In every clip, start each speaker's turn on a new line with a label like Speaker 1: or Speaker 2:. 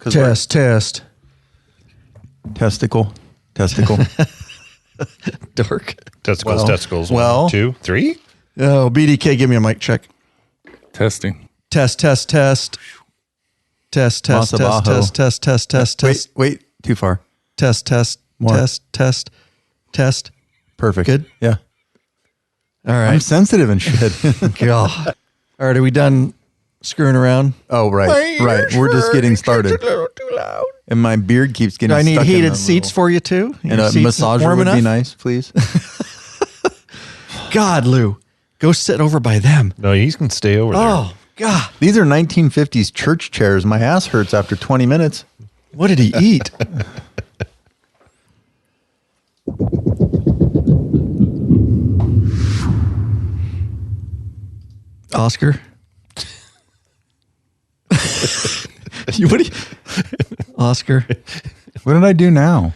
Speaker 1: Test.
Speaker 2: Testicle.
Speaker 1: Dork.
Speaker 3: Testicles.
Speaker 2: Well.
Speaker 3: 1, 2, 3.
Speaker 1: Oh, BDK, give me a mic check.
Speaker 4: Testing.
Speaker 1: Test.
Speaker 2: Wait, too far.
Speaker 1: Test.
Speaker 2: More.
Speaker 1: Test.
Speaker 2: Perfect.
Speaker 1: Good?
Speaker 2: Yeah.
Speaker 1: All right.
Speaker 2: I'm sensitive and shit.
Speaker 1: God. All right, are we done screwing around?
Speaker 2: Oh, right. We're just getting started.
Speaker 1: Too loud.
Speaker 2: And my beard keeps getting
Speaker 1: Do I need
Speaker 2: stuck in
Speaker 1: heated
Speaker 2: the
Speaker 1: seats for you too?
Speaker 2: And
Speaker 1: Your
Speaker 2: a
Speaker 1: seats
Speaker 2: massager
Speaker 1: warm
Speaker 2: would
Speaker 1: enough?
Speaker 2: be nice, please.
Speaker 1: God, Lou, go sit over by them.
Speaker 3: No, he can stay over there.
Speaker 1: Oh, God.
Speaker 2: These are 1950s church chairs. My ass hurts after 20 minutes.
Speaker 1: What did he eat? Oscar? Oscar?
Speaker 2: What did I do now?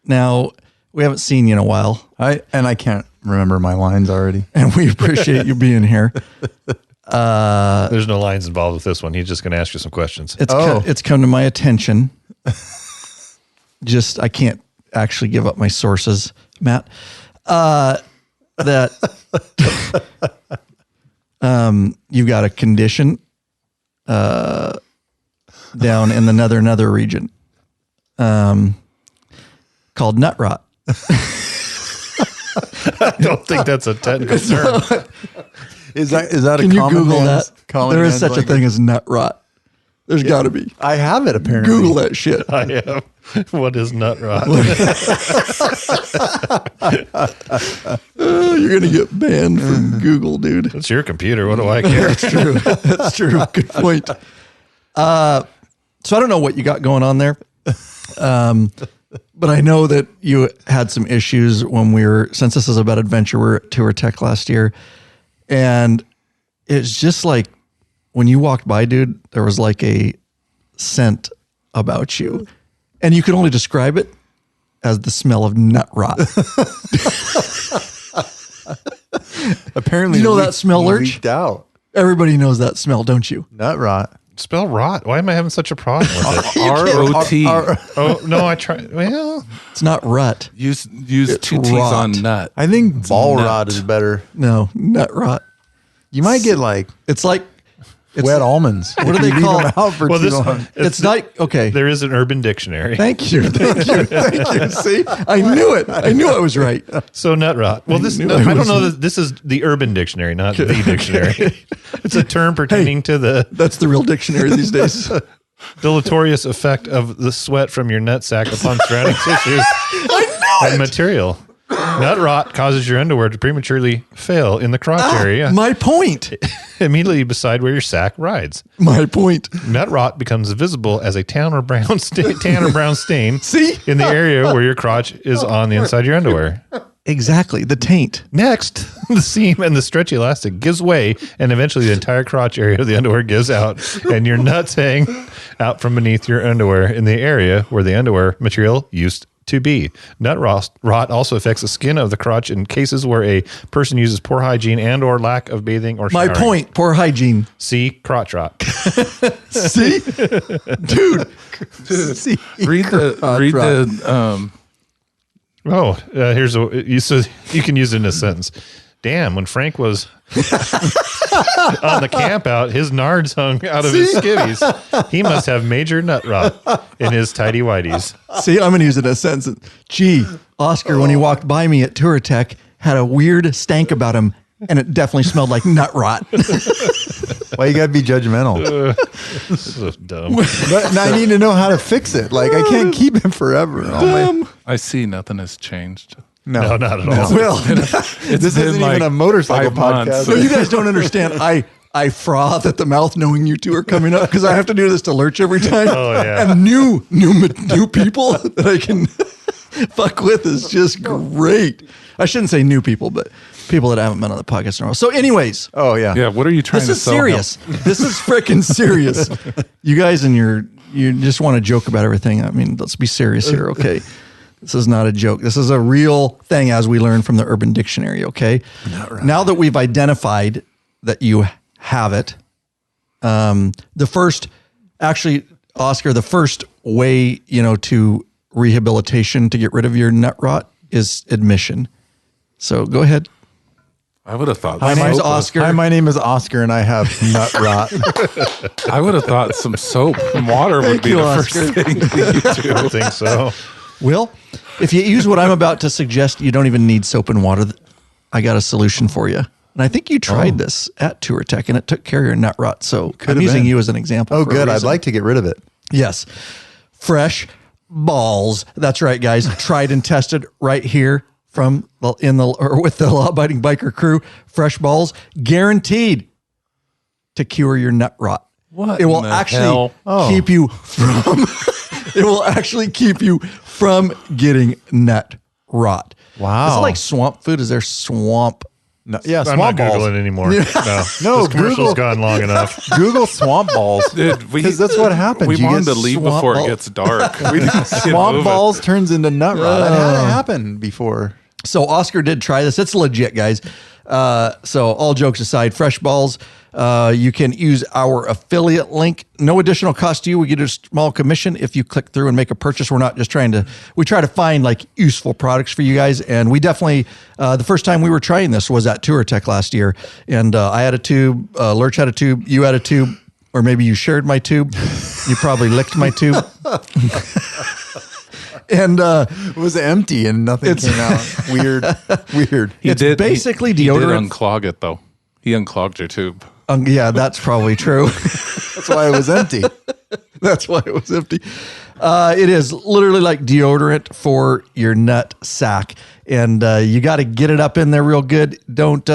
Speaker 1: Now, we haven't seen you in a while,
Speaker 2: I can't remember my lines already.
Speaker 1: and we appreciate you being here.
Speaker 3: There's no lines involved with this one. He's just going to ask you some questions.
Speaker 1: It's come to my attention. I can't actually give up my sources, Matt. That you've got a condition down in the nether region called nut rot.
Speaker 3: I don't think that's a technical term.
Speaker 2: Is that
Speaker 1: Can
Speaker 2: a
Speaker 1: you
Speaker 2: common
Speaker 1: Google
Speaker 2: man's-
Speaker 1: that?
Speaker 2: common
Speaker 1: There is
Speaker 2: man's
Speaker 1: such a
Speaker 2: language?
Speaker 1: thing as nut rot. There's got to be.
Speaker 2: I have it apparently.
Speaker 1: Google that shit.
Speaker 3: I am. What is nut rot?
Speaker 1: You're going to get banned from Google, dude.
Speaker 3: It's your computer. What do I care?
Speaker 1: That's true. That's true. Good point. So I don't know what you got going on there. But I know that you had some issues since this is about adventure, we were at Tour Tech last year. And it's just like when you walked by, dude, there was like a scent about you. And you could only describe it as the smell of nut rot.
Speaker 2: Apparently,
Speaker 1: You know that smell, Lurch?
Speaker 2: leaked out.
Speaker 1: Everybody knows that smell, don't you?
Speaker 2: Nut rot.
Speaker 3: Spell rot. Why am I having such a problem with it?
Speaker 4: R-O-T.
Speaker 3: Oh, no, I tried. Well,
Speaker 1: It's not rut.
Speaker 4: Use
Speaker 1: It's
Speaker 4: two T's
Speaker 1: rot.
Speaker 4: on nut.
Speaker 2: I think ball
Speaker 4: nut.
Speaker 2: rot is better.
Speaker 1: No, nut rot.
Speaker 2: You might get like
Speaker 1: It's like
Speaker 2: wet almonds.
Speaker 1: What do they
Speaker 2: You leave
Speaker 1: call
Speaker 2: them
Speaker 1: it?
Speaker 2: out for
Speaker 3: well,
Speaker 2: too
Speaker 3: this
Speaker 2: long.
Speaker 1: it's like okay.
Speaker 3: there is an Urban Dictionary.
Speaker 1: Thank you. Thank you. See, I knew it. I knew I was right.
Speaker 3: So nut rot. Well, I don't know that this is the Urban Dictionary, not the dictionary. It's a term pertaining to the
Speaker 1: That's the real dictionary these days.
Speaker 3: deleterious effect of the sweat from your nutsack upon surrounding tissues and material. Nut rot causes your underwear to prematurely fail in the crotch area
Speaker 1: My point.
Speaker 3: immediately beside where your sack rides.
Speaker 1: My point.
Speaker 3: Nut rot becomes visible as a tan or brown stain
Speaker 1: See?
Speaker 3: in the area where your crotch is on the inside of your underwear.
Speaker 1: Exactly. The taint.
Speaker 3: Next, the seam and the stretchy elastic gives way, and eventually the entire crotch area of the underwear gives out, and your nuts hang out from beneath your underwear in the area where the underwear material used to be. Nut rot also affects the skin of the crotch in cases where a person uses poor hygiene and or lack of bathing or
Speaker 1: My
Speaker 3: showering.
Speaker 1: point. Poor hygiene.
Speaker 3: See crotch rot.
Speaker 1: See, dude. See,
Speaker 4: Read the
Speaker 3: Here's so you can use it in a sentence. Damn, when Frank was on the camp out, his nards hung out of his skivvies. He must have major nut rot in his tidy whities.
Speaker 1: See, I'm going to use it as a sentence. Gee, Oscar, when he walked by me at Tour Tech, had a weird stank about him, and it definitely smelled like nut rot.
Speaker 2: Why you gotta be judgmental?
Speaker 3: This is dumb.
Speaker 2: But I need to know how to fix it. Like I can't keep it forever.
Speaker 4: I see nothing has changed.
Speaker 3: No, not at all.
Speaker 1: Well,
Speaker 2: This isn't even a motorcycle
Speaker 4: 5 months.
Speaker 2: podcast.
Speaker 1: so you guys don't understand. I froth at the mouth knowing you two are coming up because I have to do this to Lurch every time.
Speaker 3: Oh, yeah.
Speaker 1: And new people that I can fuck with is just great. I shouldn't say new people, but people that I haven't been on the podcast in a while. So anyways,
Speaker 2: Oh yeah.
Speaker 4: Yeah, what are you trying
Speaker 1: this
Speaker 4: to
Speaker 1: is
Speaker 4: sell?
Speaker 1: serious. This is freaking serious. You guys and you just want to joke about everything. I mean, let's be serious here, okay? This is not a joke. This is a real thing as we learned from the Urban Dictionary, okay? Now that we've identified that you have it, the first, actually, Oscar, the first way, to rehabilitation to get rid of your nut rot is admission. So go ahead.
Speaker 4: I would have thought.
Speaker 1: My name's Oscar.
Speaker 2: Hi, my name is Oscar, and I have nut rot.
Speaker 4: I would have thought some soap and water would be
Speaker 1: you,
Speaker 4: the
Speaker 1: Oscar.
Speaker 4: first thing that you do.
Speaker 3: I think so.
Speaker 1: Will, if you use what I'm about to suggest, you don't even need soap and water. I got a solution for you. And I think you tried this at Tour Tech, and it took care of your nut rot. So I'm using you as an example.
Speaker 2: Oh,
Speaker 1: for a
Speaker 2: good. I'd
Speaker 1: reason.
Speaker 2: like to get rid of it.
Speaker 1: Yes. Fresh balls. That's right, guys. Tried and tested right here with the law-abiding biker crew. Fresh balls, guaranteed to cure your nut rot.
Speaker 4: What
Speaker 1: it will
Speaker 4: in the
Speaker 1: actually
Speaker 4: hell?
Speaker 1: keep you from it will actually keep you from getting nut rot.
Speaker 2: Wow.
Speaker 1: Is it like swamp food? Is there swamp?
Speaker 2: No, yeah,
Speaker 3: I'm not
Speaker 2: swamp balls.
Speaker 3: Googling anymore. No,
Speaker 2: No,
Speaker 3: this commercial's
Speaker 2: Google-
Speaker 3: gone long enough.
Speaker 2: Google swamp balls.
Speaker 4: Dude,
Speaker 2: Because that's what happens.
Speaker 4: We
Speaker 2: You
Speaker 4: wanted
Speaker 2: get
Speaker 4: to leave
Speaker 1: swamp
Speaker 4: before
Speaker 1: ball-
Speaker 4: it gets dark. We didn't get
Speaker 2: Swamp
Speaker 4: moving.
Speaker 2: balls turns into nut rot. That had happened before.
Speaker 1: So Oscar did try this. It's legit, guys. So all jokes aside, Fresh Balls, you can use our affiliate link. No additional cost to you. We get a small commission if you click through and make a purchase. We're not just we try to find like useful products for you guys. And we definitely, the first time we were trying this was at Tour Tech last year. And I had a tube, Lurch had a tube, you had a tube, or maybe you shared my tube. You probably licked my tube. And
Speaker 2: It was empty and nothing came out. Weird.
Speaker 1: it's basically
Speaker 4: He did
Speaker 1: deodorant.
Speaker 4: unclog it though. He unclogged your tube.
Speaker 1: Yeah, that's probably true.
Speaker 2: That's why it was empty.
Speaker 1: That's why it was empty. It is literally like deodorant for your nut sack. And you got to get it up in there real good. Don't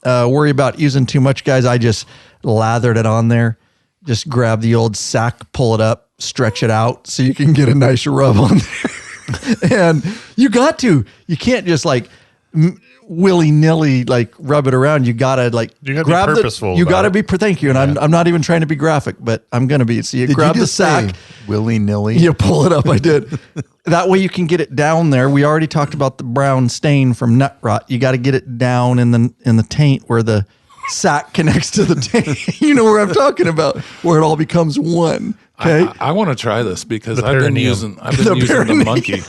Speaker 1: worry about using too much, guys. I just lathered it on there. Just grab the old sack, pull it up, stretch it out so you can get a nice rub on there. And you can't just like willy-nilly like rub it around. You gotta like
Speaker 3: You gotta be
Speaker 1: grab
Speaker 3: purposeful
Speaker 1: you
Speaker 3: about
Speaker 1: gotta
Speaker 3: it.
Speaker 1: be thank you. And I'm not even trying to be graphic, but I'm gonna be. So you grab the sack,
Speaker 2: willy-nilly?
Speaker 1: you pull it up. I did. That way you can get it down there. We already talked about the brown stain from nut rot. You got to get it down in the taint where the sack connects to the taint. You know where I'm talking about, where it all becomes one. Okay.
Speaker 4: I want to try this because I've been
Speaker 3: perineum.
Speaker 4: using the monkey.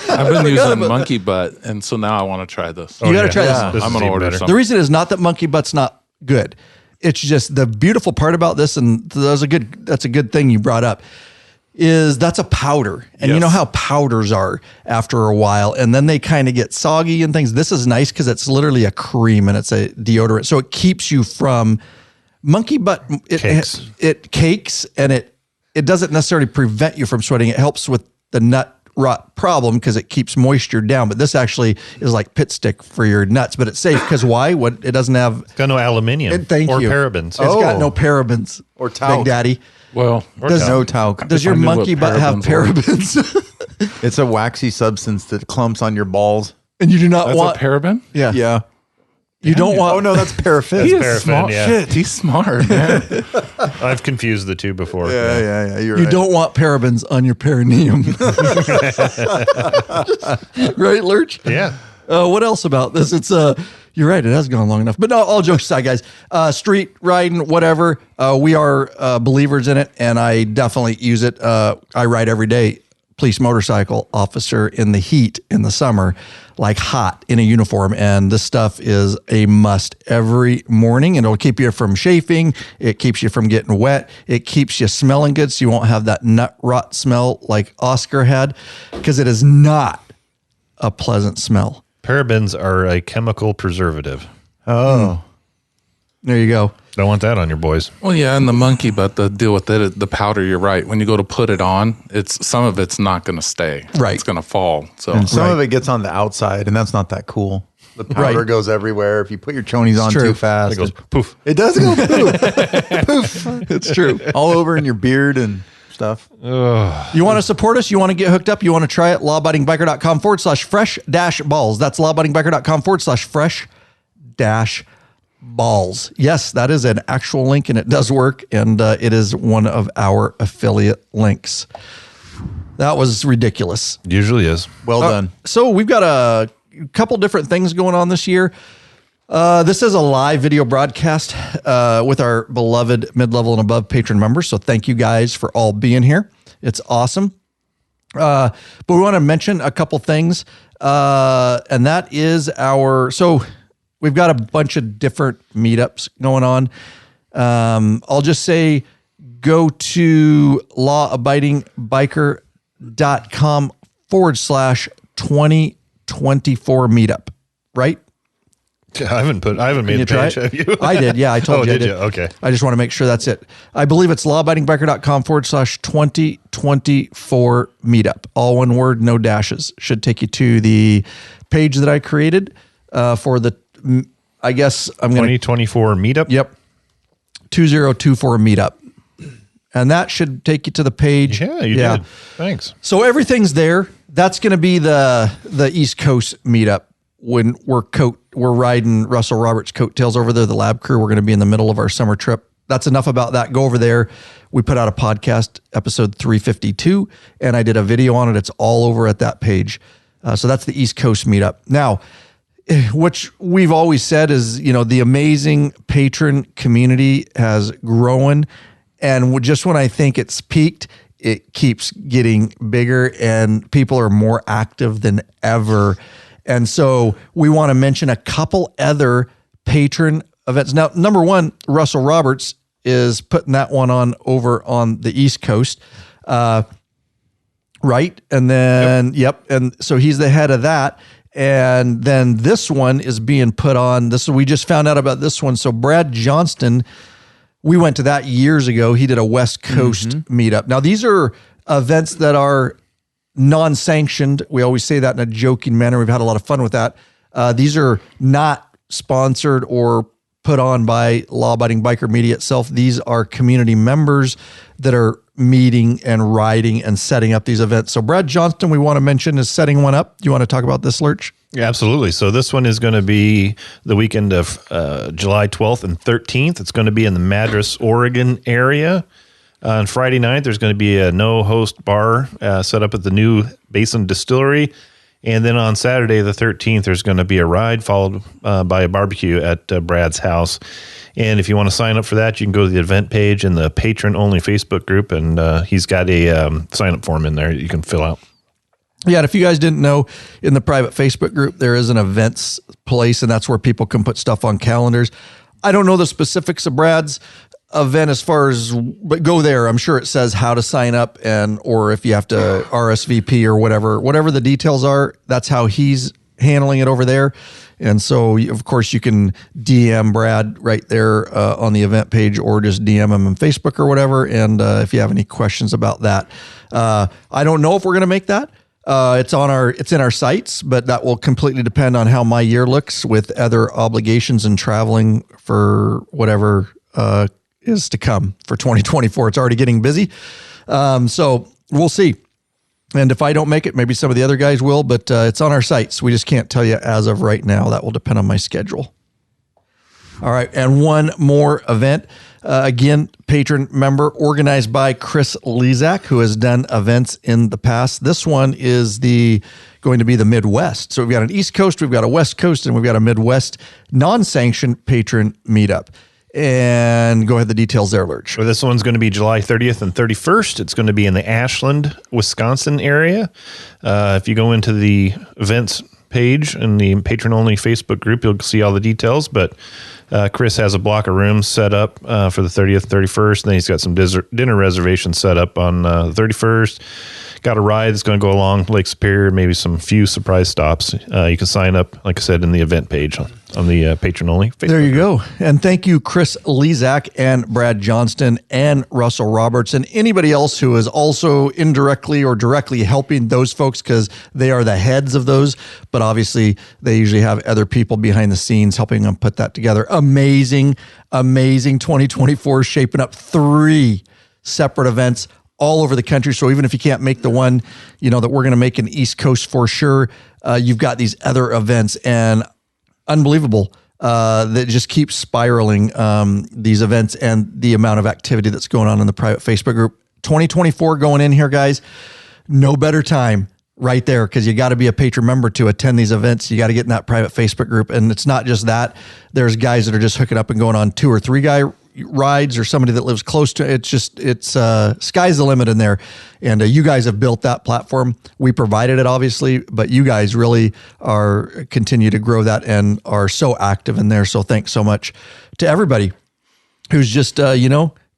Speaker 4: I've been using monkey butt, and so now I want to try this.
Speaker 1: You gotta try this.
Speaker 3: This
Speaker 4: I'm
Speaker 3: is
Speaker 4: gonna
Speaker 3: even
Speaker 4: order
Speaker 3: better.
Speaker 4: some.
Speaker 1: The reason is not that monkey butt's not good. It's just the beautiful part about this, and that's a good thing you brought up, is that's a powder. And you
Speaker 4: Yes.
Speaker 1: know how powders are after a while, and then they kind of get soggy and things. This is nice because it's literally a cream and it's a deodorant. So it keeps you from monkey butt. It cakes and it doesn't necessarily prevent you from sweating. It helps with the nut rot problem because it keeps moisture down. But this actually is like pit stick for your nuts, but it's safe because why? It doesn't have
Speaker 3: It's got no aluminium
Speaker 1: Thank
Speaker 3: or
Speaker 1: you.
Speaker 3: parabens.
Speaker 1: It's got no parabens
Speaker 2: Or talc.
Speaker 1: Big Daddy.
Speaker 4: Well,
Speaker 1: Does-
Speaker 2: No talc.
Speaker 1: Does your
Speaker 4: I knew what
Speaker 1: monkey butt have
Speaker 4: parabens
Speaker 1: parabens?
Speaker 2: It's a waxy substance that clumps on your balls.
Speaker 1: And you do not
Speaker 4: that's
Speaker 1: want.
Speaker 4: a paraben.
Speaker 1: Yeah.
Speaker 2: Yeah.
Speaker 1: You don't want.
Speaker 2: Oh, no, that's paraffin.
Speaker 4: He is
Speaker 3: paraffin,
Speaker 4: smart.
Speaker 3: yeah.
Speaker 4: Shit, he's smart, man.
Speaker 3: I've confused the two before.
Speaker 2: Yeah. You're
Speaker 1: You
Speaker 2: right.
Speaker 1: don't want parabens on your perineum. Right, Lurch?
Speaker 3: Yeah.
Speaker 1: What else about this? It's you're right. It has gone long enough. But no, all jokes aside, guys. Street riding, whatever. We are believers in it, and I definitely use it. I ride every day. Police motorcycle officer in the heat in the summer, like hot in a uniform. And this stuff is a must every morning. And it'll keep you from chafing. It keeps you from getting wet. It keeps you smelling good. So you won't have that nut rot smell like Oscar had, because it is not a pleasant smell.
Speaker 3: Parabens are a chemical preservative.
Speaker 2: Oh.
Speaker 1: There you go.
Speaker 3: Don't want that on your boys.
Speaker 4: Well, yeah, and the monkey butt, the deal with it, the powder. You're right. When you go to put it on, some of it's not going to stay.
Speaker 1: Right.
Speaker 4: It's going to fall. So
Speaker 2: And some
Speaker 1: Right.
Speaker 2: of it gets on the outside, and that's not that cool. The powder
Speaker 1: Right.
Speaker 2: goes everywher. If you put your chonies on
Speaker 1: true.
Speaker 2: too fast,
Speaker 3: It goes poof.
Speaker 2: it does go poof. Poof.
Speaker 1: It's true.
Speaker 2: All over in your beard and stuff.
Speaker 1: You want to support us? You want to get hooked up? You want to try it? lawabidingbiker.com/fresh-balls. That's lawabidingbiker.com/fresh-balls. Yes, that is an actual link and it does work. And it is one of our affiliate links. That was ridiculous.
Speaker 3: Usually is.
Speaker 2: Well done.
Speaker 1: So we've got a couple different things going on this year. This is a live video broadcast with our beloved mid-level and above patron members. So thank you guys for all being here. It's awesome. But we want to mention a couple things. And that is so we've got a bunch of different meetups going on. I'll just say go to lawabidingbikers.com/2024 meetup, right?
Speaker 3: I haven't made a page, have you?
Speaker 1: I did. Yeah, I told you. I
Speaker 3: did
Speaker 1: did.
Speaker 3: you? Okay.
Speaker 1: I just want to make sure that's it. I believe it's lawabidingbiker.com/2024 meetup. All one word, no dashes. Should take you to the page that I created for the, I guess I'm going to.
Speaker 3: 2024 meetup?
Speaker 1: Yep. 2024 meetup. And that should take you to the page.
Speaker 3: Yeah, you did. Thanks.
Speaker 1: So everything's there. That's going to be the East Coast meetup. When we're riding Russell Roberts' coattails over there, the lab crew, we're going to be in the middle of our summer trip. That's enough about that. Go over there. We put out a podcast, episode 352, and I did a video on it. It's all over at that page. So that's the East Coast meetup. Now, which we've always said is, the amazing patron community has grown. And just when I think it's peaked, it keeps getting bigger and people are more active than ever. And so we want to mention a couple other patron events. Now, number one, Russell Roberts is putting that one on over on the East Coast. Right. And then, yep. And so he's the head of that. And then this one is being put on. We just found out about this one. So Brad Johnston, we went to that years ago. He did a West Coast meetup. Now, these are events that are non-sanctioned. We always say that in a joking manner. We've had a lot of fun with that. These are not sponsored or put on by Law Abiding Biker Media itself. These are community members that are meeting and riding and setting up these events. So Brad Johnston, we want to mention, is setting one up. Do you want to talk about this, Lurch?
Speaker 3: Yeah, absolutely. So this one is going to be the weekend of July 12th and 13th. It's going to be in the Madras, Oregon area. On Friday night, there's going to be a no-host bar set up at the new Basin Distillery. And then on Saturday, the 13th, there's going to be a ride followed by a barbecue at Brad's house. And if you want to sign up for that, you can go to the event page in the patron-only Facebook group, and he's got a sign-up form in there you can fill out.
Speaker 1: Yeah, and if you guys didn't know, in the private Facebook group, there is an events place, and that's where people can put stuff on calendars. I don't know the specifics of Brad's event but go there. I'm sure it says how to sign up or if you have to RSVP or whatever the details are, that's how he's handling it over there. And so of course you can DM Brad right there on the event page or just DM him on Facebook or whatever. And if you have any questions about that, I don't know if we're going to make that. It's in our sights, but that will completely depend on how my year looks with other obligations and traveling for whatever, is to come for 2024. It's already getting busy. So we'll see. And if I don't make it, maybe some of the other guys will, but it's on our sites. We just can't tell you as of right now. That will depend on my schedule. All right. And one more event, again, patron member organized by Chris Lezak, who has done events in the past. This one is going to be the Midwest. So we've got an East Coast, we've got a West Coast, and we've got a Midwest non-sanctioned patron meetup. And go ahead, the details there, Lurch.
Speaker 3: Well, this one's going to be July 30th and 31st. It's going to be in the Ashland, Wisconsin area. If you go into the events page in the patron-only Facebook group, you'll see all the details. But Chris has a block of rooms set up for the 30th, 31st. And then he's got some dinner reservations set up on the 31st. Got a ride that's going to go along Lake Superior, maybe some few surprise stops. You can sign up, like I said, in the event page on the patron-only Facebook.
Speaker 1: There you go. And thank you, Chris Lezak and Brad Johnston and Russell Roberts and anybody else who is also indirectly or directly helping those folks because they are the heads of those. But obviously, they usually have other people behind the scenes helping them put that together. Amazing 2024, shaping up 3 separate events all over the country. So even if you can't make the one, that we're going to make in East Coast for sure, you've got these other events and unbelievable that just keeps spiraling these events and the amount of activity that's going on in the private Facebook group. 2024 going in here, guys. No better time right there, because you got to be a patron member to attend these events. You got to get in that private Facebook group. And it's not just that. There's guys that are just hooking up and going on 2 or 3 guy rides, or somebody that lives close to it. It's sky's the limit in there. And you guys have built that platform. We provided it, obviously, but you guys really continue to grow that and are so active in there. So thanks so much to everybody who's just,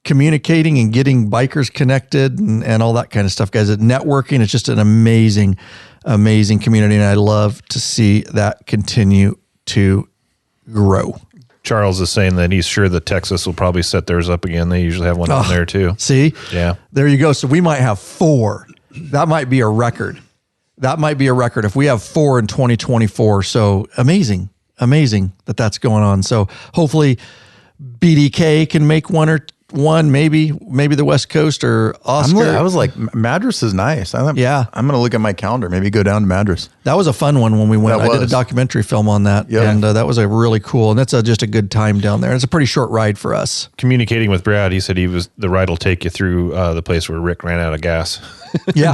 Speaker 1: communicating and getting bikers connected and all that kind of stuff, guys. Networking is just an amazing, amazing community. And I love to see that continue to grow.
Speaker 3: Charles is saying that he's sure that Texas will probably set theirs up again. They usually have one on there too.
Speaker 1: See?
Speaker 3: Yeah.
Speaker 1: There you go. So we might have 4. That might be a record. If we have 4 in 2024. So amazing that that's going on. So hopefully BDK can make one, maybe the West Coast or Oscar.
Speaker 2: I was like, Madras is nice. I'm going to look at my calendar, maybe go down to Madras.
Speaker 1: That was a fun one when we went. I did a documentary film on that, and that was a really cool, and that's just a good time down there. It's a pretty short ride for us.
Speaker 3: Communicating with Brad, he said the ride will take you through the place where Rick ran out of gas.
Speaker 1: Yeah,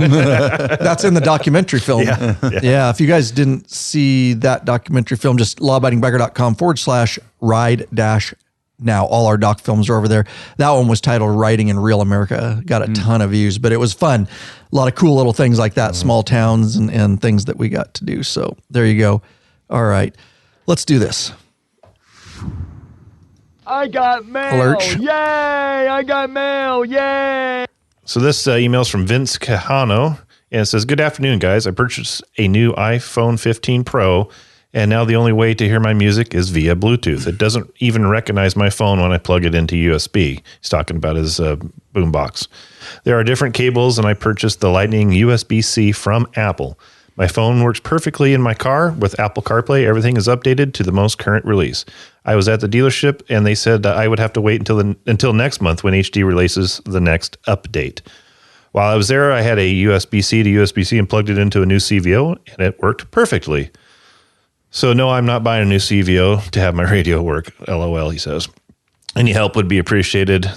Speaker 1: that's in the documentary film. Yeah, if you guys didn't see that documentary film, just lawabidingbiker.com/ride- now. All our doc films are over there. That one was titled Riding in Real America. Got a ton of views, but it was fun. A lot of cool little things like that, small towns and things that we got to do. So there you go. All right, let's do this.
Speaker 5: I got mail.
Speaker 1: Lurch.
Speaker 5: Yay! I got mail. Yay!
Speaker 3: So this email's from Vince Cajano, and it says, "Good afternoon, guys. I purchased a new iPhone 15 Pro, and now the only way to hear my music is via Bluetooth. It doesn't even recognize my phone when I plug it into USB." He's talking about his boombox. "There are different cables, and I purchased the Lightning USB-C from Apple. My phone works perfectly in my car. With Apple CarPlay, everything is updated to the most current release. I was at the dealership, and they said I would have to wait until next month when HD releases the next update. While I was there, I had a USB-C to USB-C and plugged it into a new CVO, and it worked perfectly. So no, I'm not buying a new CVO to have my radio work. LOL," he says. "Any help would be appreciated.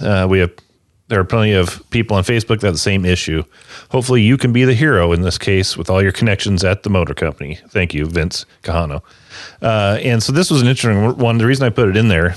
Speaker 3: There are plenty of people on Facebook that have the same issue. Hopefully you can be the hero in this case with all your connections at the motor company. Thank you, Vince Cajano." And so this was an interesting one. The reason I put it in there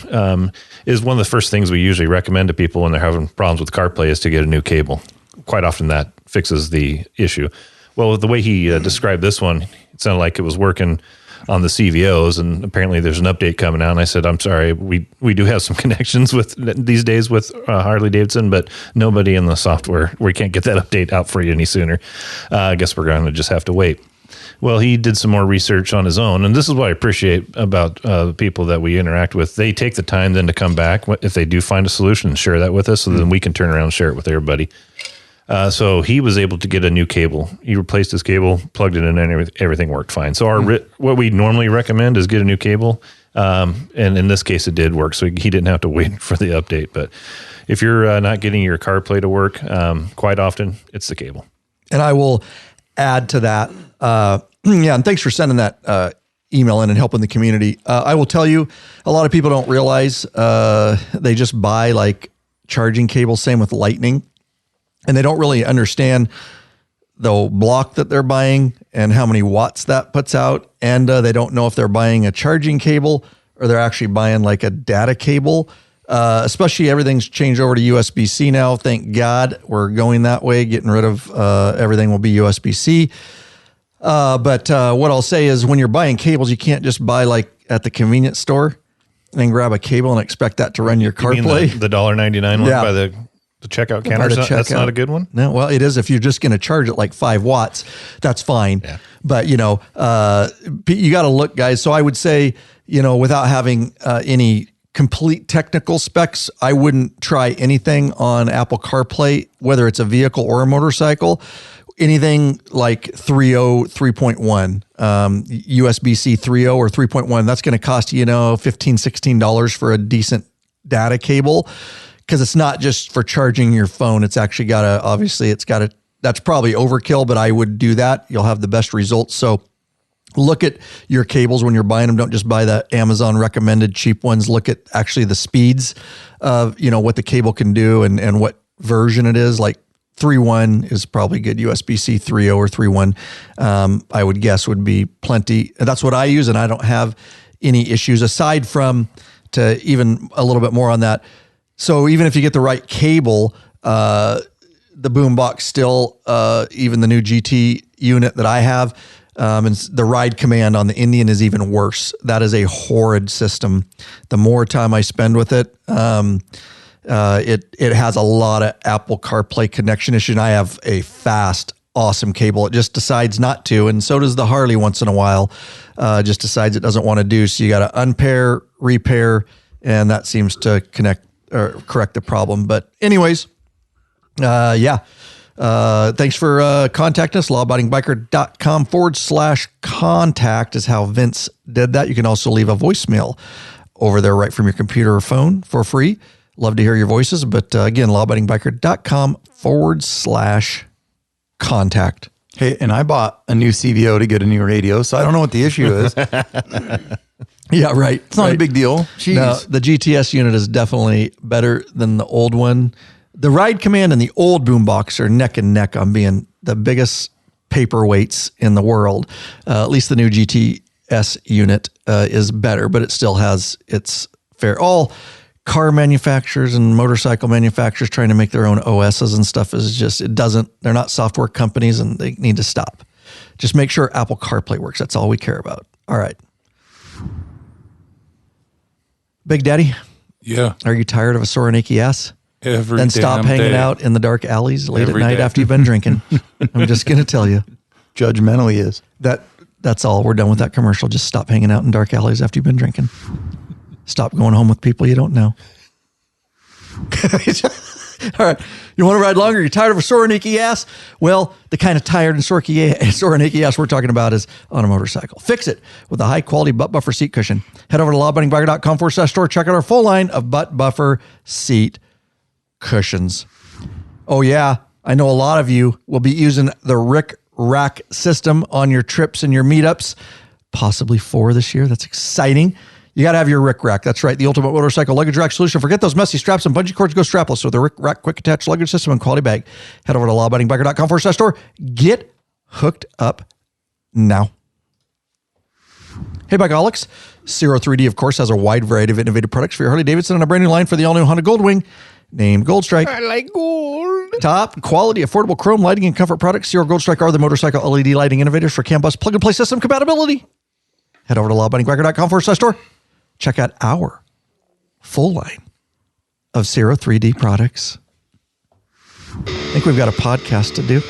Speaker 3: is one of the first things we usually recommend to people when they're having problems with CarPlay is to get a new cable. Quite often that fixes the issue. Well, the way he described this one, it sounded like it was working on the CVOs, and apparently there's an update coming out. And I said, "I'm sorry, we do have some connections with these days with Harley-Davidson, but nobody in the software. We can't get that update out for you any sooner. I guess we're going to just have to wait." Well, he did some more research on his own, and this is what I appreciate about the people that we interact with. They take the time then to come back if they do find a solution and share that with us, so then we can turn around and share it with everybody. So he was able to get a new cable. He replaced his cable, plugged it in, and everything worked fine. So what we normally recommend is get a new cable. And in this case, it did work. So he didn't have to wait for the update. But if you're not getting your CarPlay to work, quite often it's the cable.
Speaker 1: And I will add to that. And thanks for sending that email in and helping the community. I will tell you, a lot of people don't realize they just buy like charging cables, same with Lightning. And they don't really understand the block that they're buying and how many watts that puts out. And they don't know if they're buying a charging cable or they're actually buying like a data cable. Especially everything's changed over to USB-C now. Thank God we're going that way, getting rid of everything will be USB-C. But what I'll say is when you're buying cables, you can't just buy like at the convenience store and grab a cable and expect that to run your CarPlay.
Speaker 3: The $1.99 one by the checkout counter? That's not a good one?
Speaker 1: No, well, it is if you're just going to charge it like 5 watts. That's fine. Yeah. But, you got to look, guys. So I would say, without having any complete technical specs, I wouldn't try anything on Apple CarPlay, whether it's a vehicle or a motorcycle. Anything like 3.0, 3.1, USB-C 3.0 or 3.1, that's going to cost you, $15, $16 for a decent data cable. Because it's not just for charging your phone. It's actually that's probably overkill, but I would do that. You'll have the best results. So look at your cables when you're buying them. Don't just buy the Amazon recommended cheap ones. Look at actually the speeds of, what the cable can do and what version it is. Like 3.1 is probably good. USB-C 3.0 or 3.1, I would guess would be plenty. That's what I use, and I don't have any issues aside from, to even a little bit more on that. So even if you get the right cable, the boombox still, even the new GT unit that I have, and the ride command on the Indian is even worse. That is a horrid system. The more time I spend with it, it has a lot of Apple CarPlay connection issues. And I have a fast, awesome cable. It just decides not to, and so does the Harley once in a while. Just decides it doesn't want to do. So you got to unpair, repair, and that seems to connect or correct the problem. But anyways, thanks for contacting us. lawabidingbiker.com/contact is how Vince did that. You can also leave a voicemail over there right from your computer or phone for free. Love to hear your voices. But again, lawabidingbiker.com/contact.
Speaker 2: Hey, and I bought a new CVO to get a new radio, so I don't know what the issue is.
Speaker 1: Yeah, right.
Speaker 2: It's not a big deal. Jeez.
Speaker 1: No, the GTS unit is definitely better than the old one. The ride command and the old boombox are neck and neck on being the biggest paperweights in the world. At least the new GTS unit is better, but it still has its fair. All car manufacturers and motorcycle manufacturers trying to make their own OSs and stuff is just, they're not software companies, and they need to stop. Just make sure Apple CarPlay works. That's all we care about. All right. Big Daddy?
Speaker 4: Yeah.
Speaker 1: Are you tired of a sore and achy ass?
Speaker 4: Every
Speaker 1: Then stop
Speaker 4: damn
Speaker 1: hanging
Speaker 4: day.
Speaker 1: out in the dark alleys late
Speaker 4: Every
Speaker 1: at night
Speaker 4: day.
Speaker 1: after you've been drinking. I'm just going to tell you.
Speaker 2: Judgmental he is.
Speaker 1: That's all. We're done with that commercial. Just stop hanging out in dark alleys after you've been drinking. Stop going home with people you don't know. All right. You want to ride longer? You're tired of a sore and achy ass? Well, the kind of tired and sore and achy ass we're talking about is on a motorcycle. Fix it with a high quality butt buffer seat cushion. Head over to lawabidingbiker.com/store. Check out our full line of butt buffer seat cushions. Oh yeah. I know a lot of you will be using the Rick Rack system on your trips and your meetups, possibly 4 this year. That's exciting. You got to have your Rick Rack. That's right. The ultimate motorcycle luggage rack solution. Forget those messy straps and bungee cords. Go strapless with the Rick Rack quick attach luggage system and quality bag. Head over to lawabidingbiker.com/store. Get hooked up now. Hey, Bikeaholics. 3D, of course, has a wide variety of innovative products for your Harley-Davidson and a brand new line for the all-new Honda Goldwing named Gold Strike.
Speaker 3: I like gold.
Speaker 1: Top quality, affordable chrome lighting and comfort products. Zero Gold Strike are the motorcycle LED lighting innovators for CAN bus plug-and-play system compatibility. Head over to lawabidingbiker.com/store. Check out our full line of 3D products. I think we've got a podcast to do.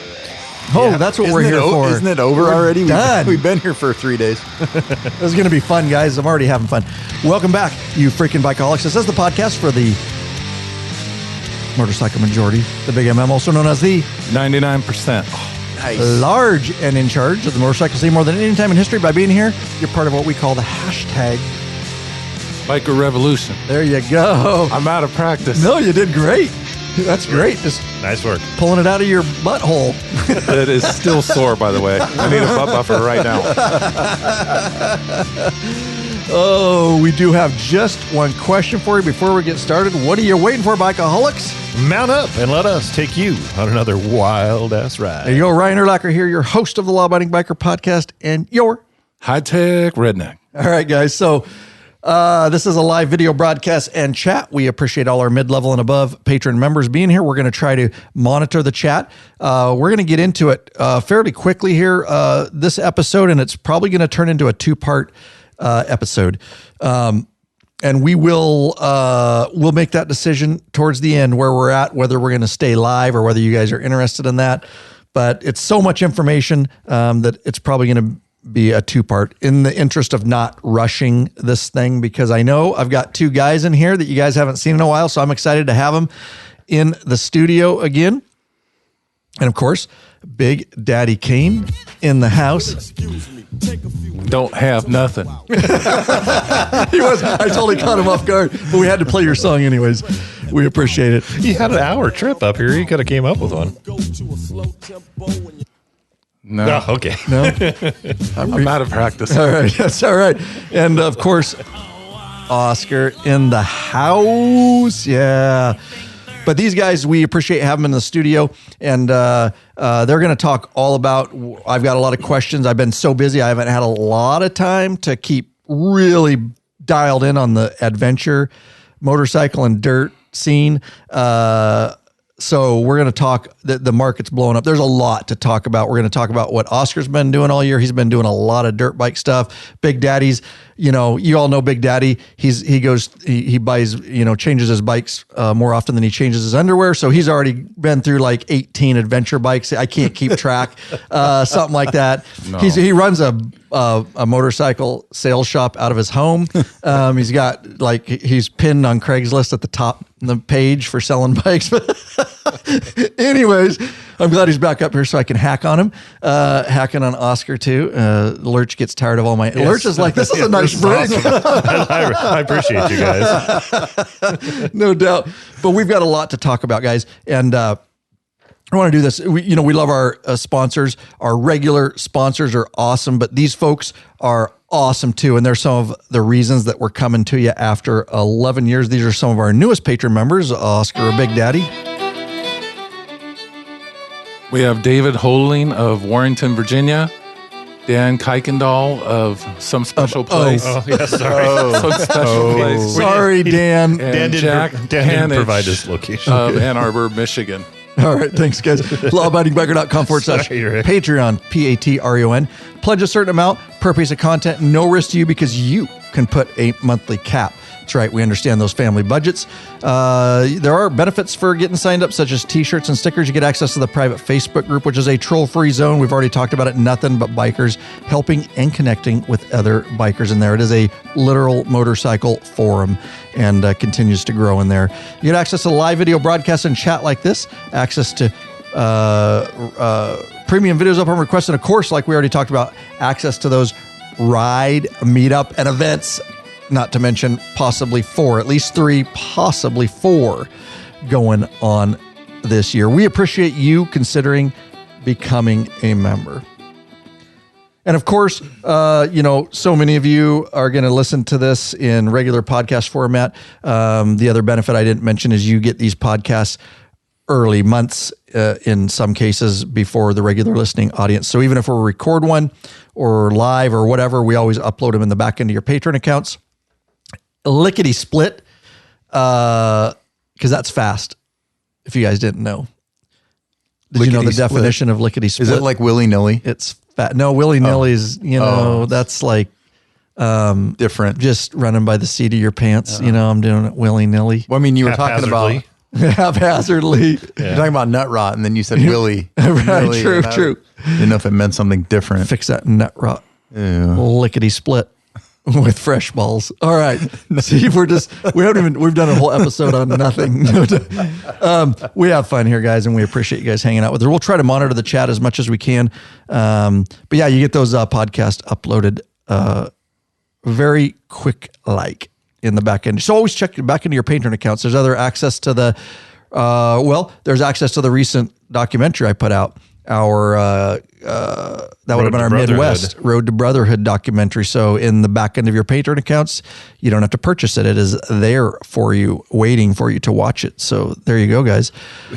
Speaker 1: Oh, that's what we're here for.
Speaker 2: Isn't it over already?
Speaker 1: Done.
Speaker 2: We've been here for 3 days.
Speaker 1: This is going to be fun, guys. I'm already having fun. Welcome back, you freaking bikeaholics. This is the podcast for the motorcycle majority, the Big MM, also known as the
Speaker 4: 99%.
Speaker 2: Nice.
Speaker 1: large and in charge of the motorcycle scene more than any time in history. By being here, you're part of what we call the hashtag.
Speaker 4: Biker revolution.
Speaker 1: There you go.
Speaker 4: I'm out of practice.
Speaker 1: No, you did great. That's great. Just
Speaker 3: Nice work.
Speaker 1: pulling it out of your butthole.
Speaker 4: It is still sore, by the way. I need a butt buffer right now.
Speaker 1: Oh, we do have just one question for you before we get started. What are you waiting for, Bikeaholics?
Speaker 3: Mount up and let us take you on another wild-ass ride.
Speaker 1: There you go. Ryan Urlacher here, your host of the Law Abiding Biker podcast and your...
Speaker 4: High-tech redneck.
Speaker 1: All right, guys. So this is a live video broadcast and chat. We appreciate all our mid-level and above patron members being here. We're going to try to monitor the chat. We're going to get into it fairly quickly here this episode, and it's probably going to turn into a 2-part episode. And we will we'll make that decision towards the end where we're at, whether we're going to stay live or whether you guys are interested in that. But it's so much information that it's probably going to be a 2-part in the interest of not rushing this thing, because I know I've got 2 guys in here that you guys haven't seen in a while. So I'm excited to have them in the studio again. And of course, Big Daddy Kane in the house.
Speaker 4: Don't have nothing.
Speaker 1: I totally caught him off guard, but we had to play your song anyways. We appreciate it.
Speaker 3: You had an hour trip up here. You could have came up with one.
Speaker 4: No.
Speaker 3: Oh, okay.
Speaker 1: No?
Speaker 4: I'm out of practice.
Speaker 1: All right. That's all right. And of course, Oscar in the house. Yeah. But these guys, we appreciate having them in the studio, and they're going to talk all about. I've got a lot of questions. I've been so busy, I haven't had a lot of time to keep really dialed in on the adventure, motorcycle, and dirt scene. So we're going to talk, the market's blowing up. There's a lot to talk about. We're going to talk about what Oscar's been doing all year. He's been doing a lot of dirt bike stuff. Big Daddy's, you all know Big Daddy. He buys, changes his bikes more often than he changes his underwear. So he's already been through like 18 adventure bikes. I can't keep track, something like that. No. He runs a motorcycle sales shop out of his home. He's got he's pinned on Craigslist at the top of the page for selling bikes. Anyways, I'm glad he's back up here so I can hack on him. Hacking on Oscar too. Lurch gets tired of all my. Yes. Lurch is like, this is a nice break.
Speaker 3: Awesome. I appreciate you guys.
Speaker 1: No doubt. But we've got a lot to talk about, guys, and. I want to do this. We love our sponsors. Our regular sponsors are awesome, but these folks are awesome too. And they're some of the reasons that we're coming to you after 11 years. These are some of our newest patron members, Oscar or Big Daddy.
Speaker 4: We have David Holding of Warrington, Virginia. Dan Kuykendall of Some Special Place.
Speaker 3: Oh, yeah, sorry.
Speaker 4: Some Special Place.
Speaker 1: Sorry, Dan.
Speaker 3: Dan didn't provide this location.
Speaker 4: Of Ann Arbor, Michigan.
Speaker 1: All right, thanks, guys. Lawabidingbiker.com/Patreon, Patreon. Pledge a certain amount per piece of content, no risk to you because you can put a monthly cap. That's right, we understand those family budgets. There are benefits for getting signed up, such as t-shirts and stickers. You get access to the private Facebook group, which is a troll-free zone. We've already talked about it. Nothing but bikers helping and connecting with other bikers in there. It is a literal motorcycle forum and continues to grow in there. You get access to live video broadcasts and chat like this, access to premium videos up on request, and of course, like we already talked about, access to those ride, meetup, and events. Not to mention possibly at least 3, possibly 4 going on this year. We appreciate you considering becoming a member. And of course, so many of you are going to listen to this in regular podcast format. The other benefit I didn't mention is you get these podcasts early, months in some cases before the regular listening audience. So even if we record one or live or whatever, we always upload them in the back end of your Patreon accounts. Lickety split, because that's fast. If you guys didn't know, did you know the definition of lickety split?
Speaker 2: Is it like willy nilly?
Speaker 1: It's fat. No, willy nilly is that's like
Speaker 2: different.
Speaker 1: Just running by the seat of your pants. I'm doing it willy nilly.
Speaker 2: Well, I mean, you were talking about
Speaker 1: haphazardly.
Speaker 2: You're talking about nut rot, and then you said willy.
Speaker 1: Right, true.
Speaker 2: Didn't know if it meant something different.
Speaker 1: Fix that nut rot. Lickety split. With fresh balls. All right. See, we've done a whole episode on nothing. We have fun here, guys, and we appreciate you guys hanging out with us. We'll try to monitor the chat as much as we can. But yeah, you get those podcasts uploaded very quick in the back end. So always check back into your Patreon accounts. There's other access to there's access to the recent documentary I put out. That would have been our Midwest Road to Brotherhood documentary. So in the back end of your Patreon accounts, you don't have to purchase it. It is there for you, waiting for you to watch it. So there you go, guys.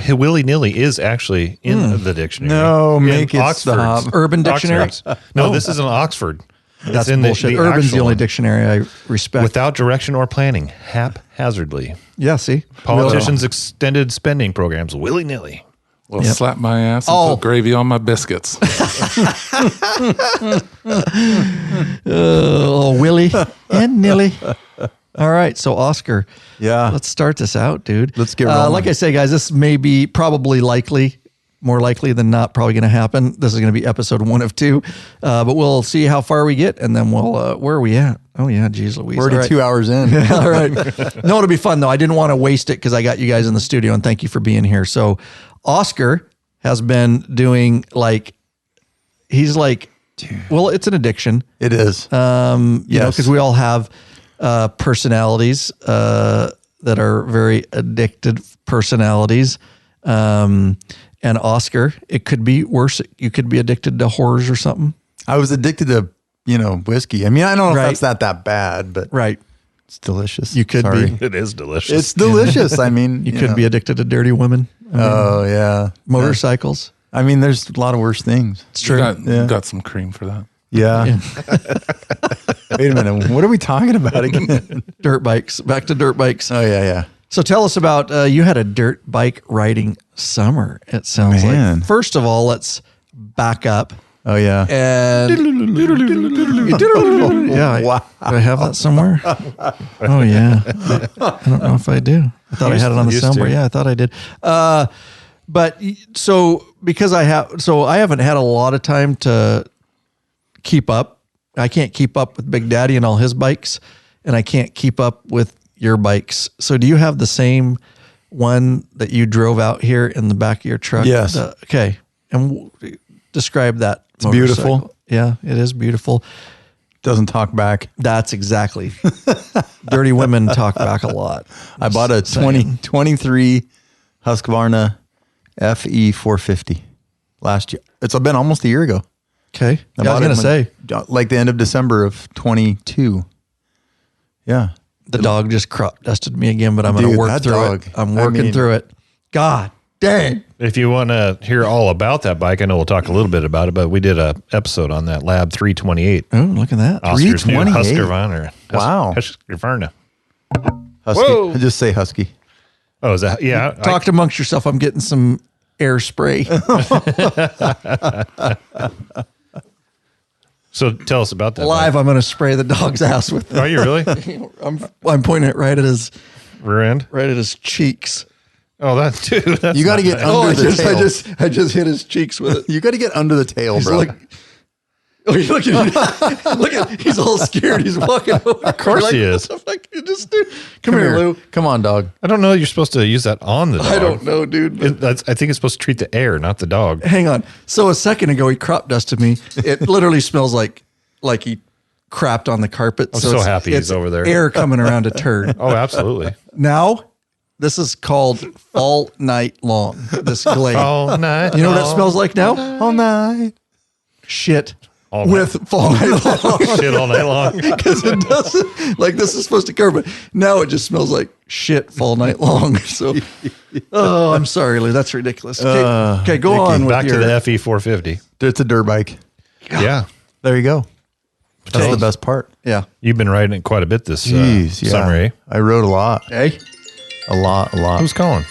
Speaker 3: Willy nilly is actually in the dictionary.
Speaker 2: No, make it
Speaker 3: Oxford.
Speaker 2: stop.
Speaker 1: Urban Dictionary.
Speaker 3: No, this is an Oxford.
Speaker 1: That's bullshit. Urban's the only dictionary I respect.
Speaker 3: Without direction or planning, haphazardly.
Speaker 1: Yeah, see?
Speaker 3: Politicians' extended spending programs, willy nilly.
Speaker 4: Well, slap my ass and put gravy on my biscuits.
Speaker 1: Willy and nilly. All right, so Oscar.
Speaker 2: Yeah.
Speaker 1: Let's start this out, dude.
Speaker 2: Let's get rolling.
Speaker 1: Like I say, guys, this may be more likely than not probably going to happen. This is going to be episode 1 of 2, but we'll see how far we get, and then we'll, where are we at? Oh, yeah, geez Louise.
Speaker 2: We're already 2 hours in.
Speaker 1: All right. No, it'll be fun, though. I didn't want to waste it because I got you guys in the studio, and thank you for being here. So Oscar has been doing it's an addiction.
Speaker 2: It is.
Speaker 1: Because we all have personalities that are very addicted personalities. And Oscar, it could be worse. You could be addicted to horrors or something.
Speaker 2: I was addicted to, whiskey. I mean, I don't know if that's not that bad, but
Speaker 1: right.
Speaker 2: It's delicious.
Speaker 1: You could
Speaker 2: Sorry.
Speaker 1: be.
Speaker 3: It is delicious.
Speaker 2: It's delicious. I mean,
Speaker 1: You could be addicted to dirty women.
Speaker 2: Oh yeah,
Speaker 1: Motorcycles.
Speaker 2: I mean, there's a lot of worse things.
Speaker 1: It's true.
Speaker 4: Got some cream for that.
Speaker 2: Yeah. Wait a minute. What are we talking about again?
Speaker 1: Dirt bikes. Back to dirt bikes.
Speaker 2: Oh yeah.
Speaker 1: So tell us about, you had a dirt bike riding summer, it sounds
Speaker 2: Man.
Speaker 1: like. First of all, let's back up.
Speaker 2: Oh yeah.
Speaker 1: And yeah,
Speaker 2: Wow.
Speaker 1: do I have that somewhere? Oh yeah. I don't know if I do. I thought I had it on the
Speaker 3: Used
Speaker 1: soundboard.
Speaker 3: to.
Speaker 1: Yeah, I thought I did. But so because I haven't had a lot of time to keep up. I can't keep up with Big Daddy and all his bikes, and I can't keep up with your bikes. So do you have the same one that you drove out here in the back of your truck?
Speaker 2: Yes.
Speaker 1: Okay. And describe that. It's
Speaker 2: beautiful.
Speaker 1: Yeah, it is beautiful.
Speaker 2: Doesn't talk back.
Speaker 1: That's exactly. Dirty women talk back a lot.
Speaker 2: I bought a 2023 Husqvarna FE 450 last year. It's been almost a year ago.
Speaker 1: Okay.
Speaker 2: I
Speaker 1: Yeah, I was
Speaker 2: bought
Speaker 1: going
Speaker 2: it
Speaker 1: to say.
Speaker 2: like the end of December of 22. Yeah.
Speaker 1: The dog just crop dusted me again, but I'm going
Speaker 2: Dude,
Speaker 1: to work
Speaker 2: that
Speaker 1: through
Speaker 2: dog,
Speaker 1: it. I'm working through it. God dang.
Speaker 3: If you want to hear all about that bike, I know we'll talk a little bit about it, but we did a episode on that LAB-328.
Speaker 1: Oh, look at that.
Speaker 3: Oscar's new
Speaker 2: 328.
Speaker 3: Husqvarna.
Speaker 2: Wow.
Speaker 3: Husqvarna.
Speaker 2: Husky.
Speaker 3: Whoa.
Speaker 2: Just say husky.
Speaker 3: Oh, is that? Yeah.
Speaker 1: Talk amongst yourself. I'm getting some air spray.
Speaker 3: So tell us about that.
Speaker 1: Live, I'm going to spray the dog's ass with
Speaker 3: Bike. Are
Speaker 1: it.
Speaker 3: you really?
Speaker 1: I'm pointing it right at his
Speaker 3: Rear end?
Speaker 1: cheeks.
Speaker 3: Oh, that too. That's
Speaker 2: You got to
Speaker 3: not
Speaker 2: get
Speaker 3: bad.
Speaker 2: under the tail.
Speaker 1: I just hit his cheeks with it.
Speaker 2: You got to get under the tail,
Speaker 1: He's
Speaker 2: bro.
Speaker 1: like, oh, look at, he's all scared. He's walking over. Of
Speaker 3: course he is.
Speaker 1: Come here, Lou.
Speaker 2: Come on, dog.
Speaker 3: I don't know. You're supposed to use that on the dog.
Speaker 1: I don't know, dude. but-
Speaker 3: I think it's supposed to treat the air, not the dog.
Speaker 1: Hang on. So a second ago, he crop dusted me. It literally smells like he crapped on the carpet.
Speaker 3: I'm so
Speaker 1: it's-
Speaker 3: happy he's
Speaker 1: it's
Speaker 3: over there.
Speaker 1: Air coming around a turd.
Speaker 3: Oh, absolutely.
Speaker 1: Now, this is called All Night Long. This Glade.
Speaker 3: All night.
Speaker 1: You know what that smells like now?
Speaker 2: All night.
Speaker 1: Shit.
Speaker 3: All night.
Speaker 1: With Fall Night Long.
Speaker 3: Shit all night long.
Speaker 1: Because it doesn't, like this is supposed to cover, but now it just smells like shit fall night long. So, oh, I'm sorry, Lou. That's ridiculous. Okay, go on with
Speaker 3: Back
Speaker 1: your,
Speaker 3: to the FE 450.
Speaker 2: It's a dirt bike.
Speaker 3: Yeah.
Speaker 2: There you go. That's the best part.
Speaker 1: yeah.
Speaker 3: You've been riding it quite a bit this
Speaker 2: Jeez, yeah.
Speaker 3: summer, eh?
Speaker 2: I rode a lot.
Speaker 1: Hey,
Speaker 2: A lot.
Speaker 3: Who's calling?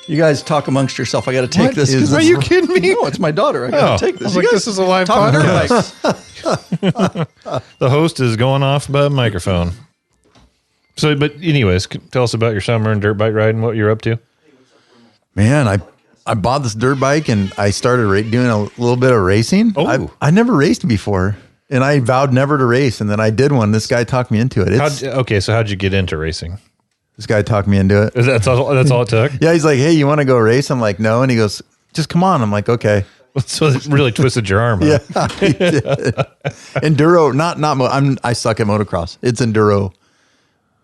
Speaker 1: you guys talk amongst yourself. I got to take
Speaker 2: What
Speaker 1: this.
Speaker 2: is
Speaker 1: 'cause
Speaker 2: this?
Speaker 1: it's-
Speaker 2: Are you
Speaker 3: kidding me?
Speaker 1: No, it's my daughter. I got to take
Speaker 3: I
Speaker 1: this.
Speaker 3: was
Speaker 1: You
Speaker 3: like,
Speaker 1: guys
Speaker 3: this is a live
Speaker 1: talk dirt
Speaker 3: podcast.
Speaker 1: bikes.
Speaker 3: The host is going off by a microphone. So, but anyways, tell us about your summer and dirt bike riding, what you're up to.
Speaker 2: Man, I bought this dirt bike and I started doing a little bit of racing.
Speaker 3: Oh.
Speaker 2: I never raced before. And I vowed never to race. And then I did one. This guy talked me into it.
Speaker 3: So how'd you get into racing?
Speaker 2: This guy talked me into it.
Speaker 3: That's all it took?
Speaker 2: Yeah, he's like, hey, you want to go race? I'm like, no. And he goes, just come on. I'm like, okay.
Speaker 3: So it really twisted your arm. Huh?
Speaker 2: Yeah, he did. Enduro, I suck at motocross. It's enduro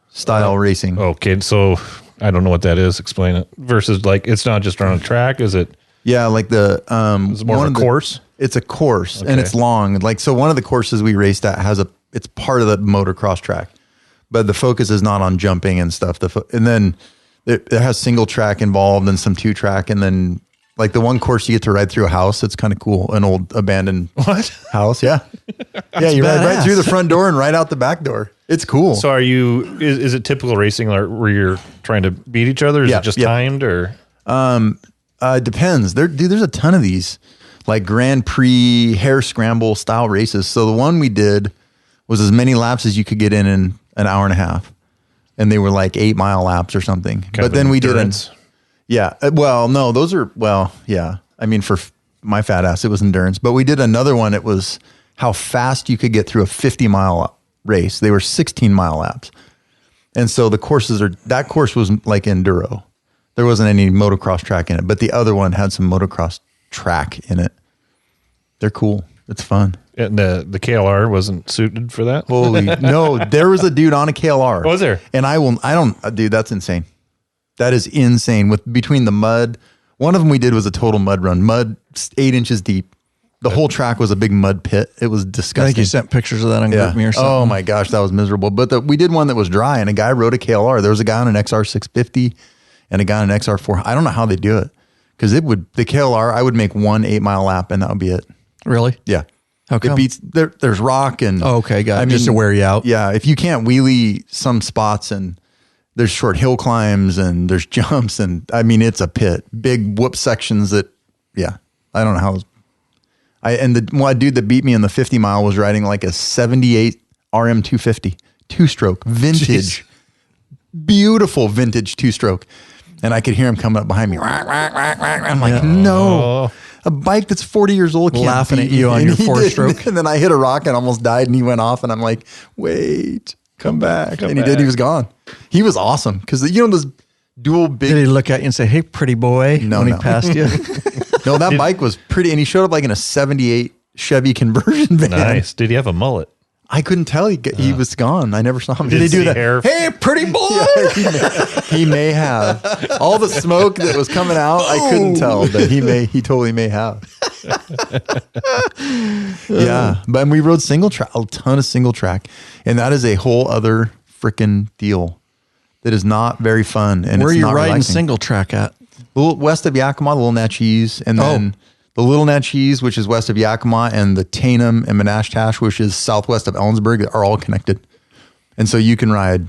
Speaker 2: style racing.
Speaker 3: Okay, so I don't know what that is. Explain it. Versus like, it's not just on a track. Is it?
Speaker 2: Yeah, like
Speaker 3: It's more
Speaker 2: one
Speaker 3: of a course.
Speaker 2: It's a course and
Speaker 3: Okay.
Speaker 2: it's long. Like, so one of the courses we raced at it's part of the motocross track, but the focus is not on jumping and stuff. And then it has single track involved and some 2-track. And then like the one course you get to ride through a house. It's kind of cool. An old abandoned house. Yeah. Yeah. You ride right
Speaker 1: badass.
Speaker 2: through the front door and right out the back door. It's cool.
Speaker 3: So is it typical racing where you're trying to beat each other? Is
Speaker 2: Yeah,
Speaker 3: it just
Speaker 2: yeah.
Speaker 3: timed or?
Speaker 2: It depends. There's a ton of these like Grand Prix hair scramble style races. So the one we did was as many laps as you could get in an hour and a half. And they were like 8-mile laps or something. But then we did
Speaker 3: endurance.
Speaker 2: yeah. Well, no, those are, yeah. I mean, for my fat ass, it was endurance, but we did another one. It was how fast you could get through a 50-mile race. They were 16-mile laps. And so that course was like enduro. There wasn't any motocross track in it, but the other one had some motocross track in it. They're cool. It's fun.
Speaker 3: And the KLR wasn't suited for that.
Speaker 2: Holy no! There was a dude on a KLR.
Speaker 3: Was there?
Speaker 2: And dude, that's insane. That is insane. With between the mud, one of them we did was a total mud run. Mud 8 inches deep, The whole track was a big mud pit. It was disgusting.
Speaker 1: I think you sent pictures of that on GroupMe or something.
Speaker 2: Oh my gosh, that was miserable. But we did one that was dry, and a guy rode a KLR. There was a guy on an XR650 and a guy on an XR4. I don't know how they do it, because the KLR, I would make 1 8-mile lap, and that would be it.
Speaker 1: Really?
Speaker 2: Yeah.
Speaker 1: How come?
Speaker 2: It beats there's rock and
Speaker 1: okay, got it. Just to wear you out.
Speaker 2: Yeah, if you can't wheelie some spots, and there's short hill climbs and there's jumps, and I mean it's a pit. Big whoop sections that I don't know how. The dude that beat me in the 50 mile was riding like a 78 RM 250 2-stroke vintage. Jeez. Beautiful vintage 2-stroke. And I could hear him coming up behind me. I'm like, no. A bike that's 40 years old can't
Speaker 1: laughing at you on your 4-stroke.
Speaker 2: And then I hit a rock and almost died, and he went off, and I'm like, wait, come back. And he did. He was gone. He was awesome, because those dual big.
Speaker 1: Did he look at you and say, "Hey, pretty boy," when he passed you?
Speaker 2: No, that bike was pretty, and he showed up like in a 78 Chevy conversion van.
Speaker 3: Nice. Did he have a mullet?
Speaker 2: I couldn't tell. He was gone. I never saw him.
Speaker 3: Did he do that?
Speaker 1: Hey, pretty boy.
Speaker 2: Yeah, he may have. All the smoke that was coming out, I couldn't tell, but he totally may have. Yeah, but we rode single track, a ton of single track, and that is a whole other freaking deal. That is not very fun. And
Speaker 1: where are
Speaker 2: it's
Speaker 1: you
Speaker 2: not
Speaker 1: riding
Speaker 2: relaxing.
Speaker 1: single track at?
Speaker 2: West of Yakima, the Little Natchez, and then the Little Natchez, which is west of Yakima, and the Tainum and Menashtash, which is southwest of Ellensburg, are all connected. And so you can ride,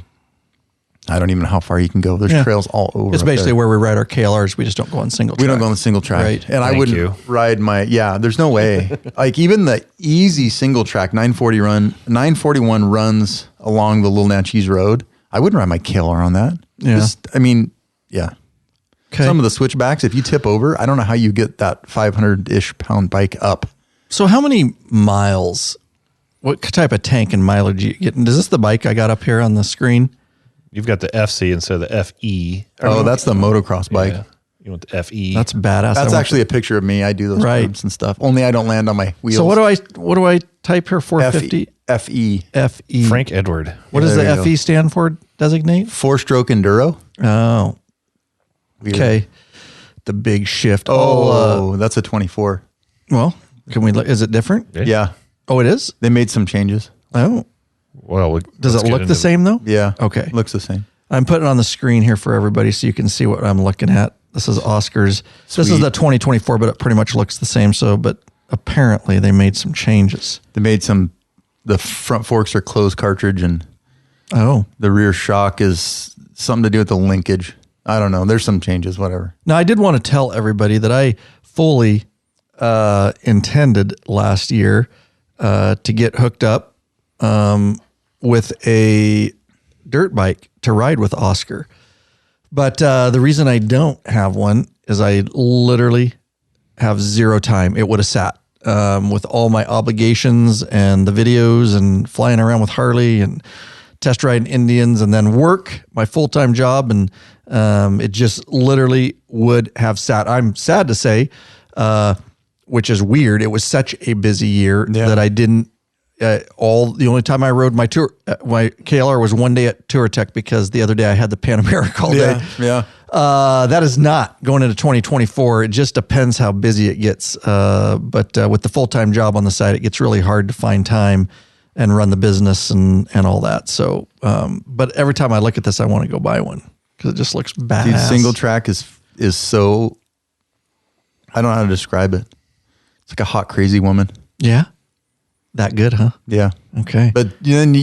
Speaker 2: I don't even know how far you can go. There's trails all over.
Speaker 1: It's basically where we ride our KLRs. We just don't go on single track.
Speaker 2: We don't go on the single track.
Speaker 1: Right.
Speaker 2: And I wouldn't ride there's no way. Like even the easy single track, 941 runs along the Little Natchez Road. I wouldn't ride my KLR on that.
Speaker 1: Yeah.
Speaker 2: Okay. Some of the switchbacks, if you tip over, I don't know how you get that 500-ish pound bike up.
Speaker 1: So how many miles, what type of tank and mileage you get? Is this the bike I got up here on the screen?
Speaker 3: You've got the FC instead of the FE.
Speaker 2: Oh, that's the motocross bike.
Speaker 3: Yeah. You want the FE.
Speaker 1: That's badass.
Speaker 2: That's actually a picture of me. I do those curves and stuff. Only I don't land on my wheels.
Speaker 1: So what do I type here? 450?
Speaker 2: FE.
Speaker 1: FE.
Speaker 3: Frank Edward.
Speaker 1: What does the FE stand for? Designate?
Speaker 2: 4-stroke enduro.
Speaker 1: Oh.
Speaker 2: Weird.
Speaker 1: Okay. The big shift.
Speaker 2: That's a 24.
Speaker 1: Well, can we look? Is it different?
Speaker 2: Yeah.
Speaker 1: Oh, it is?
Speaker 2: They made some changes.
Speaker 1: Oh.
Speaker 3: Well,
Speaker 1: does it look the same though?
Speaker 2: Yeah.
Speaker 1: Okay.
Speaker 2: Looks the same.
Speaker 1: I'm putting it on the screen here for everybody so you can see what I'm looking at. This is Oscar's. This is the 2024, but it pretty much looks the same. So, but apparently they made some changes.
Speaker 2: They made the front forks are closed cartridge, and the rear shock is something to do with the linkage. I don't know. There's some changes, whatever.
Speaker 1: Now, I did want to tell everybody that I fully intended last year to get hooked up with a dirt bike to ride with Oscar. But the reason I don't have one is I literally have zero time. It would have sat with all my obligations and the videos and flying around with Harley and test riding Indians and then work, my full-time job. And it just literally would have sat. I'm sad to say, which is weird. It was such a busy year that I didn't, the only time I rode my KLR was one day at Tour Tech because the other day I had the Pan America all day.
Speaker 2: Yeah.
Speaker 1: That is not going into 2024. It just depends how busy it gets. But with the full-time job on the side, it gets really hard to find time and run the business and all that. So, but every time I look at this, I want to go buy one because it just looks badass.
Speaker 2: Dude, single track is so, I don't know how to describe it. It's like a hot, crazy woman.
Speaker 1: Yeah. That good, huh?
Speaker 2: Yeah.
Speaker 1: Okay.
Speaker 2: But then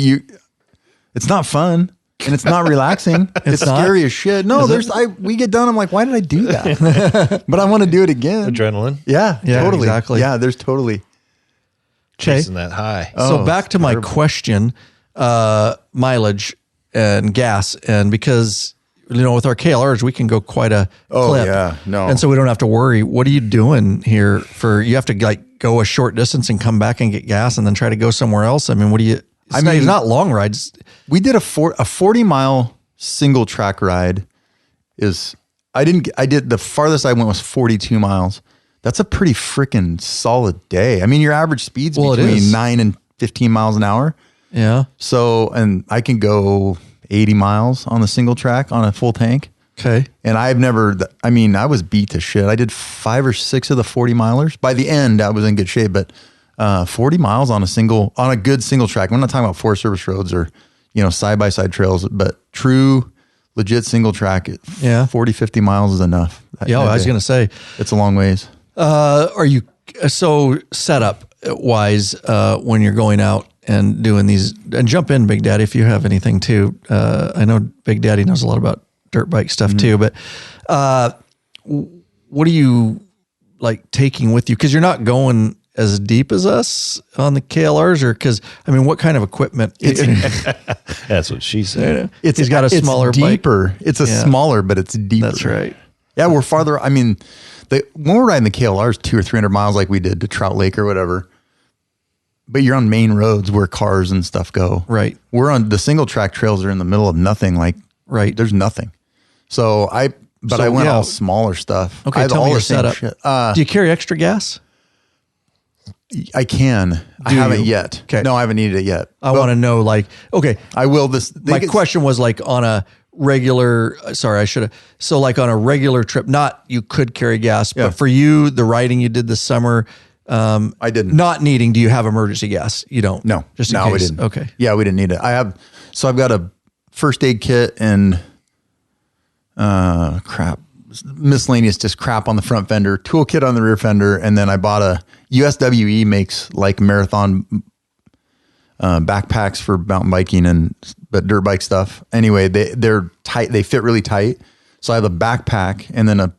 Speaker 2: it's not fun and it's not relaxing. It's
Speaker 1: not?
Speaker 2: scary as shit. No, we get done. I'm like, why did I do that? But I want to do it again.
Speaker 3: Adrenaline.
Speaker 2: Yeah, totally.
Speaker 1: Exactly.
Speaker 2: Yeah, there's totally.
Speaker 3: Chasing that high.
Speaker 1: So back to my question, mileage and gas. And because, with our KLRs, we can go quite a clip.
Speaker 2: Yeah. No.
Speaker 1: And so we don't have to worry. What are you doing here you have to go a short distance and come back and get gas and then try to go somewhere else? I mean, it's not long rides.
Speaker 2: We did a 40-mile single track ride I did the farthest I went was 42 miles. That's a pretty freaking solid day. I mean, your average speed's between 9 and 15 miles an hour.
Speaker 1: Yeah.
Speaker 2: So, and I can go 80 miles on the single track on a full tank.
Speaker 1: Okay.
Speaker 2: And I was beat to shit. I did 5 or 6 of the 40 milers. By the end, I was in good shape, but 40 miles on a good single track. I'm not talking about Forest Service roads or, side-by-side trails, but true, legit single track. 40, 50 miles is enough.
Speaker 1: I was going to say.
Speaker 2: It's a long ways.
Speaker 1: Are you so setup wise when you're going out and doing these, and jump in, Big Daddy, if you have anything too. I know Big Daddy knows a lot about dirt bike stuff too, but what are you like taking with you? Cause you're not going as deep as us on the KLRs, or what kind of equipment?
Speaker 3: That's what she said.
Speaker 1: He's got a smaller
Speaker 2: deeper.
Speaker 1: bike.
Speaker 2: It's smaller, but it's deeper.
Speaker 1: That's right.
Speaker 2: Yeah. We're farther. When we're riding the KLRs 200 or 300 miles, like we did to Trout Lake or whatever, but you're on main roads where cars and stuff go.
Speaker 1: Right.
Speaker 2: We're on the single track trails are in the middle of nothing.
Speaker 1: Right.
Speaker 2: There's nothing. So I went all smaller stuff.
Speaker 1: Okay. Tell me your setup. Do you carry extra gas?
Speaker 2: I can. I haven't yet.
Speaker 1: Okay.
Speaker 2: No, I haven't needed it yet.
Speaker 1: I want to know,
Speaker 2: I will
Speaker 1: my question was on a regular, on a regular trip, not you could carry gas, but for you, the riding you did this summer,
Speaker 2: I didn't.
Speaker 1: Not needing, do you have emergency gas? You don't?
Speaker 2: No.
Speaker 1: Just in case.
Speaker 2: We didn't.
Speaker 1: Okay.
Speaker 2: Yeah, we didn't need it. I've got a first aid kit and miscellaneous just crap on the front fender, toolkit on the rear fender, and then I bought a USWE makes marathon backpacks for mountain biking but dirt bike stuff. Anyway, they're tight. They fit really tight. So I have a backpack and then a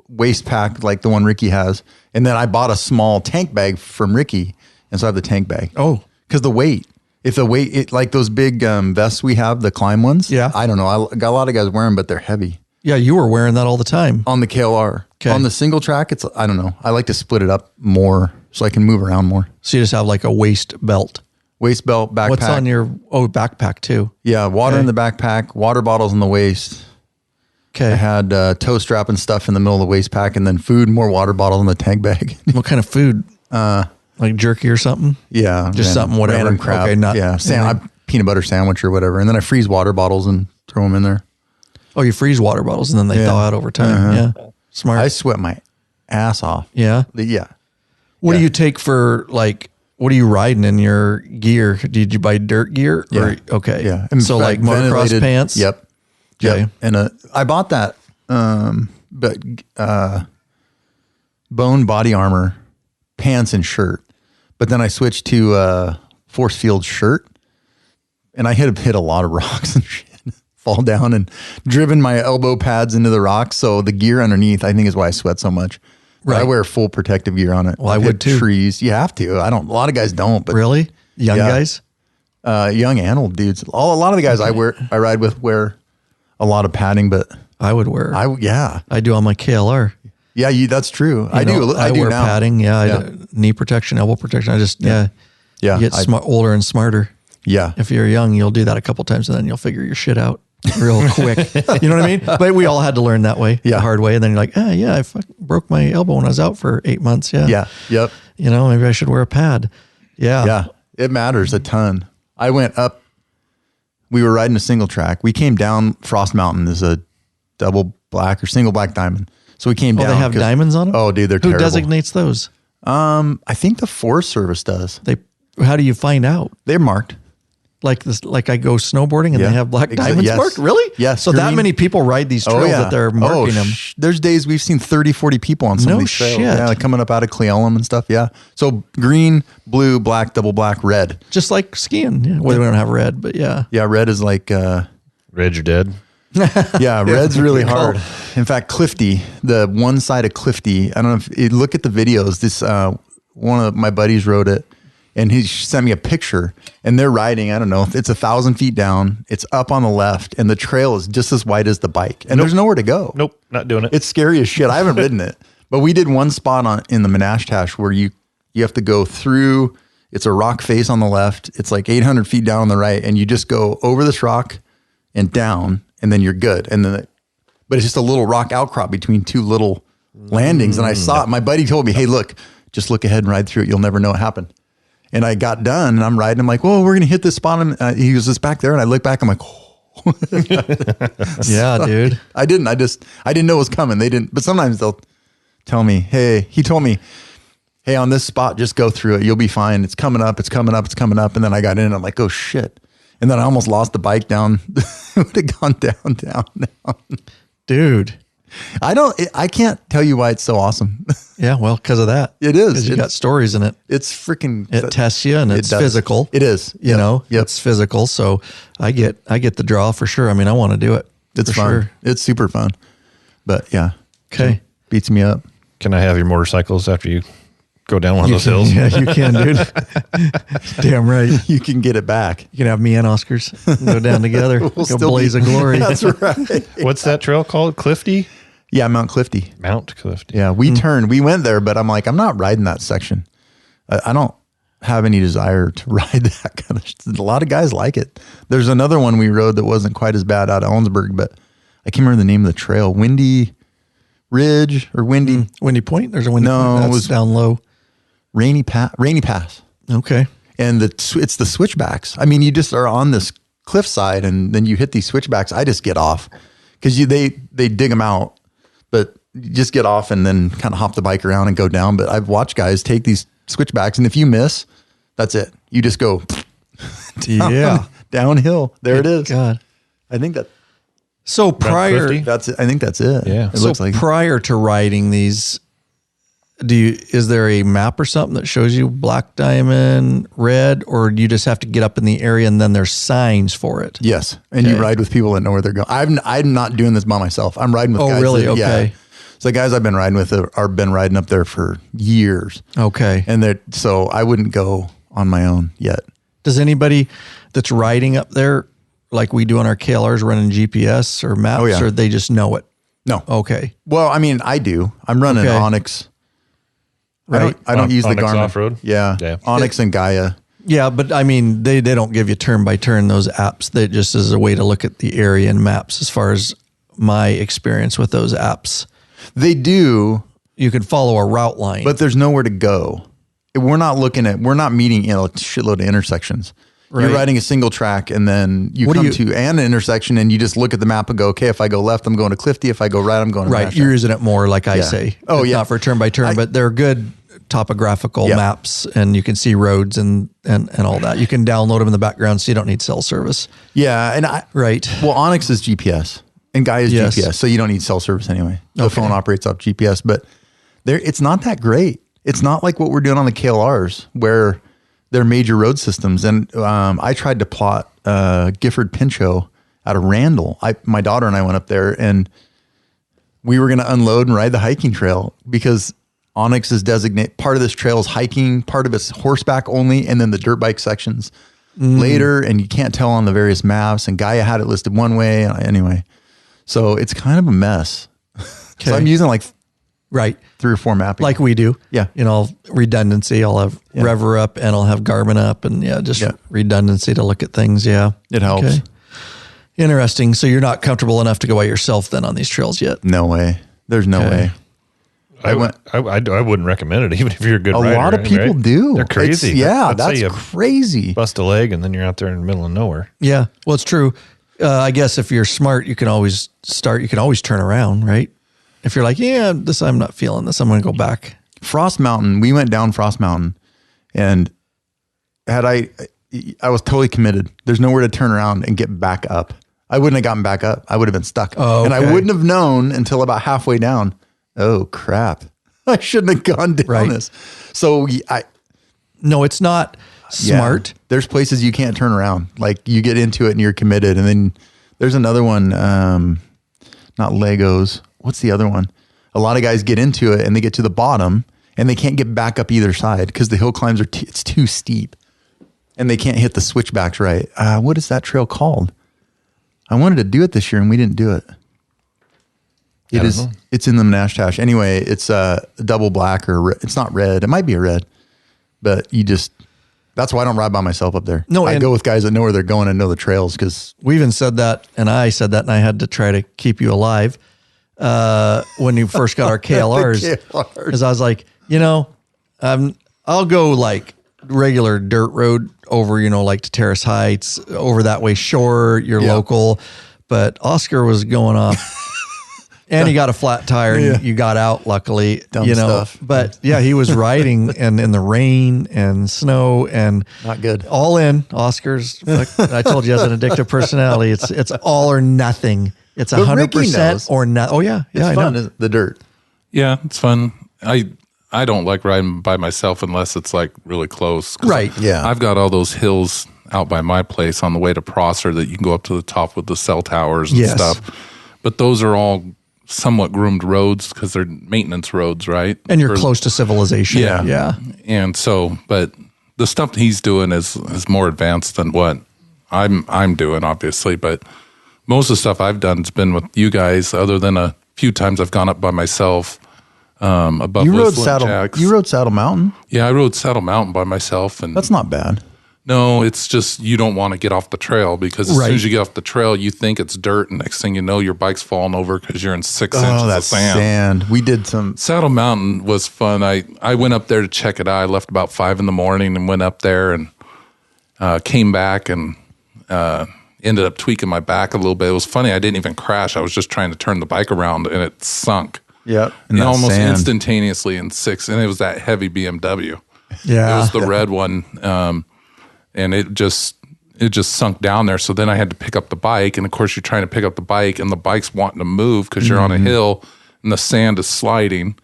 Speaker 2: waist pack like the one Ricky has, and then I bought a small tank bag from Ricky, and so I have the tank bag.
Speaker 1: Oh,
Speaker 2: because the weight. If the weight, like those big vests we have, the climb ones.
Speaker 1: Yeah.
Speaker 2: I don't know. I got a lot of guys wearing them, but they're heavy.
Speaker 1: Yeah, you were wearing that all the time.
Speaker 2: On the KLR.
Speaker 1: Okay.
Speaker 2: On the single track, I don't know. I like to split it up more so I can move around more.
Speaker 1: So you just have a waist belt.
Speaker 2: Waist belt, backpack.
Speaker 1: What's on your, backpack too?
Speaker 2: Yeah, water in the backpack, water bottles in the waist.
Speaker 1: Okay.
Speaker 2: I had toe strap and stuff in the middle of the waist pack, and then food, more water bottles in the tank bag.
Speaker 1: What kind of food? Like jerky or something?
Speaker 2: Yeah.
Speaker 1: Just something, whatever.
Speaker 2: Random crap. Okay, peanut butter sandwich or whatever. And then I freeze water bottles and throw them in there.
Speaker 1: Oh, you freeze water bottles and then they thaw out over time. Yeah. Smart.
Speaker 2: I sweat my ass off.
Speaker 1: Yeah.
Speaker 2: Yeah.
Speaker 1: What do you take for what are you riding in your gear? Did you buy dirt gear?
Speaker 2: Yeah.
Speaker 1: Okay.
Speaker 2: Yeah.
Speaker 1: So motocross pants?
Speaker 2: Yep.
Speaker 1: Okay.
Speaker 2: Yep. And I bought that, bone body armor, pants and shirt. But then I switched to force field shirt, and I hit a lot of rocks and shit. Fall down and driven my elbow pads into the rocks. So the gear underneath, I think, is why I sweat so much. Right. I wear full protective gear on it.
Speaker 1: Well, I would too.
Speaker 2: Trees. You have to. A lot of guys don't. But
Speaker 1: really? Young guys?
Speaker 2: Young and old dudes. A lot of the guys I ride with wear a lot of padding, but
Speaker 1: I would wear.
Speaker 2: I
Speaker 1: do on my KLR.
Speaker 2: Yeah, I do. I
Speaker 1: wear
Speaker 2: now.
Speaker 1: padding. Yeah. Knee protection, elbow protection. I just, You get older and smarter.
Speaker 2: Yeah.
Speaker 1: If you're young, you'll do that a couple times and then you'll figure your shit out real quick. You know what I mean? But we all had to learn that way, the hard way. And then you're like, I broke my elbow when I was out for 8 months. Yeah.
Speaker 2: Yeah. Yep.
Speaker 1: Maybe I should wear a pad. Yeah.
Speaker 2: Yeah. It matters a ton. I went up, we were riding a single track. We came down Frost Mountain. There's a double black or single black diamond. So we came down.
Speaker 1: They have diamonds on them?
Speaker 2: Oh, dude, they're terrible.
Speaker 1: Who designates those?
Speaker 2: I think the Forest Service does.
Speaker 1: How do you find out?
Speaker 2: They're marked.
Speaker 1: Like I go snowboarding and they have black diamonds marked? Really?
Speaker 2: Yes.
Speaker 1: So that many people ride these trails that they're marking them.
Speaker 2: There's days we've seen 30, 40 people on some of these trails. Yeah, coming up out of Cleolum and stuff. Yeah. So green, blue, black, double black, red.
Speaker 1: Just like skiing. Yeah. Well, we don't have red, but yeah.
Speaker 2: Yeah, red is like...
Speaker 3: red, you're dead.
Speaker 2: Yeah, red's really hard. In fact, Clifty, the one side of Clifty, I don't know if you look at the videos, this one of my buddies rode it, and he sent me a picture, and they're riding, I don't know, it's 1,000 feet down, it's up on the left, and the trail is just as wide as the bike, and there's nowhere to go.
Speaker 3: Nope, not doing it.
Speaker 2: It's scary as shit. I haven't ridden it, but we did one spot in the Menashtash where you have to go through, it's a rock face on the left, it's like 800 feet down on the right, and you just go over this rock and down, and then you're good. And then, but it's just a little rock outcrop between two little landings. And I saw it. My buddy told me, hey, look, just look ahead and ride through it. You'll never know what happened. And I got done and I'm riding. I'm like, well, we're going to hit this spot. And he was just back there. And I look back. I'm like, oh.
Speaker 1: Yeah, dude.
Speaker 2: I didn't know it was coming. They didn't, but sometimes they'll tell me, hey, he told me, hey, on this spot, just go through it. You'll be fine. It's coming up. It's coming up. It's coming up. And then I got in and I'm like, oh shit. And then I almost lost the bike down. It would have gone down.
Speaker 1: Dude.
Speaker 2: I can't tell you why it's so awesome.
Speaker 1: Yeah, well, because of that.
Speaker 2: It is.
Speaker 1: 'Cause you got stories in it.
Speaker 2: It's freaking.
Speaker 1: It tests you and it's
Speaker 2: does.
Speaker 1: physical.
Speaker 2: It is.
Speaker 1: You know,
Speaker 2: Yep.
Speaker 1: it's physical. So I get the draw for sure. I mean, I want to do it.
Speaker 2: It's
Speaker 1: for
Speaker 2: fun.
Speaker 1: sure.
Speaker 2: It's super fun. But yeah.
Speaker 1: Okay.
Speaker 2: Beats me up.
Speaker 3: Can I have your motorcycles after you go down one of those hills?
Speaker 1: Yeah, you can, dude. Damn right.
Speaker 2: You can get it back.
Speaker 1: You can have me and Oscar's go down together.
Speaker 2: We'll
Speaker 1: Go
Speaker 2: still
Speaker 1: blaze
Speaker 2: be-
Speaker 1: of glory.
Speaker 2: That's right.
Speaker 3: What's that trail called? Clifty?
Speaker 2: Yeah, Mount Clifty.
Speaker 3: Mount Clifty.
Speaker 2: Yeah, we went there, but I'm like, I'm not riding that section. I don't have any desire to ride that kind of. A lot of guys like it. There's another one we rode that wasn't quite as bad out of Ellensburg, but I can't remember the name of the trail. Windy Ridge or Windy
Speaker 1: Windy Point? There's a Windy
Speaker 2: No,
Speaker 1: Point.
Speaker 2: it
Speaker 1: That's
Speaker 2: was-
Speaker 1: down low.
Speaker 2: Rainy Pass.
Speaker 1: Okay.
Speaker 2: And it's the switchbacks. I mean, you just are on this cliffside and then you hit these switchbacks. I just get off because they dig them out, but you just get off and then kind of hop the bike around and go down. But I've watched guys take these switchbacks, and if you miss, that's it. You just go downhill. There it is.
Speaker 1: God.
Speaker 2: I think
Speaker 1: So prior,
Speaker 3: Clifty?
Speaker 2: that's it. I think that's it.
Speaker 3: Yeah.
Speaker 2: It
Speaker 1: so
Speaker 2: looks like
Speaker 1: prior to riding these, is there a map or something that shows you black diamond, red, or do you just have to get up in the area and then there's signs for it?
Speaker 2: yes. And you ride with people that know where they're going. I'm not doing this by myself. I'm riding with guys.
Speaker 1: really?
Speaker 2: that-
Speaker 1: Okay.
Speaker 2: Yeah. So the guys I've been riding with are been riding up there for years.
Speaker 1: Okay.
Speaker 2: And so I wouldn't go on my own yet.
Speaker 1: Does anybody that's riding up there, like we do on our KLRs, running GPS or maps,
Speaker 2: Oh, yeah.
Speaker 1: or they just know it?
Speaker 2: No.
Speaker 1: Okay.
Speaker 2: Well, I mean, I do. I'm running
Speaker 1: Okay.
Speaker 2: Onyx.
Speaker 1: Right.
Speaker 2: I don't use the
Speaker 3: Onyx
Speaker 2: Garmin.
Speaker 3: off-road?
Speaker 2: Yeah.
Speaker 3: Yeah.
Speaker 2: Onyx and Gaia.
Speaker 1: Yeah, but I mean, they don't give you turn by turn those apps. They just as a way to look at the area and maps. As far as my experience with those apps,
Speaker 2: They do,
Speaker 1: you can follow a route line.
Speaker 2: but there's nowhere to go. We're not meeting a shitload of intersections. You're
Speaker 1: Right.
Speaker 2: riding a single track and then you
Speaker 1: What do
Speaker 2: come
Speaker 1: you-
Speaker 2: to an intersection and you just look at the map and go, okay, if I go left, I'm going to Clifty. If I go right, I'm going to
Speaker 1: right,
Speaker 2: Nashville.
Speaker 1: you're using it more like I
Speaker 2: Yeah.
Speaker 1: say.
Speaker 2: Oh, yeah.
Speaker 1: Not for turn by turn, but they're good topographical
Speaker 2: Yeah.
Speaker 1: maps, and you can see roads and all that. You can download them in the background, so you don't need cell service.
Speaker 2: Yeah. And
Speaker 1: Right.
Speaker 2: well, Onyx is GPS and Gaia is
Speaker 1: Yes.
Speaker 2: GPS. So you don't need cell service anyway. The
Speaker 1: Okay.
Speaker 2: phone operates off GPS, but it's not that great. It's not like what we're doing on the KLRs where they're major road systems. And I tried to plot Gifford Pinchot out of Randall. My daughter and I went up there and we were going to unload and ride the hiking trail because Onyx is part of this trail is hiking, part of it's horseback only, and then the dirt bike sections later, and you can't tell on the various maps. And Gaia had it listed one way anyway. So it's kind of a mess. So I'm using like
Speaker 1: Right.
Speaker 2: 3 or 4 mapping.
Speaker 1: Like we do.
Speaker 2: Yeah.
Speaker 1: You know, redundancy. I'll have Rever up and I'll have Garmin up, and just redundancy to look at things. Yeah.
Speaker 2: It helps.
Speaker 1: Interesting. So you're not comfortable enough to go by yourself then on these trails yet?
Speaker 2: No way. There's no way.
Speaker 3: I wouldn't recommend it, even if you're a good
Speaker 2: A
Speaker 3: rider.
Speaker 2: lot of people
Speaker 3: right?
Speaker 2: do.
Speaker 3: They're crazy.
Speaker 2: That's
Speaker 3: how you
Speaker 2: crazy.
Speaker 3: bust a leg and then you're out there in the middle of nowhere.
Speaker 1: Yeah. Well, it's true. I guess if you're smart, you can always turn around, right? If you're like, I'm not feeling this, I'm going to go back.
Speaker 2: Frost Mountain, we went down Frost Mountain, and I was totally committed. There's nowhere to turn around and get back up. I wouldn't have gotten back up. I would have been stuck.
Speaker 1: Oh,
Speaker 2: And I
Speaker 1: okay.
Speaker 2: wouldn't have known until about halfway down. Oh, crap. I shouldn't have gone down this. So
Speaker 1: No, it's not smart.
Speaker 2: There's places you can't turn around. Like you get into it and you're committed. And then there's another one, not Legos. What's the other one? A lot of guys get into it and they get to the bottom and they can't get back up either side because the hill climbs it's too steep and they can't hit the switchbacks right. What is that trail called? I wanted to do it this year and we didn't do it. It's in the Nashtash. Anyway, it's double black or it's not red. It might be a red, but that's why I don't ride by myself up there.
Speaker 1: No,
Speaker 2: I go with guys that know where they're going and know the trails because
Speaker 1: We even said that, and I said that, and I had to try to keep you alive when you first got our KLRs.
Speaker 2: KLRs.
Speaker 1: Because I was like, I'll go like regular dirt road over, like to Terrace Heights, over that way, shore, you're local. But Oscar was going off. And he got a flat tire and you got out, luckily.
Speaker 2: Dumb stuff.
Speaker 1: But yeah, he was riding and in the rain and snow and
Speaker 2: not good.
Speaker 1: All in. Oscar's, like I told you, has an addictive personality. It's all or nothing. It's 100% or not. Oh yeah. Yeah,
Speaker 2: it's
Speaker 1: I
Speaker 2: fun,
Speaker 1: know.
Speaker 2: the dirt.
Speaker 4: Yeah, it's fun. I don't like riding by myself unless it's like really close.
Speaker 1: Right.
Speaker 2: Yeah.
Speaker 4: I've got all those hills out by my place on the way to Prosser that you can go up to the top with the cell towers and stuff. But those are all somewhat groomed roads because they're maintenance roads, right?
Speaker 1: And you're close to civilization.
Speaker 4: Yeah.
Speaker 1: Yeah.
Speaker 4: And so, but the stuff he's doing is more advanced than what I'm doing, obviously. But most of the stuff I've done has been with you guys, other than a few times I've gone up by myself. Above
Speaker 2: You rode
Speaker 4: Whistling
Speaker 2: Saddle Mountain?
Speaker 4: Yeah, I rode Saddle Mountain by myself, and
Speaker 2: That's not bad.
Speaker 4: no, it's just you don't want to get off the trail because as soon as you get off the trail, you think it's dirt, and next thing you know, your bike's falling over because you're in 6 inches of
Speaker 2: that's
Speaker 4: sand.
Speaker 2: We did some.
Speaker 4: Saddle Mountain was fun. I went up there to check it out. I left about 5 a.m. and went up there and came back and ended up tweaking my back a little bit. It was funny. I didn't even crash. I was just trying to turn the bike around, and it sunk.
Speaker 2: Yeah,
Speaker 4: And almost instantaneously in 6, and it was that heavy BMW.
Speaker 1: Yeah.
Speaker 4: It was the red one, and it just sunk down there. So then I had to pick up the bike, and of course you're trying to pick up the bike, and the bike's wanting to move because you're on a hill, and the sand is sliding.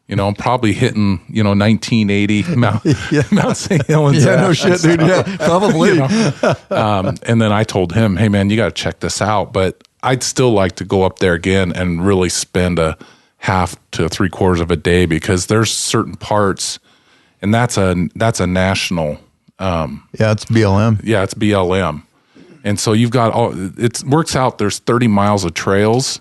Speaker 4: I'm probably hitting 1980 Mount St. Helens.
Speaker 1: Yeah, no shit, dude. Yeah, probably.
Speaker 4: And then I told him, "Hey, man, you got to check this out." But I'd still like to go up there again and really spend a half to 3/4 of a day because there's certain parts, and that's a national.
Speaker 2: It's BLM.
Speaker 4: Yeah, it's BLM, and so you've got it works out. There's 30 miles of trails,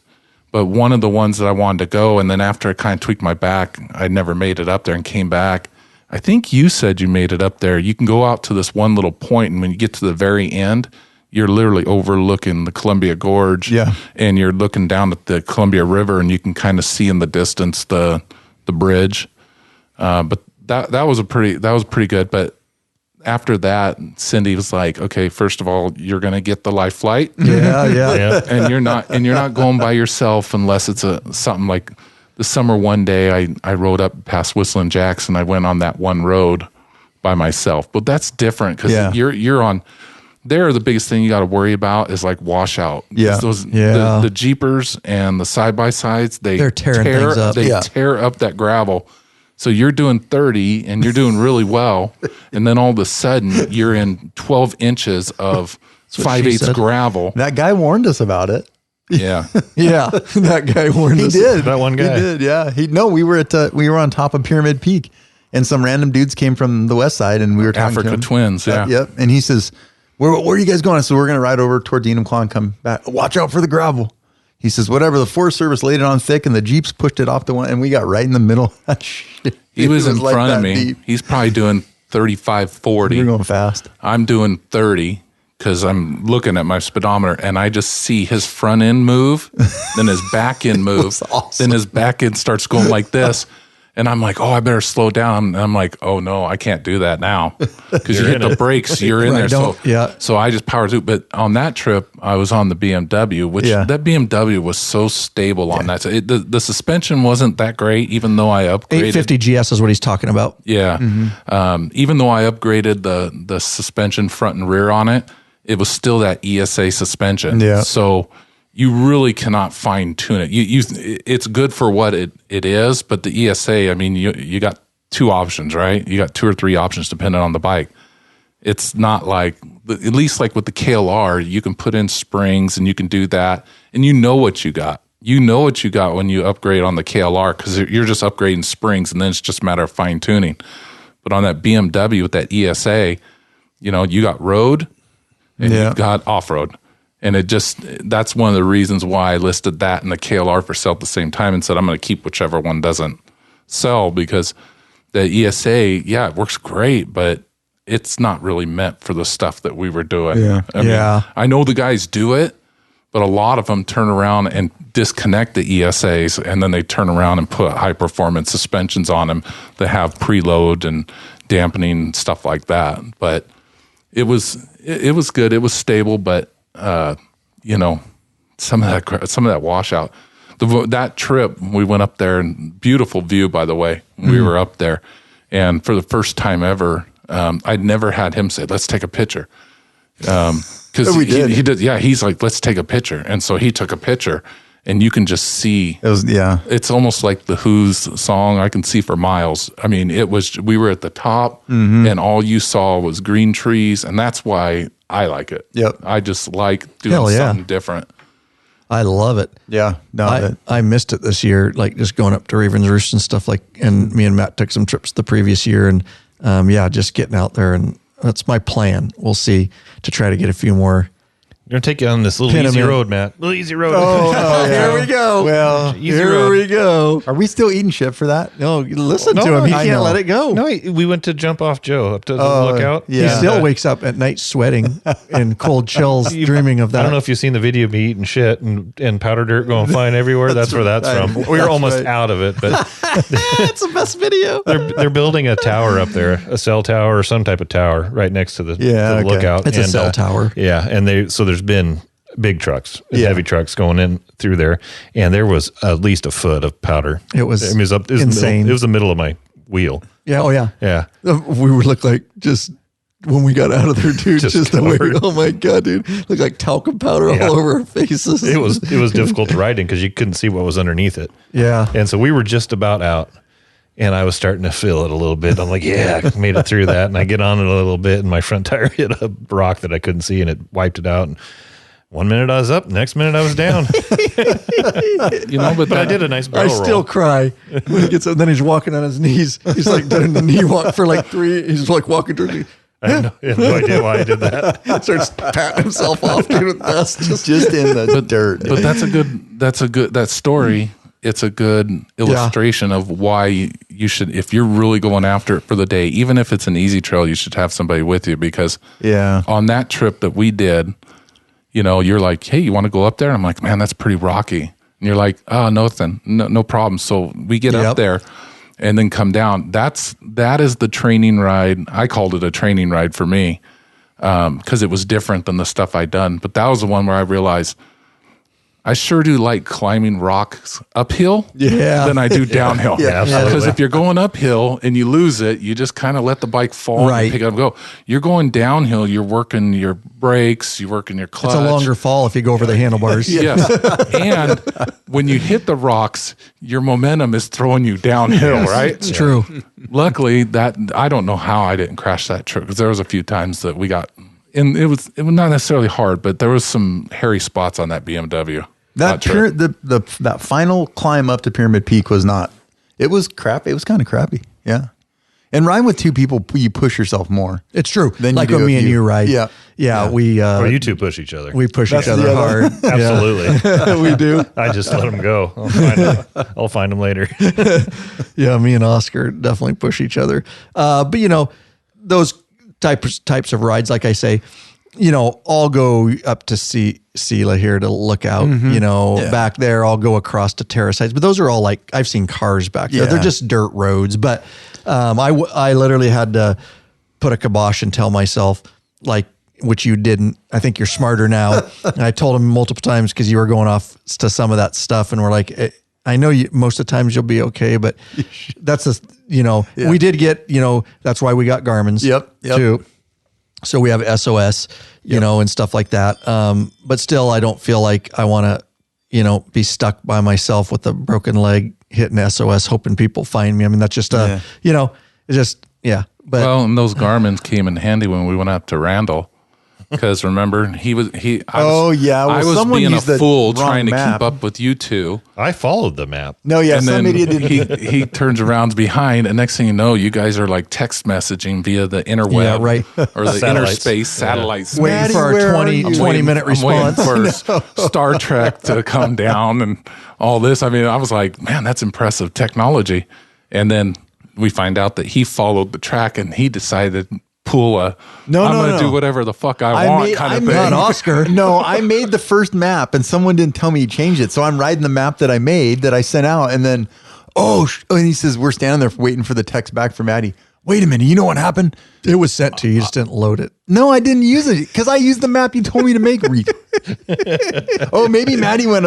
Speaker 4: but one of the ones that I wanted to go, and then after I kind of tweaked my back, I never made it up there and came back. I think you said you made it up there. You can go out to this one little point, and when you get to the very end, you're literally overlooking the Columbia Gorge, and you're looking down at the Columbia River, and you can kind of see in the distance the bridge. But that was pretty good. But after that, Cindy was like, "Okay, first of all, you're going to get the life flight,
Speaker 1: Yeah.
Speaker 4: and you're not going by yourself unless it's something like the summer. One day, I rode up past Whistling Jackson. I went on that one road by myself, but that's different because you're on." There, the biggest thing you got to worry about is like washout. The Jeepers and the side-by-sides, they're tearing things up. They tear up that gravel. So you're doing 30 and you're doing really well. And then all of a sudden you're in 12 inches of 5/8 gravel.
Speaker 2: That guy warned us about it.
Speaker 4: Yeah.
Speaker 1: Yeah. That guy warned us.
Speaker 2: He did.
Speaker 3: That one guy.
Speaker 2: He did, yeah. We were on top of Pyramid Peak, and some random dudes came from the west side, and we were talking to
Speaker 4: Africa
Speaker 2: him.
Speaker 4: Twins, yeah.
Speaker 2: Yep. And he says, where are you guys going? So we're going to ride over toward Enumclaw and come back. Watch out for the gravel. He says, whatever, the Forest Service laid it on thick and the Jeeps pushed it off the one, and we got right in the middle.
Speaker 4: He was in
Speaker 2: like
Speaker 4: front of
Speaker 2: that
Speaker 4: me.
Speaker 2: deep.
Speaker 4: He's probably doing 35, 40.
Speaker 2: You're going fast.
Speaker 4: I'm doing 30 because I'm looking at my speedometer and I just see his front end move, then his back end move, then his back end starts going like this. And I'm like, oh, I better slow down. And I'm like, oh, no, I can't do that now because you hit the brakes, you're in there. So I just powered through. But on that trip, I was on the BMW, which that BMW was so stable on that. The suspension wasn't that great, even though I upgraded.
Speaker 1: 850 GS is what he's talking about.
Speaker 4: Yeah. Even though I upgraded the suspension front and rear on it, it was still that ESA suspension.
Speaker 2: Yeah.
Speaker 4: So you really cannot fine tune it. It's good for what it is, but the ESA, I mean, you got 2 options, right? You got 2 or 3 options depending on the bike. It's not like, at least like with the KLR, you can put in springs and you can do that, and you know what you got. You know what you got when you upgrade on the KLR because you're just upgrading springs, and then it's just a matter of fine tuning. But on that BMW with that ESA, you got road and you've got off road. And that's one of the reasons why I listed that and the KLR for sale at the same time and said, I'm going to keep whichever one doesn't sell, because the ESA, it works great, but it's not really meant for the stuff that we were doing.
Speaker 2: Yeah.
Speaker 4: I mean, I know the guys do it, but a lot of them turn around and disconnect the ESAs, and then they turn around and put high performance suspensions on them that have preload and dampening, stuff like that. But it was good. It was stable, but you know, some of that washout. That trip, we went up there, and beautiful view, by the way. We were up there, and for the first time ever, I'd never had him say, "Let's take a picture." Because he did. Yeah, he's like, "Let's take a picture," and so he took a picture, and you can just see. It's almost like the Who's song. I can see for miles. I mean, we were at the top, and all you saw was green trees, and that's why I like it.
Speaker 2: Yep.
Speaker 4: I just like doing something different.
Speaker 1: I love it.
Speaker 2: Yeah. No,
Speaker 1: I missed it this year, like just going up to Ravens Roost and stuff and me and Matt took some trips the previous year, and just getting out there, and that's my plan. We'll see, to try to get a few more.
Speaker 3: We're going to take you on this little easy road, Matt. Little easy road.
Speaker 1: Here we go.
Speaker 2: Well,
Speaker 1: here we go.
Speaker 2: Are we still eating shit for that?
Speaker 1: No, listen to him. He can't let it go.
Speaker 3: No, we went to jump off Joe up to the lookout.
Speaker 1: Yeah. He still wakes up at night sweating in cold chills, dreaming of that.
Speaker 3: I don't know if you've seen the video of me eating shit and powder dirt going flying everywhere. That's where that's from. We were almost out of it, but
Speaker 1: it's the best video.
Speaker 3: They're building a tower up there, a cell tower or some type of tower right next to the lookout.
Speaker 1: It's a cell tower.
Speaker 3: Yeah, and there's been big trucks, heavy trucks going in through there, and there was at least a foot of powder.
Speaker 1: It was insane.
Speaker 3: It was the middle of my wheel.
Speaker 1: Yeah. Oh yeah.
Speaker 3: Yeah.
Speaker 1: We would look like just when we got out of there, dude. just the way. Oh my god, dude! Looked like talcum powder all over our faces.
Speaker 3: It was difficult to ride in because you couldn't see what was underneath it.
Speaker 1: Yeah.
Speaker 3: And so we were just about out. And I was starting to feel it a little bit. I'm like, yeah, I made it through that. And I get on it a little bit, and my front tire hit a rock that I couldn't see, and it wiped it out. And 1 minute I was up, next minute I was down. But I did a nice barrel roll.
Speaker 1: I still cry when he gets up. Then he's walking on his knees. He's like doing the knee walk for like 3. He's like walking towards me.
Speaker 3: I have no idea why I did that.
Speaker 1: Starts patting himself off, dude, with dust.
Speaker 2: Just in the dirt.
Speaker 4: But that story. It's a good illustration of why you should, if you're really going after it for the day, even if it's an easy trail, you should have somebody with you, because on that trip that we did, you're like, hey, you want to go up there? I'm like, man, that's pretty rocky. And you're like, oh, no problem. So we get up there and then come down. That is the training ride. I called it a training ride for me because it was different than the stuff I'd done. But that was the one where I realized I sure do like climbing rocks uphill than I do downhill. Because if you're going uphill and you lose it, you just kind of let the bike fall and pick it up and go. You're going downhill, you're working your brakes, you're working your clutch.
Speaker 1: It's a longer fall if you go over the handlebars.
Speaker 4: Yes. And when you hit the rocks, your momentum is throwing you downhill, right?
Speaker 1: It's true.
Speaker 4: Luckily, I don't know how I didn't crash that trip, because there was a few times that we got, and it was not necessarily hard, but there was some hairy spots on that BMW.
Speaker 2: That final climb up to Pyramid Peak was not. It was crappy. It was kind of crappy. Yeah. And riding with two people, you push yourself more.
Speaker 1: It's true. Like when me and you ride.
Speaker 2: Yeah.
Speaker 1: We.
Speaker 3: Or you two push each other.
Speaker 1: We push each other hard.
Speaker 3: Absolutely.
Speaker 1: We do.
Speaker 3: I just let them go. I'll find them later.
Speaker 1: Yeah. Me and Oscar definitely push each other. But those types of rides, like I say, I'll go up to Sela here to look out, back there, I'll go across to Terrace Heights, but those are all like, I've seen cars back there. They're just dirt roads. But, I literally had to put a kibosh and tell myself, like, which you didn't, I think you're smarter now. And I told him multiple times, cause you were going off to some of that stuff, and we're like, I know most of the times you'll be okay, but that's we did get, that's why we got Garmin's too. So we have SOS, and stuff like that. But still, I don't feel like I want to, be stuck by myself with a broken leg hitting SOS, hoping people find me. I mean, that's just, it's just, But
Speaker 4: and those Garmin's came in handy when we went out to Randall. Because remember, I was being a fool trying to keep up with you two.
Speaker 3: I followed the map.
Speaker 2: No,
Speaker 4: and then he turns around behind, and next thing you know, you guys are like text messaging via the interweb, or the interspace satellites.
Speaker 1: Waiting for our 20-minute response.
Speaker 4: I'm waiting for Star Trek to come down and all this. I mean, I was like, man, that's impressive technology. And then we find out that he followed the track, and he decided pull I'm going to do whatever the fuck I want kind of thing.
Speaker 1: Not Oscar.
Speaker 2: No, I made the first map, and someone didn't tell me he changed it. So I'm riding the map that I made, that I sent out, and then, and he says, we're standing there waiting for the text back from Maddie. wait a minute, you know what happened?
Speaker 1: It was sent to you. You just didn't load it.
Speaker 2: No, I didn't use it because I used the map you told me to make. Oh, maybe Maddie went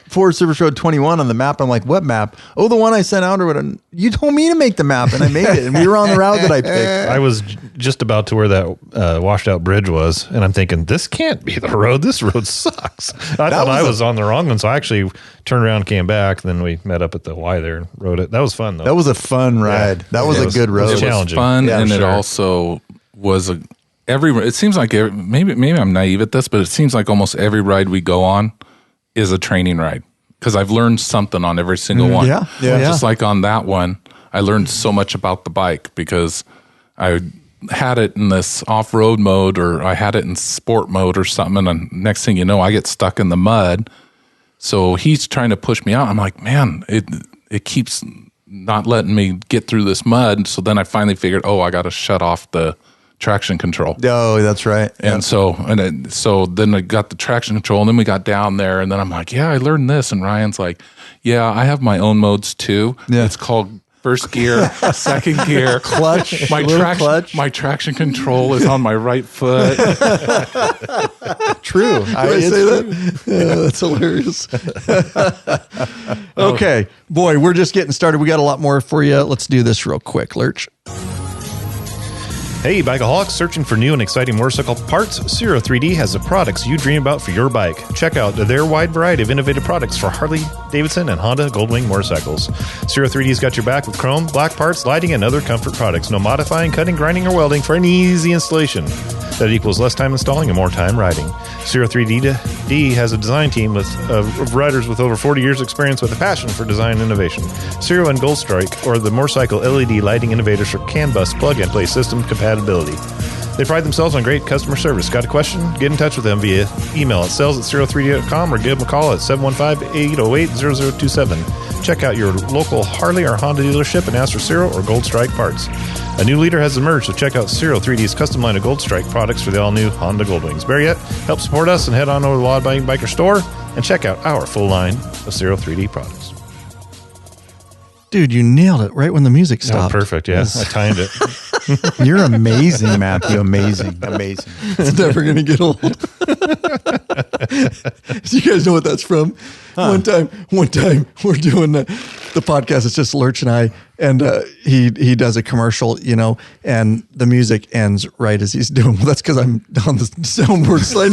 Speaker 2: Forest Service Road 21 on the map. I'm like, what map? Oh, the one I sent out or whatever. You told me to make the map and I made it. And we were on the route that I picked.
Speaker 3: I was just about to where that washed out bridge was. And I'm thinking, this can't be the road. This road sucks. I thought I was on the wrong one. So I actually turned around and came back. Then we met up at the Y there and rode it. That was fun, though.
Speaker 2: That was a fun ride. That was a good road.
Speaker 3: It was challenging.
Speaker 4: Fun,
Speaker 2: Yeah,
Speaker 4: and
Speaker 2: sure.
Speaker 4: it also was it seems like maybe I'm naive at this, but it seems like almost every ride we go on is a training ride because I've learned something on every single one.
Speaker 1: Yeah.
Speaker 4: Just like on that one, I learned so much about the bike because I had it in this off-road mode or I had it in sport mode or something, and next thing you know, I get stuck in the mud. So he's trying to push me out. I'm like, man, it keeps not letting me get through this mud. So then I finally figured, I got to shut off the traction control.
Speaker 2: Oh, that's right.
Speaker 4: And so then I got the traction control, and then we got down there, and then I'm like, yeah, I learned this. And Ryan's like, yeah, I have my own modes too.
Speaker 2: Yeah.
Speaker 4: It's called first gear, second gear,
Speaker 2: Clutch,
Speaker 4: My
Speaker 2: clutch.
Speaker 4: my traction control is on my right foot.
Speaker 2: True.
Speaker 1: Did I say that? Yeah, that's hilarious. Okay. Boy, we're just getting started. We got a lot more for you. Let's do this real quick, Lurch.
Speaker 3: Hey, bikeaholics, searching for new and exciting motorcycle parts? Zero 3D has the products you dream about for your bike. Check out their wide variety of innovative products for Harley-Davidson and Honda Goldwing motorcycles. Zero 3D's got your back with chrome, black parts, lighting, and other comfort products. No modifying, cutting, grinding, or welding for an easy installation. That equals less time installing and more time riding. Zero 3D has a design team of riders with over 40 years experience with a passion for design and innovation. Zero and Goldstrike, or the motorcycle LED lighting innovators for CAN bus plug-and-play system compatibility. They pride themselves on great customer service. Got a question? Get in touch with them via email at sales@zero3d.com or give them a call at 715-808-0027. Check out your local Harley or Honda dealership and ask for Zero or Gold Strike parts. A new leader has emerged, so check out Zero 3D's custom line of Gold Strike products for the all-new Honda Goldwings. Better yet, help support us and head on over to the Law Abiding Biker store and check out our full line of Zero 3D products.
Speaker 1: Dude, you nailed it right when the music stopped.
Speaker 3: Perfect, yeah. I timed it.
Speaker 2: You're amazing, Matthew. Amazing.
Speaker 1: It's never going to get old. Do you guys know what that's from? One time we're doing the podcast. It's just Lurch and I, and he does a commercial, and the music ends right as he's doing. Well, that's because I'm on the soundboard slide,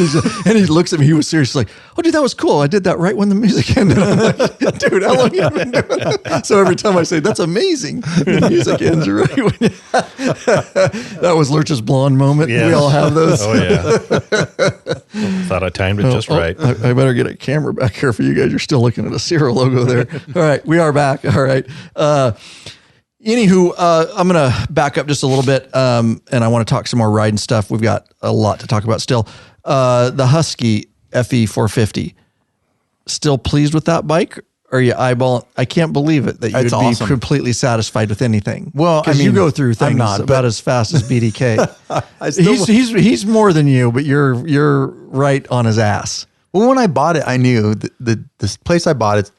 Speaker 1: and he looks at me. He was seriously like, "Oh, dude, that was cool. I did that right when the music ended." I'm like, "Dude, how long have you been doing that?" So every time I say, "That's amazing," the music ends right when that was Lurch's blonde moment.
Speaker 3: Yeah.
Speaker 1: We all have those.
Speaker 3: Oh, yeah. Thought I timed it just right.
Speaker 1: I better get a camera back here for you guys. You're still looking at a Zero logo there. All right, we are back. All right. Anywho, I'm going to back up just a little bit, and I want to talk some more riding stuff. We've got a lot to talk about still. The Husky FE 450. Still pleased with that bike? Or you eyeball? I can't believe it that you'd
Speaker 2: It's
Speaker 1: be
Speaker 2: awesome.
Speaker 1: completely satisfied with anything.
Speaker 2: Well,
Speaker 1: because you go through things about as fast as BDK. He's more than you, but you're right on his ass.
Speaker 2: Well, when I bought it, I knew this place I bought it.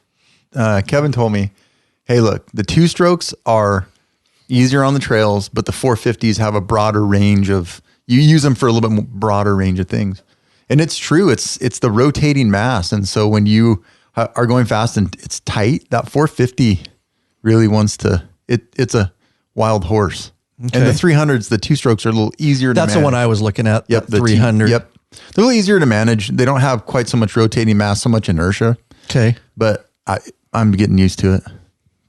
Speaker 2: Kevin told me, "Hey, look, the two strokes are easier on the trails, but the 450s have a broader range of. You use them for a little bit more broader range of things." And it's true. It's the rotating mass, and so when you are going fast and it's tight, that 450 really wants to. It's a wild horse. Okay. And the 300s, the two strokes are a little easier to manage.
Speaker 1: That's the one I was looking at.
Speaker 2: Yep,
Speaker 1: the 300.
Speaker 2: Yep. They're a little easier to manage. They don't have quite so much rotating mass, so much inertia.
Speaker 1: Okay.
Speaker 2: But I'm getting used to it.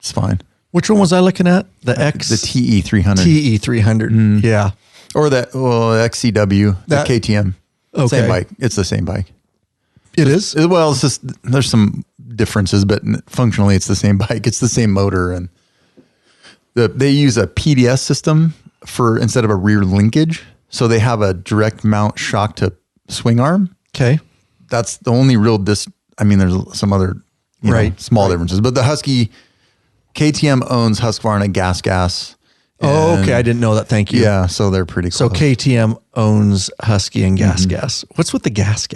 Speaker 2: It's fine.
Speaker 1: Which one was I looking at? The
Speaker 2: TE 300.
Speaker 1: TE 300. Yeah.
Speaker 2: Or XCW, the KTM.
Speaker 1: Okay.
Speaker 2: Same bike. It's the same bike.
Speaker 1: It is?
Speaker 2: Well, it's just, there's some differences, but functionally it's the same bike. It's the same motor, and they use a PDS system instead of a rear linkage. So they have a direct mount shock to swing arm.
Speaker 1: Okay.
Speaker 2: That's the only real there's some other small differences, but the Husky KTM owns Husqvarna Gas.
Speaker 1: Oh, okay. I didn't know that. Thank you.
Speaker 2: Yeah. So they're pretty cool.
Speaker 1: So KTM owns Husky and Gas. What's with the Gas?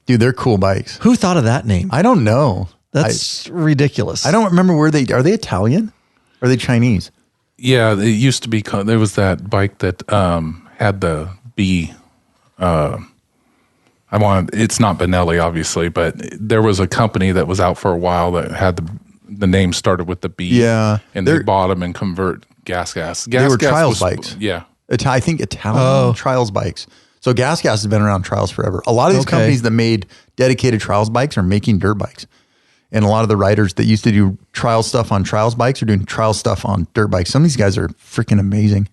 Speaker 2: Dude, they're cool bikes.
Speaker 1: Who thought of that name?
Speaker 2: I don't know.
Speaker 1: That's ridiculous.
Speaker 2: I don't remember are they Italian? Or are they Chinese?
Speaker 4: Yeah, it used to be. There was that bike that had the B. It's not Benelli, obviously, but there was a company that was out for a while that had the name started with the B.
Speaker 2: Yeah.
Speaker 4: And they bought them and convert gas.
Speaker 2: They were trials bikes.
Speaker 4: Yeah.
Speaker 2: I think Italian trials bikes. So Gas has been around trials forever. A lot of these companies that made dedicated trials bikes are making dirt bikes. And a lot of the riders that used to do trial stuff on trials bikes are doing trial stuff on dirt bikes. Some of these guys are freaking amazing.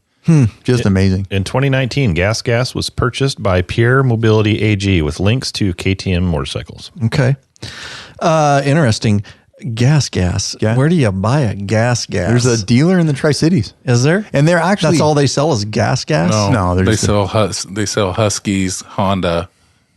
Speaker 2: Just amazing.
Speaker 3: In 2019, Gas was purchased by Pierre Mobility AG with links to KTM motorcycles.
Speaker 1: Okay. Interesting. Gas.
Speaker 2: Yeah.
Speaker 1: Where do you buy a gas?
Speaker 2: There's a dealer in the Tri-Cities.
Speaker 1: Is there?
Speaker 2: And they're actually...
Speaker 1: That's all they sell is gas?
Speaker 2: No,
Speaker 4: they sell Huskies, Honda,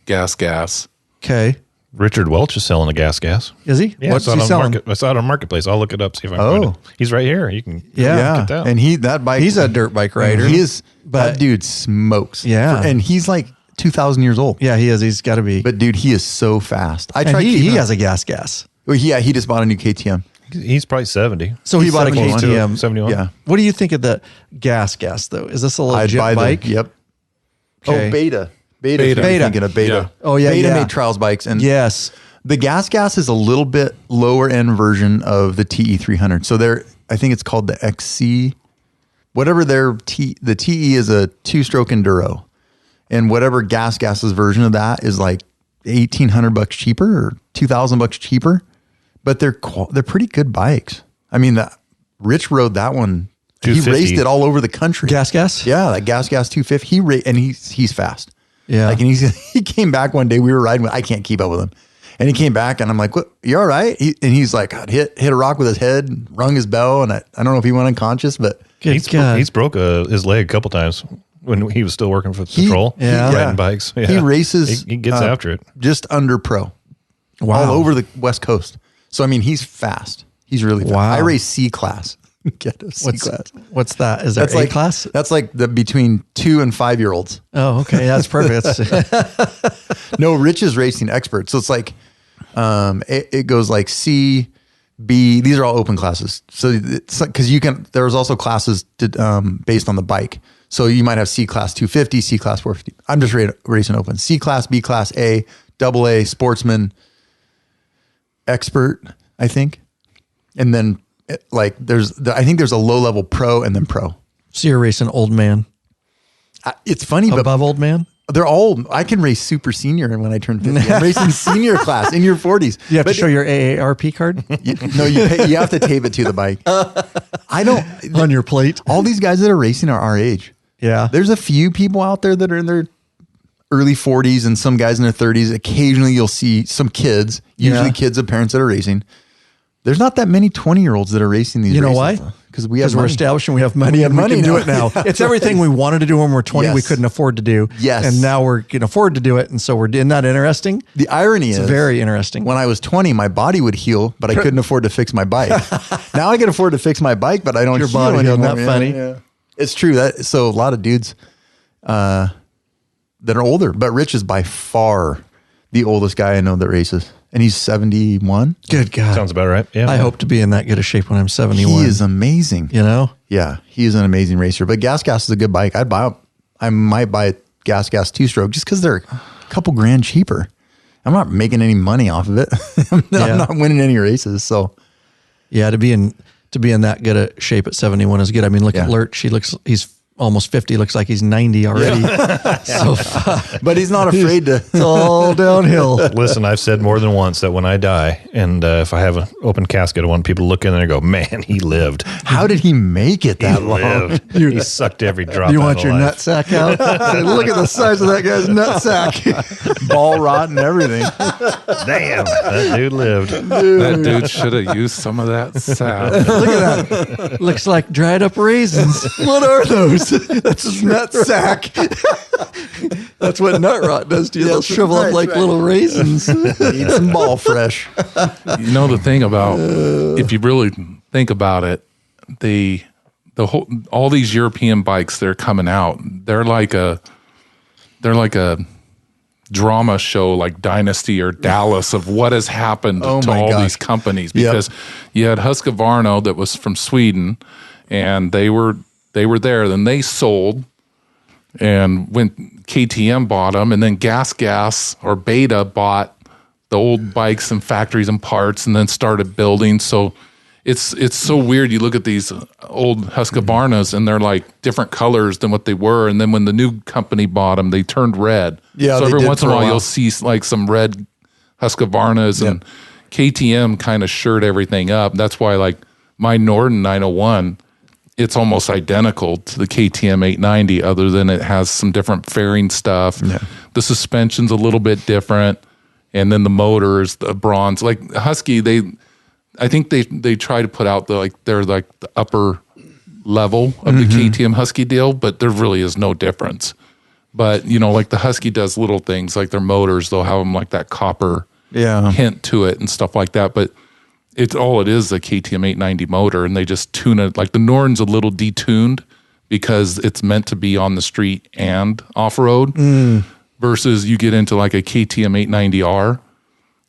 Speaker 4: gas.
Speaker 1: Okay.
Speaker 3: Richard Welch is selling a gas.
Speaker 1: Is he?
Speaker 3: Yeah,
Speaker 1: What's he selling?
Speaker 3: I saw it on Marketplace. I'll look it up, see if I can find it. He's right here. You can
Speaker 1: Yeah.
Speaker 3: get that.
Speaker 2: And that bike...
Speaker 1: He's a dirt bike rider.
Speaker 2: He is... that dude smokes.
Speaker 1: Yeah.
Speaker 2: And he's like 2,000 years old.
Speaker 1: Yeah, he is. He's got to be.
Speaker 2: But dude, he is so fast.
Speaker 1: He has a gas.
Speaker 2: Well, yeah, he just bought a new KTM.
Speaker 3: He's probably 70.
Speaker 1: So he bought a
Speaker 2: 71.
Speaker 1: KTM.
Speaker 3: 71.
Speaker 2: Yeah.
Speaker 1: What do you think of the gas though? Is this a legit bike?
Speaker 2: Yep.
Speaker 1: Okay.
Speaker 2: Oh, Beta.
Speaker 1: Beta.
Speaker 2: You're thinking of Beta.
Speaker 4: Yeah.
Speaker 1: Oh, yeah,
Speaker 2: Beta
Speaker 1: yeah.
Speaker 2: made trials bikes. And
Speaker 1: Yes.
Speaker 2: the gas is a little bit lower end version of the TE300. So I think it's called the XC. Whatever the TE is a 2-stroke enduro. And whatever Gas's version of that is like $1,800 cheaper or $2,000 cheaper. But they're pretty good bikes. I mean, Rich rode that one. He
Speaker 3: 250.
Speaker 2: raced it all over the country.
Speaker 1: Gas?
Speaker 2: Yeah, that Gas 250. And he's fast.
Speaker 1: Yeah.
Speaker 2: Like, and he came back one day. We were riding. I can't keep up with him. And he came back, and I'm like, "What? You all right?" And he's like, hit a rock with his head, rung his bell, and I don't know if he went unconscious, but
Speaker 3: He's broke his leg a couple times when he was still working for the patrol. Riding bikes. Yeah.
Speaker 2: He races.
Speaker 3: He gets after it.
Speaker 2: Just under pro.
Speaker 1: Wow.
Speaker 2: All over the West Coast. So I mean, he's fast. He's really fast.
Speaker 1: Wow.
Speaker 2: I race C class. Get a C class.
Speaker 1: What's that? Is there A class?
Speaker 2: That's like the between 2 and 5 year olds.
Speaker 1: Oh, okay. That's perfect.
Speaker 2: No, Rich is racing expert. So it's like, it goes like C, B. These are all open classes. So it's like, because there's also classes based on the bike. So you might have C class 250, C class 450. I'm just racing open. C class, B class, A, double A, sportsman, expert, I think. And then I think there's a low level pro and then pro.
Speaker 1: So you're racing old man.
Speaker 2: It's funny, but
Speaker 1: Above old man?
Speaker 2: they're all, I can race super senior. And when I turn 50, I'm racing senior class in your 40s.
Speaker 1: You have to show your AARP card
Speaker 2: You have to tape it to the bike.
Speaker 1: on your plate.
Speaker 2: All these guys that are racing are our age.
Speaker 1: Yeah.
Speaker 2: There's a few people out there that are in their early 40s and some guys in their 30s. Occasionally you'll see some kids, usually kids of parents that are racing. There's not that many 20-year-olds that are racing these races.
Speaker 1: You know why?
Speaker 2: Because
Speaker 1: we're established and we have money and we can do it now. It's everything we wanted to do when we were 20 we couldn't afford to do.
Speaker 2: Yes.
Speaker 1: And now we can afford to do it. And so we're doing that. Interesting?
Speaker 2: The irony is
Speaker 1: very interesting.
Speaker 2: When I was 20, my body would heal, but I couldn't afford to fix my bike. Now I can afford to fix my bike, but I don't
Speaker 1: Your
Speaker 2: heal
Speaker 1: body healed,
Speaker 2: anymore.
Speaker 1: not funny.
Speaker 2: Yeah. It's true. So a lot of dudes that are older, but Rich is by far the oldest guy I know that races. And he's 71.
Speaker 1: Good God.
Speaker 3: Sounds about right. Yeah.
Speaker 1: I hope to be in that good a shape when I'm 71.
Speaker 2: He is amazing.
Speaker 1: You know?
Speaker 2: Yeah, he is an amazing racer. But Gas is a good bike. I might buy a Gas 2-stroke just because they're a couple grand cheaper. I'm not making any money off of it. I'm not winning any races. So
Speaker 1: yeah, to be in that good a shape at 71 is good. I mean, look at Lurch. He's almost 50. Looks like he's 90 already. So,
Speaker 2: but he's not afraid to.
Speaker 1: It's all downhill.
Speaker 3: Listen, I've said more than once that when I die, and if I have an open casket, I want people to look in there and go, "Man, he lived.
Speaker 2: How did he make it that long?
Speaker 3: He sucked every drop.
Speaker 1: You
Speaker 3: out
Speaker 1: want
Speaker 3: of
Speaker 1: your
Speaker 3: life.
Speaker 1: nut sack out? Say, look at the size of that guy's nut sack.
Speaker 2: Ball rot and everything.
Speaker 3: Damn, that dude lived.
Speaker 4: That dude should have used some of that sap.
Speaker 1: Look at that. Looks like dried up raisins. What are those? That's his nut sack. That's what nut rot does to you. They'll shrivel up like little raisins.
Speaker 2: Eat some ball fresh.
Speaker 4: You know the thing about if you really think about it, all these European bikes that are coming out, they're like a drama show like Dynasty or Dallas of what has happened to all these companies, because you had Husqvarna that was from Sweden, and they were there. Then they sold, and when KTM bought them, and then Gas or Beta bought the old bikes and factories and parts, and then started building. So it's so weird. You look at these old Husqvarnas, and they're like different colors than what they were. And then when the new company bought them, they turned red.
Speaker 2: Yeah,
Speaker 4: so
Speaker 2: they
Speaker 4: every
Speaker 2: did
Speaker 4: once in
Speaker 2: for
Speaker 4: a
Speaker 2: a
Speaker 4: while,
Speaker 2: while.
Speaker 4: you'll see like some red Husqvarnas, and KTM kind of shirt everything up. That's why like my Norton 901, it's almost identical to the KTM 890, other than it has some different fairing stuff.
Speaker 2: Yeah.
Speaker 4: The suspension's a little bit different, and then the motors, the bronze. Like Husky, I think they try to put out the upper level of the KTM Husky deal, but there really is no difference. But like the Husky does little things like their motors, they'll have them like that copper hint to it and stuff like that. But it is a KTM 890 motor, and they just tune it. Like the Norton's a little detuned because it's meant to be on the street and off road. Versus you get into like a KTM 890R.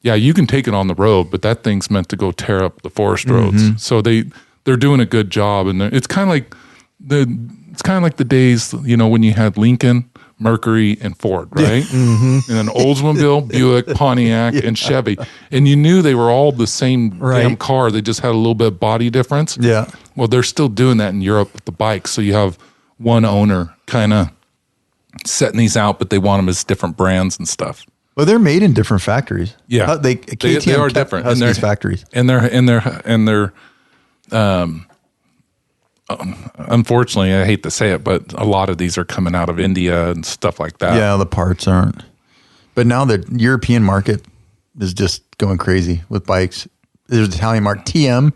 Speaker 4: Yeah, you can take it on the road, but that thing's meant to go tear up the forest roads. So they're doing a good job, and it's kind of like the days when you had Lincoln, Mercury, and Ford, right? And then Oldsmobile, Buick, Pontiac, and Chevy, and you knew they were all the same damn car. They just had a little bit of body difference.
Speaker 2: Yeah.
Speaker 4: Well, they're still doing that in Europe with the bikes. So you have one owner kind of setting these out, but they want them as different brands and stuff.
Speaker 2: Well, they're made in different factories.
Speaker 4: Yeah,
Speaker 2: KTM
Speaker 4: they are
Speaker 2: kept
Speaker 4: different.
Speaker 2: Husky's factories,
Speaker 4: and they're unfortunately, I hate to say it, but a lot of these are coming out of India and stuff like that.
Speaker 2: Yeah, the parts aren't. But now the European market is just going crazy with bikes. There's Italian market, TM,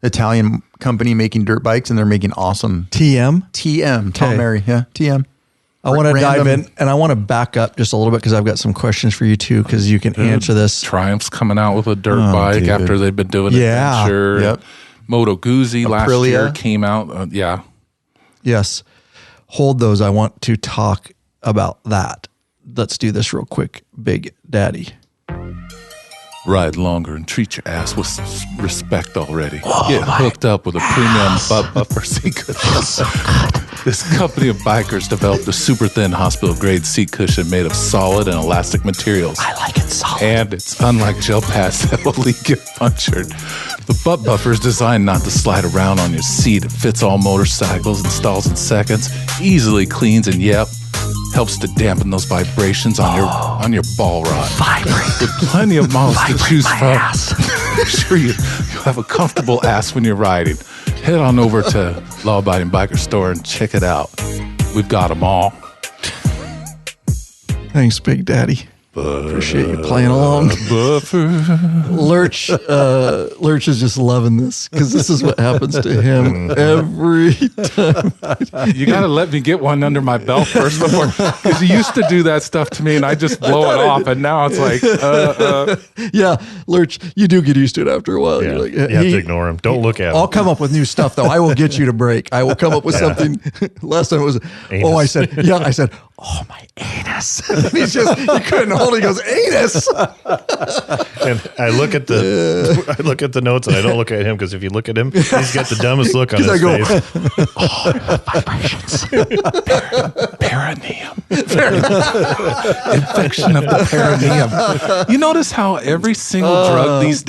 Speaker 2: Italian company making dirt bikes, and they're making awesome
Speaker 1: TM.
Speaker 2: Tom Mary, TM.
Speaker 1: I want to dive in, and I want to back up just a little bit because I've got some questions for you too, because you can answer this.
Speaker 4: Triumph's coming out with a dirt bike after they've been doing adventure.
Speaker 2: Yep.
Speaker 4: Moto Guzzi last
Speaker 2: Aprilia.
Speaker 4: year came out.
Speaker 1: Yes. Hold those. I want to talk about that. Let's do this real quick. Big Daddy.
Speaker 4: Ride longer and treat your ass with some respect already. Get hooked up with a premium butt buffer seat cushion. This company of bikers developed a super thin hospital grade seat cushion made of solid and elastic materials.
Speaker 1: I like it solid.
Speaker 4: And it's unlike gel pads that will leak you punctured. The butt buffer is designed not to slide around on your seat. It fits all motorcycles, installs in seconds, easily cleans, and helps to dampen those vibrations on your ball rod.
Speaker 1: Vibrate.
Speaker 4: With plenty of models to choose
Speaker 1: my
Speaker 4: from.
Speaker 1: ass.
Speaker 4: Make sure you have a comfortable ass when you're riding. Head on over to Law Abiding Biker Store and check it out. We've got them all.
Speaker 1: Thanks, Big Daddy. Appreciate you playing along. Lurch is just loving this because this is what happens to him every time.
Speaker 4: You got to let me get one under my belt first before, because you used to do that stuff to me and I just blow it off, and now it's like,
Speaker 1: Yeah, Lurch, you do get used to it after a while.
Speaker 3: Yeah.
Speaker 1: You're like,
Speaker 3: You have to ignore him. Don't look at him.
Speaker 1: I'll come up with new stuff though. I will get you to break. I will come up with something. Last time it was, I said, oh, my anus. He's just, he couldn't hold it. He goes, anus.
Speaker 3: And I look at the notes, and I don't look at him, because if you look at him, he's got the dumbest look on his face.
Speaker 1: Vibrations.
Speaker 4: perineum. Infection of the perineum. You notice how every single drug these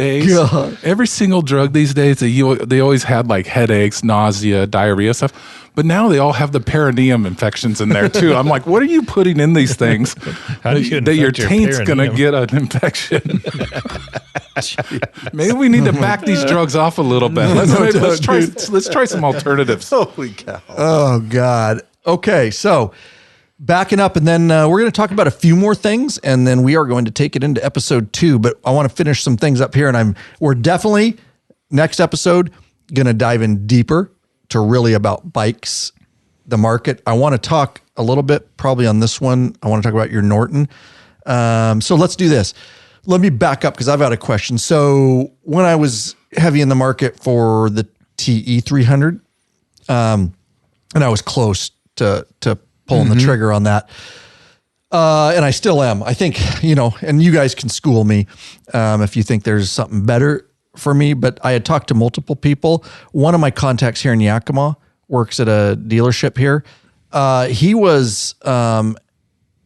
Speaker 4: days, they always had like headaches, nausea, diarrhea stuff. But now they all have the perineum infections in there too. I'm like, what are you putting in these things
Speaker 3: How do you
Speaker 4: that your
Speaker 3: infect your
Speaker 4: taint's going to
Speaker 3: perineum?
Speaker 4: get an infection? Maybe we need to back these drugs off a little bit. Let's try some alternatives.
Speaker 2: Holy cow.
Speaker 1: Oh, God. Okay, so backing up, and then we're going to talk about a few more things, and then we are going to take it into episode 2. But I want to finish some things up here, and we're definitely, next episode, going to dive in deeper to really about bikes, the market. I want to talk a little bit, probably on this one. I want to talk about your Norton. So let's do this. Let me back up because I've got a question. So when I was heavy in the market for the TE300, and I was close to pulling the trigger on that, and I still am. I think, and you guys can school me if you think there's something better. for me, but I had talked to multiple people. One of my contacts here in Yakima works at a dealership here. He was,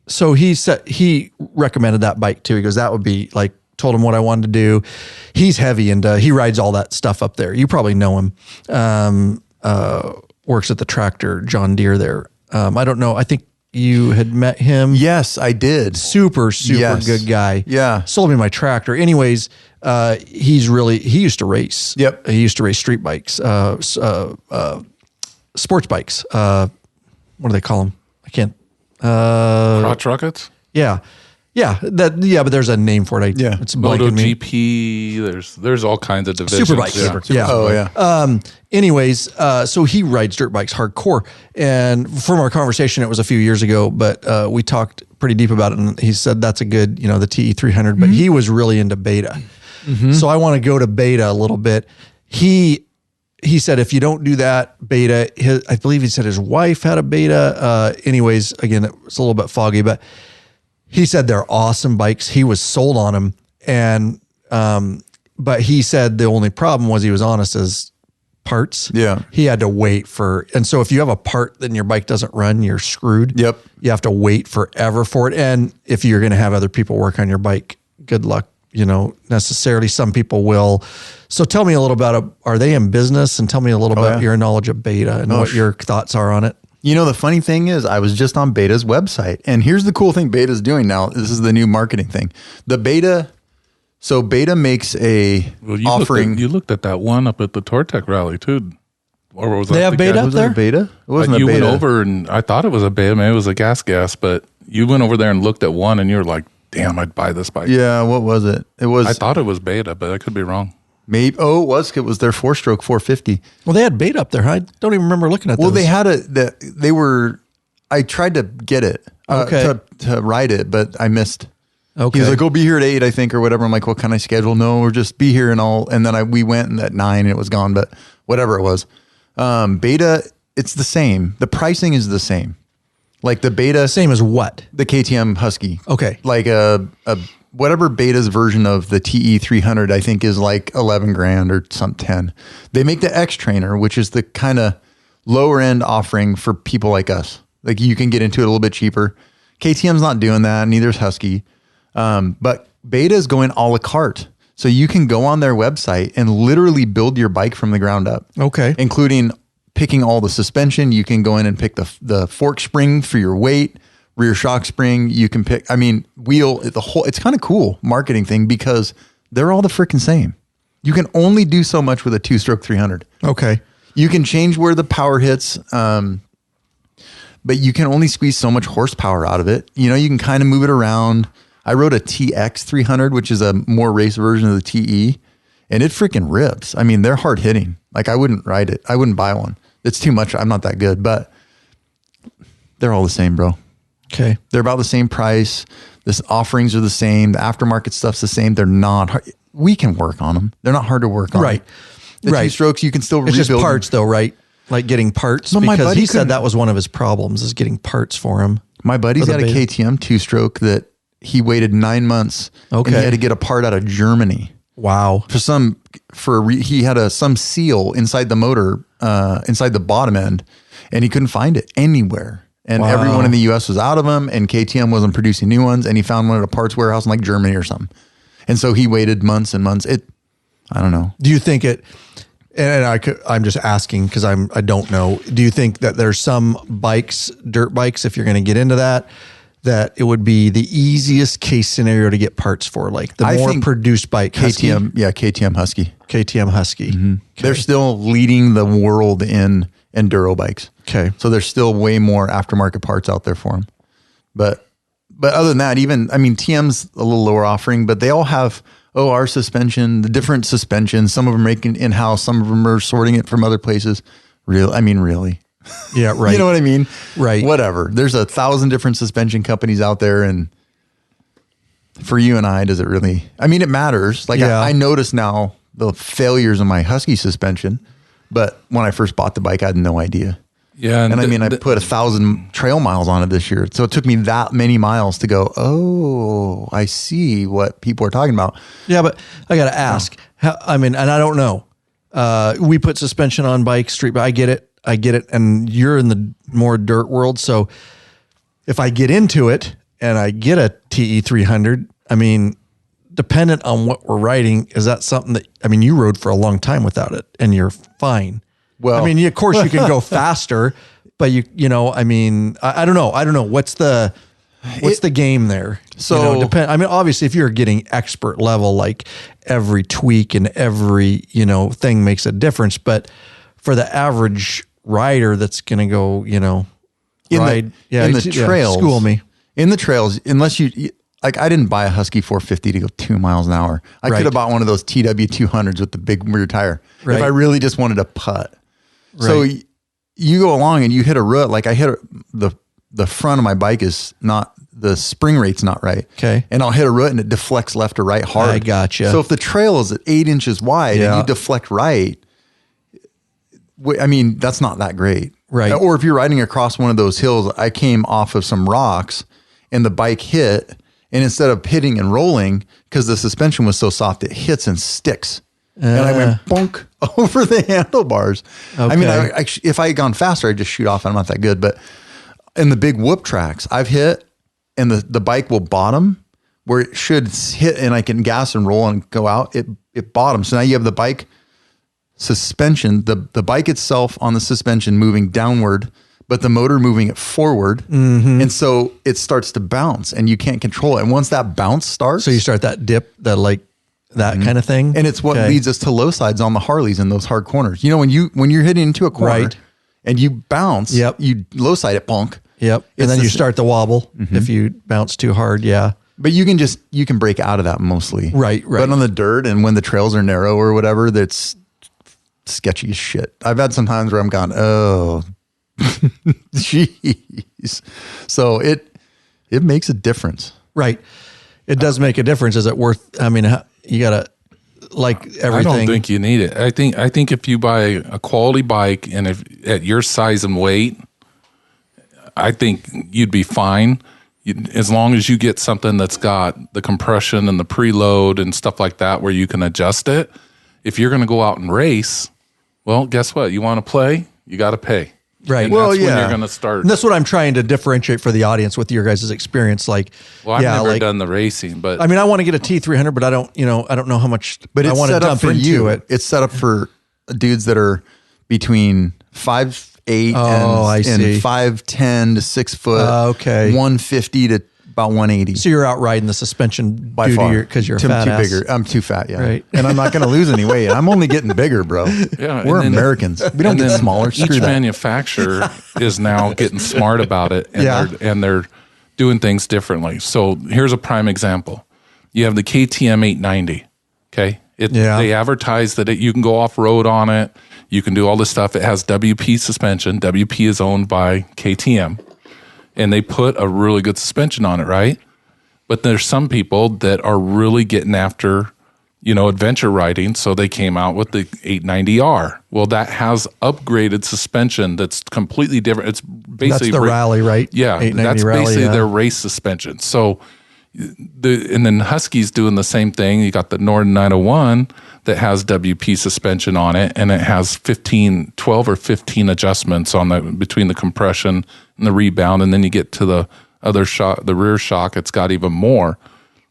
Speaker 1: so he said, he recommended that bike too. He goes, that would be like, told him what I wanted to do. He's heavy and he rides all that stuff up there. You probably know him. Works at the tractor, John Deere there. I don't know. I think you had met him.
Speaker 2: Yes, I did.
Speaker 1: Super
Speaker 2: Yes.
Speaker 1: good guy.
Speaker 2: Yeah.
Speaker 1: Sold me my tractor. Anyways, he used to race.
Speaker 2: Yep.
Speaker 1: He used to race street bikes, sports bikes. What do they call them? I can't.
Speaker 4: Crotch rockets?
Speaker 1: Yeah. Yeah. But there's a name for it.
Speaker 2: Yeah.
Speaker 1: It's blanking me.
Speaker 4: MotoGP. There's all kinds of divisions.
Speaker 1: Super bikes.
Speaker 4: Yeah.
Speaker 1: Yeah.
Speaker 2: Oh, yeah.
Speaker 1: Anyways, so he rides dirt bikes hardcore. And from our conversation, it was a few years ago, but we talked pretty deep about it. And he said that's a good, the TE300, but he was really into beta. So I want to go to beta a little bit. He said, if you don't do that beta, I believe he said his wife had a beta. Anyways, again, it was a little bit foggy, but he said they're awesome bikes. He was sold on them. And, but he said the only problem was, he was honest, as parts.
Speaker 2: Yeah.
Speaker 1: He had to wait and so if you have a part, then your bike doesn't run, you're screwed.
Speaker 2: Yep.
Speaker 1: You have to wait forever for it. And if you're going to have other people work on your bike, good luck, necessarily. Some people will. So tell me a little about are they in business, and tell me a little about your knowledge of beta and what your thoughts are on it.
Speaker 2: The funny thing is, I was just on Beta's website, and here's the cool thing Beta's doing now. This is the new marketing thing. Beta makes a offering.
Speaker 4: You looked at that one up at the Tortec rally too. Or was
Speaker 1: They have beta up
Speaker 2: Was
Speaker 1: there?
Speaker 2: it a beta? It wasn't
Speaker 4: you
Speaker 2: a beta.
Speaker 4: went over, and I thought it was a beta. Maybe it was a gas, but you went over there and looked at one, and you were like, damn, I'd buy this bike.
Speaker 2: Yeah, what was it? It was.
Speaker 4: I thought it was beta, but I could be wrong.
Speaker 2: Maybe. Oh, it was. It was their 4-stroke 450.
Speaker 1: Well, they had beta up there. I don't even remember looking at
Speaker 2: Well,
Speaker 1: those.
Speaker 2: they had they were. I tried to get it to ride it, but I missed.
Speaker 1: Okay.
Speaker 2: He was like, "Go be here at 8, I think, or whatever." I'm like, "What can I schedule?" No, or just be here and all. And then we went at 9 and it was gone. But whatever it was, beta, it's the same. The pricing is the same. Like the beta,
Speaker 1: Same as what?
Speaker 2: the KTM Husky.
Speaker 1: Okay.
Speaker 2: Like a whatever beta's version of the TE300, I think is like 11 grand or some 10. They make the X Trainer, which is the kind of lower end offering for people like us. Like you can get into it a little bit cheaper. KTM's not doing that. Neither is Husky. But beta is going a la carte. So you can go on their website and literally build your bike from the ground up.
Speaker 1: Okay.
Speaker 2: Including picking all the suspension. You can go in and pick the fork spring for your weight, rear shock spring. You can pick, wheel, it's kind of cool marketing thing because they're all the freaking same. You can only do so much with a 2-stroke 300.
Speaker 1: Okay.
Speaker 2: You can change where the power hits, but you can only squeeze so much horsepower out of it. You can kind of move it around. I rode a TX 300, which is a more race version of the TE, and it freaking rips. They're hard hitting. Like I wouldn't ride it. I wouldn't buy one. It's too much. I'm not that good, but they're all the same, bro.
Speaker 1: Okay.
Speaker 2: They're about the same price. The offerings are the same. The aftermarket stuff's the same. They're not hard. We can work on them. They're not hard to work on.
Speaker 1: Right.
Speaker 2: The 2-strokes, you can still
Speaker 1: It's
Speaker 2: rebuild
Speaker 1: just parts though, right? Like getting parts.
Speaker 2: But my
Speaker 1: because
Speaker 2: buddy
Speaker 1: he said
Speaker 2: couldn't-
Speaker 1: that was one of his problems, is getting parts for him.
Speaker 2: My buddy's
Speaker 1: For the
Speaker 2: got a
Speaker 1: beta.
Speaker 2: KTM 2-stroke that he waited 9 months.
Speaker 1: Okay.
Speaker 2: And he had to get a part out of Germany.
Speaker 1: Wow.
Speaker 2: He had some seal inside the motor, inside the bottom end, and he couldn't find it anywhere. And
Speaker 1: Wow.
Speaker 2: everyone in the US was out of them, and KTM wasn't producing new ones, and he found one at a parts warehouse in like Germany or something. And so he waited months and months. I don't know.
Speaker 1: Do you think I'm just asking because I don't know. Do you think that there's some bikes, dirt bikes, if you're going to get into that it would be the easiest case scenario to get parts for, like the
Speaker 2: I
Speaker 1: more
Speaker 2: think
Speaker 1: produced bike?
Speaker 2: KTM Husky.
Speaker 1: KTM Husky. Okay.
Speaker 2: They're still leading the world in enduro bikes.
Speaker 1: Okay.
Speaker 2: So there's still way more aftermarket parts out there for them. But other than that, TM's a little lower offering, but they all have our suspension, the different suspensions. Some of them are making in-house. Some of them are sorting it from other places. Really.
Speaker 1: Yeah, right.
Speaker 2: You know what I mean?
Speaker 1: Right.
Speaker 2: Whatever. There's 1,000 different suspension companies out there, and for you and I, does it really? It matters. Like
Speaker 1: Yeah.
Speaker 2: I notice now the failures of my Husky suspension, but when I first bought the bike, I had no idea.
Speaker 4: Yeah.
Speaker 2: And I mean, I put 1,000 trail miles on it this year. So it took me that many miles to go, oh, I see what people are talking about.
Speaker 1: Yeah, but I got to ask. I mean, and I don't know. We put suspension on bikes, street, but I get it. And you're in the more dirt world. So if I get into it and I get a TE 300, I mean, dependent on what we're riding, is that something that, I mean, you rode for a long time without it and you're fine.
Speaker 2: Well,
Speaker 1: I mean, of course you can go faster, but you know, I mean, I don't know. What's the game there?
Speaker 2: So
Speaker 1: I mean, obviously if you're getting expert level, like every tweak and every, thing makes a difference, but for the average rider that's going to go, ride
Speaker 2: in the trails,
Speaker 1: school me
Speaker 2: in the trails, unless you, like, I didn't buy a Husky 450 to go 2 miles an hour. I could have bought one of those TW 200s with the big rear tire. If I really just wanted to putt. So you go along and you hit a rut. Like I hit the front of my bike is not, the spring rate's not right.
Speaker 1: Okay.
Speaker 2: And I'll hit a rut and it deflects left or right hard.
Speaker 1: I gotcha.
Speaker 2: So if the trail is at 8 inches wide and you deflect right, I mean, that's not that great.
Speaker 1: Right.
Speaker 2: Or if you're riding across one of those hills, I came off of some rocks and the bike hit, and instead of hitting and rolling, because the suspension was so soft, it hits and sticks. And I went bonk over the handlebars.
Speaker 1: Okay.
Speaker 2: I mean, if I had gone faster, I'd just shoot off. I'm not that good. But in the big whoop tracks, I've hit and the bike will bottom where it should hit and I can gas and roll and go out. It bottoms. So now you have the bike suspension, the bike itself on the suspension moving downward, but the motor moving it forward. Mm-hmm. And so it starts to bounce and you can't control it. And once that bounce starts.
Speaker 1: So you start that dip, that kind of thing.
Speaker 2: And it's what leads us to low sides on the Harleys in those hard corners. When you're hitting into a corner and you bounce, you low side it, bonk.
Speaker 1: Yep. And then you start the wobble if you bounce too hard. Yeah.
Speaker 2: But you can break out of that mostly.
Speaker 1: Right.
Speaker 2: But on the dirt and when the trails are narrow or whatever, that's sketchy as shit. I've had some times where I'm gone, oh, jeez. So it makes a difference.
Speaker 1: Right. It does make a difference. Is it worth, I mean, you gotta like everything.
Speaker 4: I don't think you need it. I think if you buy a quality bike and if at your size and weight, I think you'd be fine. As long as you get something that's got the compression and the preload and stuff like that where you can adjust it. If you're going to go out and race, well, guess what? You want to play, you got to pay.
Speaker 1: Right.
Speaker 4: And that's when you're going to start.
Speaker 1: And that's what I'm trying to differentiate for the audience with your guys' experience. Like,
Speaker 4: well, I've never done the racing, but
Speaker 1: I mean, I want to get a T300, but I don't know how much.
Speaker 2: But
Speaker 1: I
Speaker 2: it's
Speaker 1: want to
Speaker 2: set up
Speaker 1: dump
Speaker 2: for
Speaker 1: into
Speaker 2: you.
Speaker 1: it.
Speaker 2: It's set up for dudes that are between 5'8" and 5'10" to 6 foot.
Speaker 1: Okay.
Speaker 2: 150 to about 180.
Speaker 1: So you're out riding the suspension
Speaker 2: By far,
Speaker 1: because you're a fat
Speaker 2: too
Speaker 1: ass.
Speaker 2: bigger. I'm too fat, yeah.
Speaker 1: Right.
Speaker 2: And I'm not going to lose any weight. I'm only getting bigger, bro.
Speaker 4: Yeah,
Speaker 2: we're Americans. We don't get smaller. Screw
Speaker 4: Each
Speaker 2: that.
Speaker 4: manufacturer is now getting smart about it, and they're doing things differently. So here's a prime example. You have the KTM 890. Okay, they advertise that you can go off road on it. You can do all this stuff. It has WP suspension. WP is owned by KTM, and they put a really good suspension on it, right? But there's some people that are really getting after, adventure riding. So they came out with the 890R. Well, that has upgraded suspension that's completely different. It's basically
Speaker 1: that's the rally, right?
Speaker 4: Yeah, that's
Speaker 1: rally,
Speaker 4: basically their race suspension. So and then Husky's doing the same thing. You got the Norden 901 that has WP suspension on it, and it has 12 or 15 adjustments on between the compression and the rebound, and then you get to the other shock, the rear shock, it's got even more.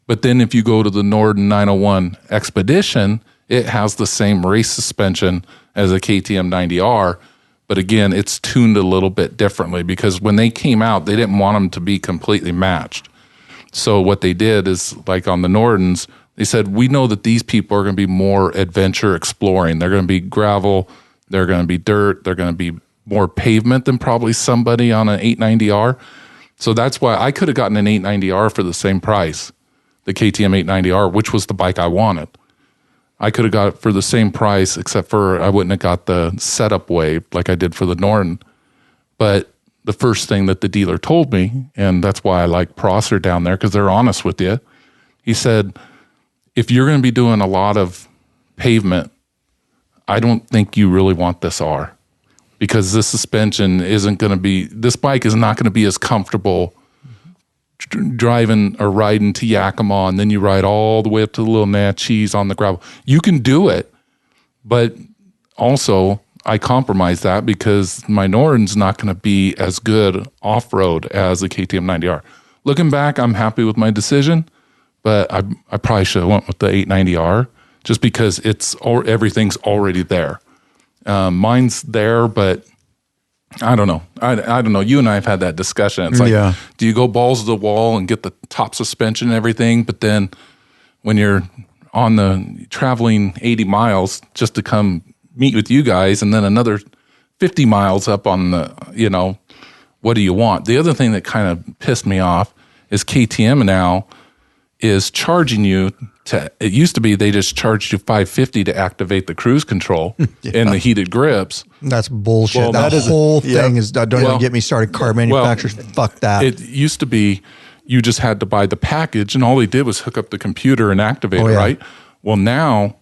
Speaker 4: But then if you go to the Norden 901 Expedition, it has the same race suspension as a KTM 90R, but again, it's tuned a little bit differently because when they came out, they didn't want them to be completely matched. So what they did is, like on the Nordens, they said, we know that these people are going to be more adventure exploring. They're going to be gravel, they're going to be dirt, they're going to be more pavement than probably somebody on an 890R. So that's why I could have gotten an 890R for the same price, the KTM 890R, which was the bike I wanted. I could have got it for the same price, except for I wouldn't have got the setup wave like I did for the Norden. But the first thing that the dealer told me, and that's why I like Prosser down there, because they're honest with you, he said, if you're going to be doing a lot of pavement, I don't think you really want this R. because this suspension this bike is not going to be as comfortable driving or riding to Yakima, and then you ride all the way up to the little Natchez on the gravel. You can do it, but also I compromise that because my Norton's not going to be as good off-road as the KTM 90R. Looking back, I'm happy with my decision, but I probably should have went with the 890R just because everything's already there. Mine's there, but I don't know. I don't know. You and I have had that discussion. It's like, do you go balls to the wall and get the top suspension and everything, but then when you're on the traveling 80 miles just to come meet with you guys and then another 50 miles up on the, what do you want? The other thing that kind of pissed me off is KTM now is charging you it used to be they just charged you $550 to activate the cruise control and the heated grips.
Speaker 1: That's bullshit.
Speaker 4: Well,
Speaker 1: that whole thing is, don't even get me started. Car manufacturers, fuck that.
Speaker 4: It used to be you just had to buy the package and all they did was hook up the computer and activate it, right? Well, now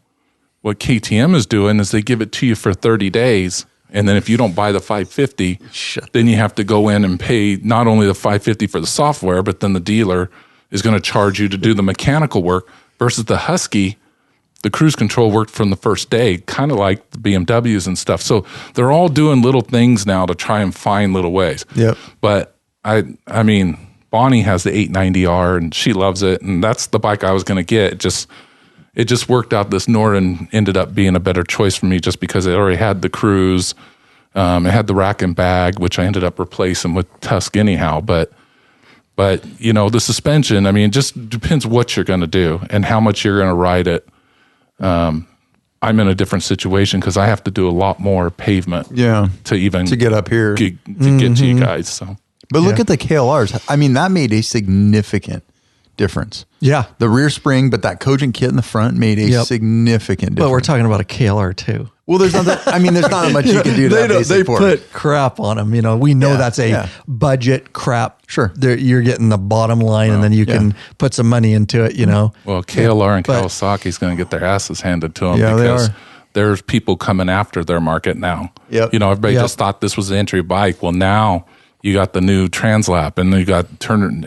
Speaker 4: what KTM is doing is they give it to you for 30 days. And then if you don't buy the $550, then you have to go in and pay not only the $550 for the software, but then the dealer is going to charge you to do the mechanical work. Versus the Husky, the cruise control worked from the first day, kind of like the BMWs and stuff. So they're all doing little things now to try and find little ways.
Speaker 2: Yep.
Speaker 4: But I mean, Bonnie has the 890R and she loves it, and that's the bike I was going to get. It just worked out. This Norton ended up being a better choice for me just because it already had the cruise. It had the rack and bag, which I ended up replacing with Tusk anyhow. But the suspension, I mean, it just depends what you're going to do and how much you're going to ride it. I'm in a different situation because I have to do a lot more pavement to
Speaker 2: get up here
Speaker 4: to get to you guys. So,
Speaker 2: but look at the KLRs. I mean, that made a significant difference.
Speaker 1: Yeah.
Speaker 2: The rear spring, but that Cogent kit in the front made a significant difference.
Speaker 1: But we're talking about a KLR too.
Speaker 2: Well, there's not much you can do to
Speaker 1: they put crap on them. We know that's a budget crap.
Speaker 2: Sure.
Speaker 1: You're getting the bottom line and then you can put some money into it, Well,
Speaker 4: KLR and Kawasaki's going to get their asses handed to them because there's people coming after their market now.
Speaker 2: Yep.
Speaker 4: Everybody just thought this was the entry bike. Well, now you got the new Translap and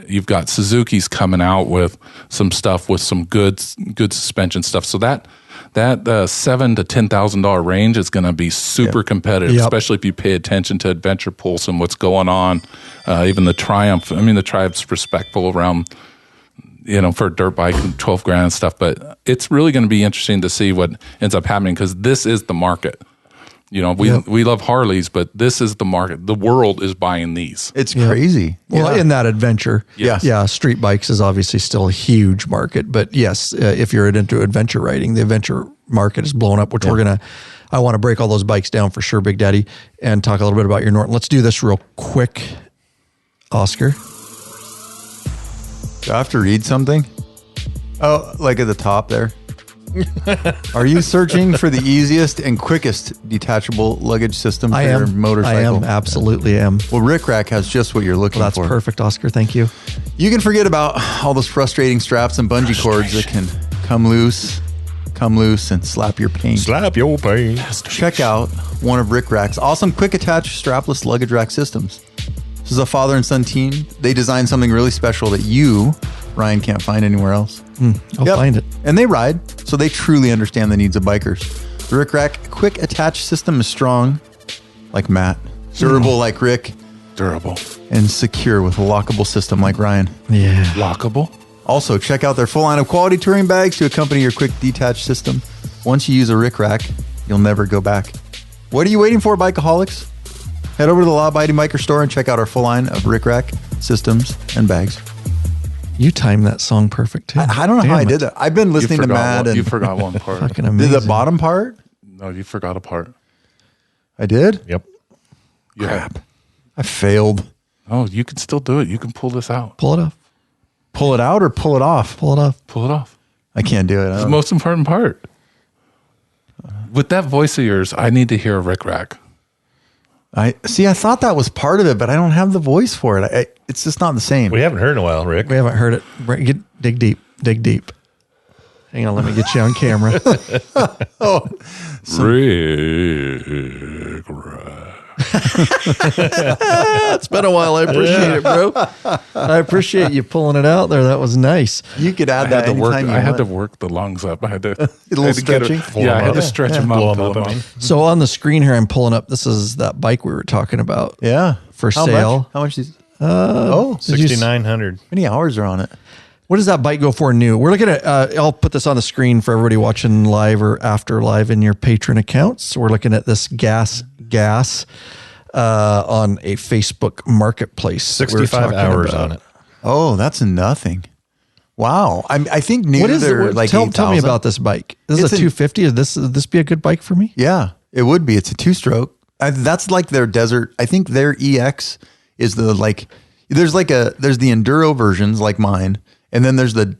Speaker 4: you've got Suzuki's coming out with some stuff with some good suspension stuff. So that $7,000 to $10,000 range is going to be super competitive, especially if you pay attention to Adventure Pulse and what's going on. Even the Triumph. I mean, the Triumph's respectful around, for a dirt bike, $12,000 and stuff. But it's really going to be interesting to see what ends up happening because this is the market. We love Harleys, but this is the market. The world is buying these.
Speaker 2: It's crazy.
Speaker 1: Well, in that adventure,
Speaker 2: yes.
Speaker 1: Street bikes is obviously still a huge market. But yes, if you're into adventure riding, the adventure market is blown up, which I want to break all those bikes down for sure, Big Daddy, and talk a little bit about your Norton. Let's do this real quick, Oscar.
Speaker 2: Do I have to read something? Oh, like at the top there. Are you searching for the easiest and quickest detachable luggage system for your motorcycle?
Speaker 1: I am, absolutely am.
Speaker 2: Well, Rick Rack has just what you're looking for.
Speaker 1: That's perfect, Oscar. Thank you.
Speaker 2: You can forget about all those frustrating straps and bungee cords that can come loose and slap your paint. Check out one of Rick Rack's awesome quick attach strapless luggage rack systems. This is a father and son team. They designed something really special that you, Ryan, can't find anywhere else.
Speaker 1: I'll find it.
Speaker 2: And they ride, so they truly understand the needs of bikers. The Rick Rack quick attach system is strong, like Matt, durable like Rick, and secure with a lockable system like Ryan.
Speaker 1: Yeah.
Speaker 4: Lockable?
Speaker 2: Also, check out their full line of quality touring bags to accompany your quick detach system. Once you use a Rick Rack, you'll never go back. What are you waiting for, bikeaholics? Head over to the Law-Abiding Biker store and check out our full line of Rick Rack systems and bags.
Speaker 1: You timed that song perfect too.
Speaker 2: I don't know how I did that. I've been listening to Matt.
Speaker 4: You forgot one part.
Speaker 1: Fucking amazing.
Speaker 2: Did the bottom part?
Speaker 4: No, you forgot a part.
Speaker 2: I did?
Speaker 3: Yep.
Speaker 2: Crap. I failed.
Speaker 4: Oh, you can still do it. You can pull this out.
Speaker 1: Pull it off.
Speaker 2: Pull it out or pull it off?
Speaker 1: Pull it off.
Speaker 4: Pull it off.
Speaker 2: I can't do it.
Speaker 4: It's the most important part. With that voice of yours, I need to hear a Rick Rack.
Speaker 2: I thought that was part of it, but I don't have the voice for it. It's just not the same.
Speaker 3: We haven't heard in a while, Rick.
Speaker 1: We haven't heard it. Dig deep. Dig deep. Hang on, let me get you on camera.
Speaker 2: Oh,
Speaker 4: Rick Rack.
Speaker 1: It's been a while. I appreciate it, bro. I appreciate you pulling it out there. That was nice.
Speaker 2: You could add
Speaker 4: I
Speaker 2: that
Speaker 4: had to work.
Speaker 2: anytime you
Speaker 4: I had
Speaker 2: want.
Speaker 4: to work the lungs up. I had to
Speaker 2: A little stretching.
Speaker 4: I had to stretch them up.
Speaker 3: Blow 'em
Speaker 4: pull
Speaker 3: up,
Speaker 4: them
Speaker 3: I mean.
Speaker 1: So on the screen here, I'm pulling up. This is that bike we were talking about.
Speaker 2: Yeah.
Speaker 1: For
Speaker 2: How
Speaker 1: sale.
Speaker 2: Much? How much is?
Speaker 1: Did you s-
Speaker 3: 6,900.
Speaker 2: How many hours are on it?
Speaker 1: What does that bike go for new? We're looking at, I'll put this on the screen for everybody watching live or after live in your patron accounts. So we're looking at this gas on a Facebook marketplace. that we were
Speaker 3: 65
Speaker 1: talking
Speaker 3: hours
Speaker 1: about.
Speaker 3: on it.
Speaker 2: Oh, that's nothing. Wow. I think new
Speaker 1: What is
Speaker 2: they're
Speaker 1: it?
Speaker 2: like
Speaker 1: Tell me
Speaker 2: 8,000.
Speaker 1: about this bike. This
Speaker 2: It's
Speaker 1: is a
Speaker 2: a-
Speaker 1: 250. Would this be a good bike for me?
Speaker 2: Yeah, it would be. It's a 2-stroke. That's like their desert. I think their EX is the like. There's the enduro versions like mine, and then there's the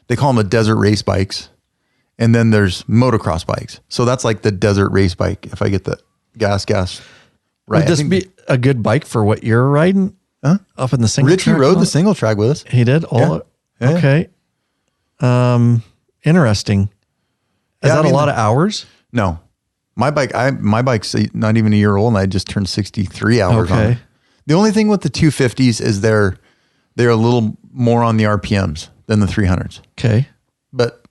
Speaker 2: they call them the desert race bikes, and then there's motocross bikes. So that's like the desert race bike. If I get the gas right,
Speaker 1: Would this be a good bike for what you're riding? Up in the single
Speaker 2: Richie
Speaker 1: track
Speaker 2: rode
Speaker 1: and all?
Speaker 2: the single track with us.
Speaker 1: He did?
Speaker 2: Yeah.
Speaker 1: Okay. Interesting. Is
Speaker 2: Yeah, I
Speaker 1: that
Speaker 2: mean,
Speaker 1: a lot of hours?
Speaker 2: No, my bike's not even a year old, and I just turned 63 hours on
Speaker 1: Okay.
Speaker 2: it. The only thing with the 250s is they're a little more on the RPMs than the 300s.
Speaker 1: Okay.
Speaker 2: But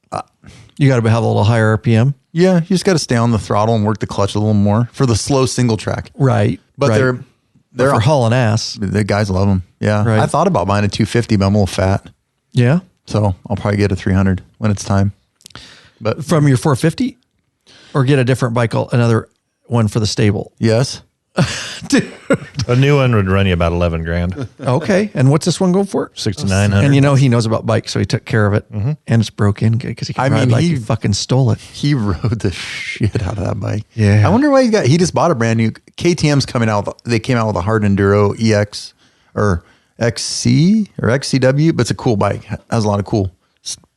Speaker 1: You got to have a little higher RPM.
Speaker 2: yeah, you just got to stay on the throttle and work the clutch a little more for the slow single track.
Speaker 1: Right.
Speaker 2: But
Speaker 1: right.
Speaker 2: they're
Speaker 1: for hauling ass.
Speaker 2: the guys love them. Yeah,
Speaker 1: Right.
Speaker 2: I thought about buying a 250, but I'm a little fat,
Speaker 1: Yeah.
Speaker 2: so I'll probably get a 300 when it's time. But
Speaker 1: From your 450 or get a different bike, another one for the stable.
Speaker 2: yes,
Speaker 3: A new one would run you about 11 grand.
Speaker 1: Okay. And what's this one go for?
Speaker 3: 6,900.
Speaker 1: And you know, he knows about bikes, so he took care of it and it's broken because he can
Speaker 2: I
Speaker 1: ride
Speaker 2: mean,
Speaker 1: like
Speaker 2: he-
Speaker 1: he fucking stole it.
Speaker 2: he rode the shit out of that bike.
Speaker 1: Yeah.
Speaker 2: I wonder why he just bought a brand new KTM's coming out. They came out with a hard enduro EX or XC or XCW, but it's a cool bike. Has a lot of cool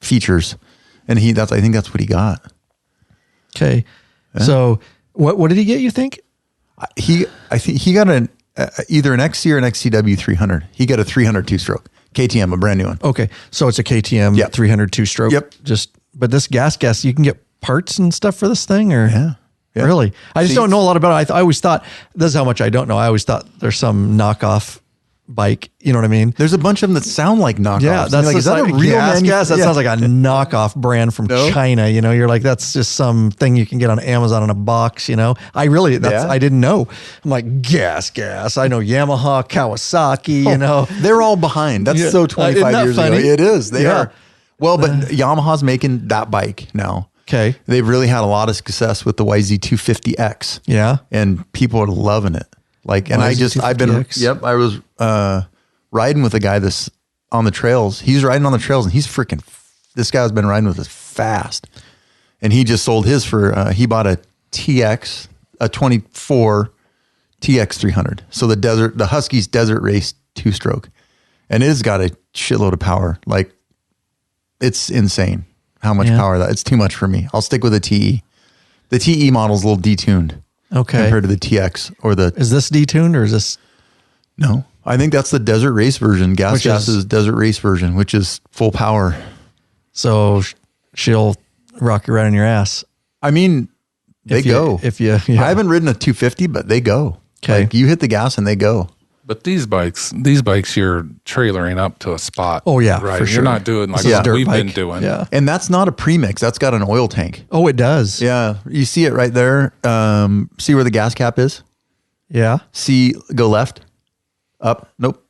Speaker 2: features, and I think that's what he got.
Speaker 1: Okay. So what did he get, you think?
Speaker 2: I think he got either an XC or an XCW 300. He got a 300 2-stroke KTM, a brand new one.
Speaker 1: Okay. So it's a KTM
Speaker 2: Yep.
Speaker 1: 302 stroke.
Speaker 2: Yep.
Speaker 1: But this gas, you can get parts and stuff for this thing or?
Speaker 2: Yeah. Yeah.
Speaker 1: Really? I just
Speaker 2: Seats.
Speaker 1: don't know a lot about it. I always thought, this is how much I don't know. I always thought there's some knockoff bike. You know what I mean?
Speaker 2: There's a bunch of them that sound like knockoffs.
Speaker 1: Yeah, that's
Speaker 2: like,
Speaker 1: just
Speaker 2: is that
Speaker 1: like
Speaker 2: a real
Speaker 1: gas? That
Speaker 2: Yeah.
Speaker 1: sounds like a knockoff brand from
Speaker 2: No?
Speaker 1: China. You know, you're like, that's just something you can get on Amazon in a box. You know, I didn't know. I'm like, gas. I know Yamaha, Kawasaki. You know,
Speaker 2: They're all behind. That's
Speaker 1: Yeah.
Speaker 2: so
Speaker 1: Isn't
Speaker 2: 25
Speaker 1: that
Speaker 2: years
Speaker 1: funny?
Speaker 2: ago. It is. They
Speaker 1: Yeah.
Speaker 2: are. Well, but Yamaha's making that bike now.
Speaker 1: Okay.
Speaker 2: They've really had a lot of success with the YZ250X.
Speaker 1: Yeah.
Speaker 2: And people are loving it. Like, and I've been,
Speaker 1: YZ250X.
Speaker 2: I was riding with a guy on the trails. He's riding on the trails and this guy's been riding with us fast. And he just sold his for, he bought a TX, a 24 TX 300. So the Husky's Desert Race 2-stroke. And it's got a shitload of power. Like, it's insane how much power it's too much for me. I'll stick with a TE. The TE model's a little detuned.
Speaker 1: Okay.
Speaker 2: Compared to the TX or
Speaker 1: Is this detuned or is this?
Speaker 2: no, I think that's the Desert Race version. Gas's Desert Race version, which is full power.
Speaker 1: So she'll rock you right on your ass.
Speaker 2: I mean, they go.
Speaker 1: Yeah.
Speaker 2: I haven't ridden a 250, but they go.
Speaker 1: Okay.
Speaker 2: Like, you hit the gas and they go.
Speaker 4: But these bikes, you're trailering up to a spot.
Speaker 1: Oh, yeah,
Speaker 4: right.
Speaker 1: for sure.
Speaker 4: You're not doing like
Speaker 1: This is a
Speaker 4: what
Speaker 1: dirt
Speaker 4: we've been
Speaker 1: bike.
Speaker 4: doing.
Speaker 1: Yeah.
Speaker 2: And that's not a premix. That's got an oil tank.
Speaker 1: Oh, it does.
Speaker 2: Yeah. You see it right there. See where the gas cap is?
Speaker 1: Yeah.
Speaker 2: See, go left, up. Nope.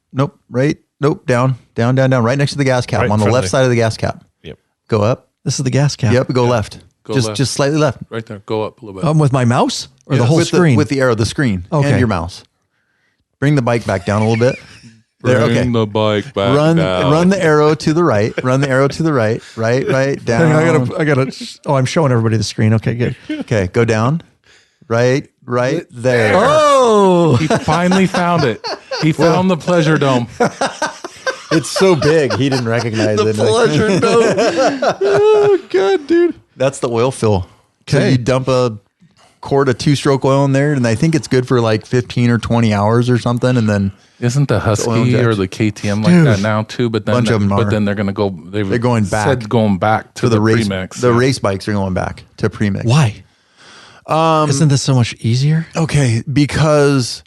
Speaker 2: Right. Nope. Down. Right next to the gas cap
Speaker 3: Right in
Speaker 2: on the
Speaker 3: front of
Speaker 2: left
Speaker 3: the-
Speaker 2: side of the gas cap.
Speaker 3: Yep.
Speaker 2: Go up.
Speaker 1: This is the gas cap.
Speaker 2: Yep. Go left.
Speaker 4: Go
Speaker 2: just
Speaker 4: left.
Speaker 2: just slightly left.
Speaker 4: Right there. Go up a little bit.
Speaker 1: With my mouse or the whole
Speaker 2: with
Speaker 1: screen?
Speaker 2: with the arrow, the screen,
Speaker 1: Okay.
Speaker 2: and your mouse. Bring the bike back down a little bit. There, okay.
Speaker 4: Bring the bike back
Speaker 2: Run
Speaker 4: down.
Speaker 2: the arrow to the right. Run the arrow to the right. Right down.
Speaker 1: Hang on, I gotta. Oh, I'm showing everybody the screen. Okay, good.
Speaker 2: Okay, go down. Right there.
Speaker 1: Oh,
Speaker 4: He finally found it. He found the pleasure dome.
Speaker 2: It's so big, he didn't recognize it.
Speaker 1: pleasure note. Oh, God, dude.
Speaker 2: That's the oil fill. So
Speaker 1: Okay.
Speaker 2: you dump a quart of 2-stroke oil in there, and I think it's good for like 15 or 20 hours or something, and then
Speaker 4: Isn't the
Speaker 2: oil
Speaker 4: Husky
Speaker 2: injection.
Speaker 4: or the KTM like that now too? But then,
Speaker 2: Bunch of 'em are.
Speaker 4: they're going to go.
Speaker 2: They're going back
Speaker 4: Said going back to
Speaker 2: to the race.
Speaker 4: premix.
Speaker 2: The race bikes are going back to premix.
Speaker 1: Why? Isn't this so much easier?
Speaker 2: Okay, because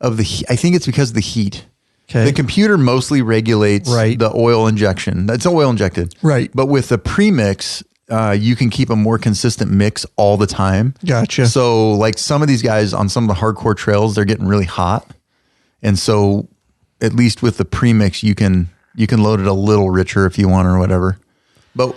Speaker 2: of the heat. I think it's because of the heat.
Speaker 1: Okay.
Speaker 2: The computer mostly regulates the oil injection. That's oil injected.
Speaker 1: Right.
Speaker 2: But with the premix, you can keep a more consistent mix all the time.
Speaker 1: Gotcha.
Speaker 2: So like some of these guys on some of the hardcore trails, they're getting really hot. And so at least with the premix, you can load it a little richer if you want or whatever. But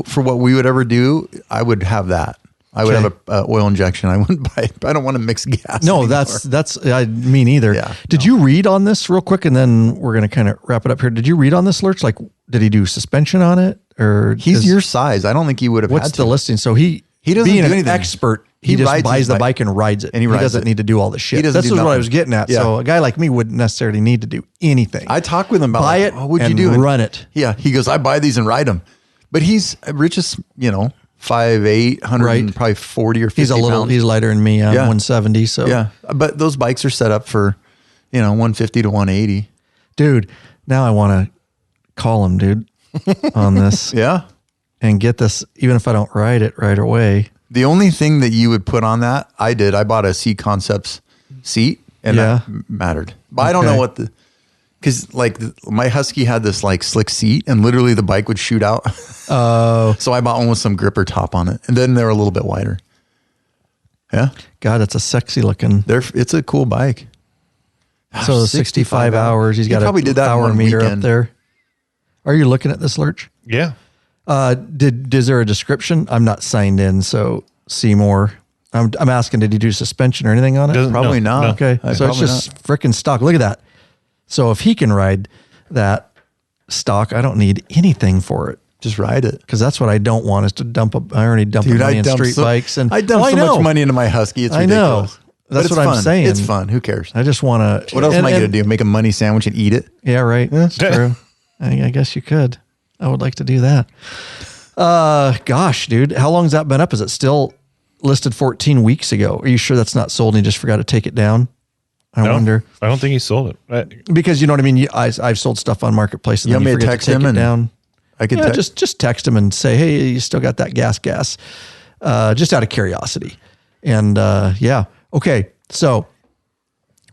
Speaker 2: for what we would ever do, I would have that. I would have a oil injection. I wouldn't buy it. I don't want to mix gas.
Speaker 1: No,
Speaker 2: anymore.
Speaker 1: that's me neither.
Speaker 2: Yeah,
Speaker 1: Did you read on this real quick, and then we're going to kind of wrap it up here? Did you read on this, Lurch? Like, did he do suspension on it, or
Speaker 2: he's your size? I don't think he would have.
Speaker 1: What's
Speaker 2: had to.
Speaker 1: the listing? So he
Speaker 2: doesn't
Speaker 1: being
Speaker 2: do
Speaker 1: an
Speaker 2: anything.
Speaker 1: expert. He
Speaker 2: He
Speaker 1: just
Speaker 2: rides
Speaker 1: buys
Speaker 2: his
Speaker 1: the
Speaker 2: bike.
Speaker 1: bike and rides it,
Speaker 2: And he rides
Speaker 1: doesn't
Speaker 2: it.
Speaker 1: need to do all the shit.
Speaker 2: He doesn't
Speaker 1: This
Speaker 2: do
Speaker 1: is what I
Speaker 2: nothing.
Speaker 1: was getting at.
Speaker 2: Yeah.
Speaker 1: So a guy like me wouldn't necessarily need to do anything.
Speaker 2: I talked with him about
Speaker 1: buy
Speaker 2: like,
Speaker 1: it
Speaker 2: oh, what'd
Speaker 1: and
Speaker 2: you do? And
Speaker 1: run it.
Speaker 2: Yeah, he goes, I buy these and ride them. But he's Rich is 5'8", 100 probably 40 or 50
Speaker 1: He's
Speaker 2: pounds.
Speaker 1: He's lighter than me. I'm 170. So
Speaker 2: Yeah, but those bikes are set up for 150 to 180.
Speaker 1: dude, now I want to call him, dude, on this.
Speaker 2: Yeah.
Speaker 1: And get this, even if I don't ride it right away.
Speaker 2: The only thing that you would put on that, I bought a C Concepts seat, and that mattered. But I don't know what because like my Husky had this like slick seat, and literally the bike would shoot out.
Speaker 1: Oh,
Speaker 2: So I bought one with some gripper top on it, and then they're a little bit wider. Yeah,
Speaker 1: God, it's a sexy looking.
Speaker 2: it's a cool bike.
Speaker 1: So 65 hours. He's got
Speaker 2: probably
Speaker 1: a
Speaker 2: did that
Speaker 1: hour
Speaker 2: one
Speaker 1: meter
Speaker 2: weekend.
Speaker 1: up there. Are you looking at this, Lurch?
Speaker 3: Yeah.
Speaker 1: Is there a description? I'm not signed in, so see more. I'm asking, did he do suspension or anything on it?
Speaker 3: Doesn't-
Speaker 2: Probably
Speaker 3: no,
Speaker 2: not.
Speaker 3: no.
Speaker 1: Okay, so it's
Speaker 2: Probably
Speaker 1: just freaking stock. Look at that. So if he can ride that stock, I don't need anything for it.
Speaker 2: Just ride it.
Speaker 1: Because that's what I don't want is to I already dump money in street bikes. And
Speaker 2: I dump so much money into my Husky. It's
Speaker 1: I know.
Speaker 2: ridiculous.
Speaker 1: That's
Speaker 2: But
Speaker 1: what
Speaker 2: it's
Speaker 1: I'm
Speaker 2: fun.
Speaker 1: saying.
Speaker 2: It's fun. Who cares?
Speaker 1: I just want to.
Speaker 2: What else am I going to do? Make a money sandwich and eat it?
Speaker 1: Yeah, right. That's true. I guess you could. I would like to do that. Gosh, dude, how long has that been up? Is it still listed 14 weeks ago? Are you sure that's not sold and he just forgot to take it down? I wonder.
Speaker 3: I don't think he sold it.
Speaker 1: Because you know what I mean? I've sold stuff on Marketplace and
Speaker 2: You
Speaker 1: then
Speaker 2: want
Speaker 1: you
Speaker 2: me to
Speaker 1: forget
Speaker 2: text
Speaker 1: to take
Speaker 2: him
Speaker 1: it
Speaker 2: and
Speaker 1: down.
Speaker 2: I could
Speaker 1: Yeah, just text him and say, hey, you still got that gas. Just out of curiosity. And okay. So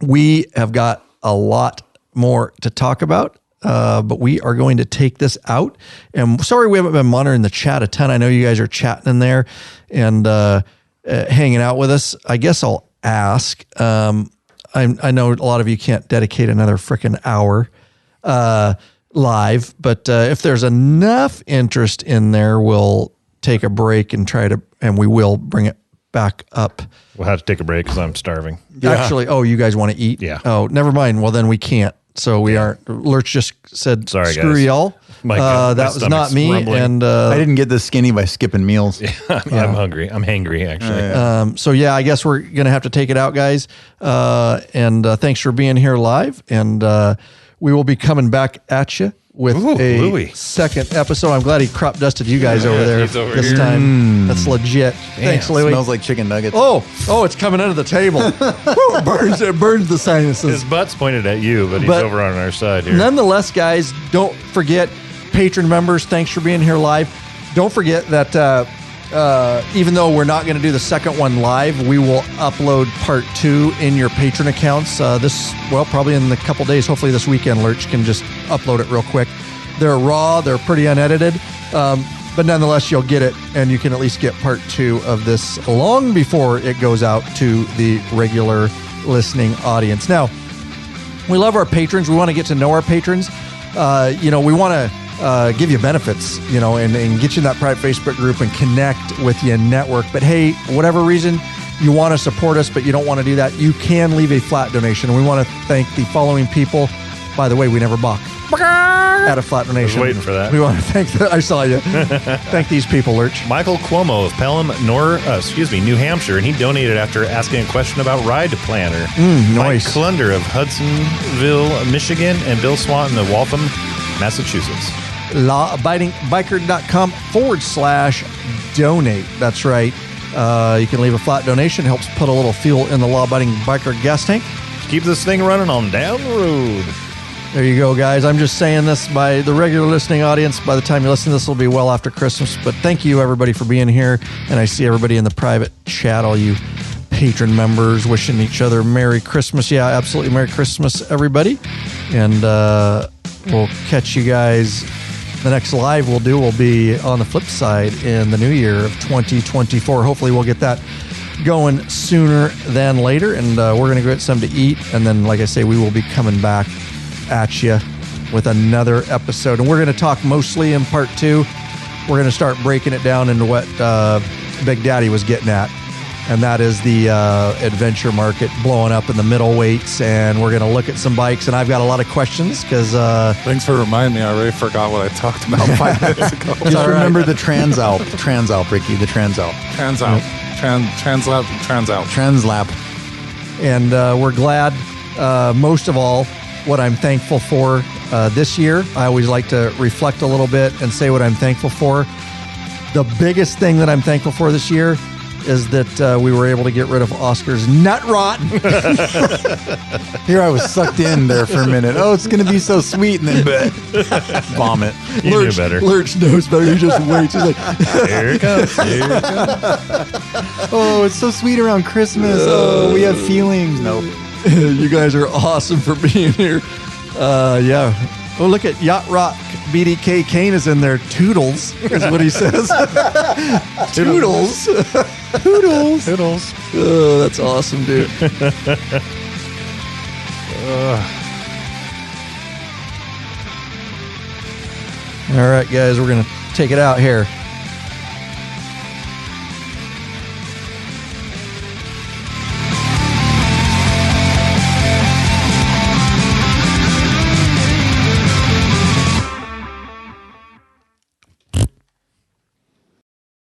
Speaker 1: we have got a lot more to talk about, but we are going to take this out. And sorry we haven't been monitoring the chat a ton. I know you guys are chatting in there and hanging out with us. I guess I'll ask. I know a lot of you can't dedicate another freaking hour live, but if there's enough interest in there, we'll take a break and and we will bring it back up.
Speaker 3: We'll have to take a break because I'm starving.
Speaker 1: Actually, you guys want to eat?
Speaker 3: Yeah.
Speaker 1: Oh, never mind. Well, then we can't. So we aren't. Lurch just said,
Speaker 3: Sorry,
Speaker 1: screw
Speaker 3: guys.
Speaker 1: y'all.
Speaker 3: My God, my
Speaker 1: that was not
Speaker 3: stomach's
Speaker 1: me.
Speaker 3: rumbling.
Speaker 1: And
Speaker 2: I didn't get this skinny by skipping meals.
Speaker 3: I'm hungry. I'm hangry, actually.
Speaker 1: so yeah, I guess we're going to have to take it out, guys. And thanks for being here live. And we will be coming back at you with
Speaker 3: Louis.
Speaker 1: second episode. I'm glad he crop dusted you guys over there
Speaker 3: he's over
Speaker 1: this
Speaker 3: here.
Speaker 1: time. That's legit. Thanks, Louis.
Speaker 2: Smells like chicken nuggets.
Speaker 1: Oh, it's coming under the table. Woo, it burns the sinuses.
Speaker 3: His butt's pointed at you, but he's over on our side here.
Speaker 1: Nonetheless, guys, don't forget, patron members, thanks for being here live. Don't forget that even though we're not going to do the second one live, we will upload part 2 in your patron accounts. Probably in a couple days. Hopefully this weekend, Lurch can just upload it real quick. They're raw. They're pretty unedited. But nonetheless, you'll get it, and you can at least get part 2 of this long before it goes out to the regular listening audience. Now, we love our patrons. We want to get to know our patrons. We want to give you benefits, and get you in that private Facebook group and connect with you and network. But hey, whatever reason you want to support us, but you don't want to do that, you can leave a flat donation. And we want to thank the following people. By the way, we never balk at a flat donation.
Speaker 3: I was waiting for that.
Speaker 1: We want to thank I saw you. Thank these people, Lurch.
Speaker 3: Michael Cuomo of Pelham, New Hampshire, and he donated after asking a question about Ride Planner.
Speaker 1: Nice.
Speaker 3: Mike Klunder of Hudsonville, Michigan, and Bill Swanton of Waltham, Massachusetts.
Speaker 1: lawabidingbiker.com/donate. That's right. You can leave a flat donation. Helps put a little fuel in the Law Abiding Biker gas tank.
Speaker 3: Keep this thing running on down the road.
Speaker 1: There you go, guys. I'm just saying this by the regular listening audience. By the time you listen to this, will be well after Christmas. But thank you, everybody, for being here. And I see everybody in the private chat, all you patron members, wishing each other Merry Christmas. Yeah, absolutely. Merry Christmas, everybody. And we'll catch you guys. The next live we'll do will be on the flip side in the new year of 2024. Hopefully we'll get that going sooner than later. And we're going to go get some to eat. And then, like I say, we will be coming back at you with another episode, and we're going to talk mostly in part 2. We're going to start breaking it down into what Big Daddy was getting at, and that is the adventure market blowing up in the middleweights. And we're going to look at some bikes, and I've got a lot of questions because
Speaker 4: Thanks for reminding me. I already forgot what I talked about 5 minutes ago.
Speaker 2: Just remember the Transalp, Ricky, the Transalp.
Speaker 4: Translap.
Speaker 1: and we're glad. Most of all, what I'm thankful for this year. I always like to reflect a little bit and say what I'm thankful for. The biggest thing that I'm thankful for this year is that we were able to get rid of Oscar's nut rot.
Speaker 2: Here I was sucked in there for a minute. Oh, it's going to be so sweet. And then vomit.
Speaker 3: You knew better.
Speaker 1: Lurch knows better. He just waits. He's like,
Speaker 3: Here it comes. Here it comes.
Speaker 2: Oh, it's so sweet around Christmas. Oh, we have feelings. Nope.
Speaker 1: you guys are awesome for being here. Yeah. Oh, look at Yacht Rock. BDK Kane is in there. Toodles is what he says. Toodles. Toodles.
Speaker 3: Toodles.
Speaker 1: Oh, that's awesome, dude. All right, guys, we're going to take it out here.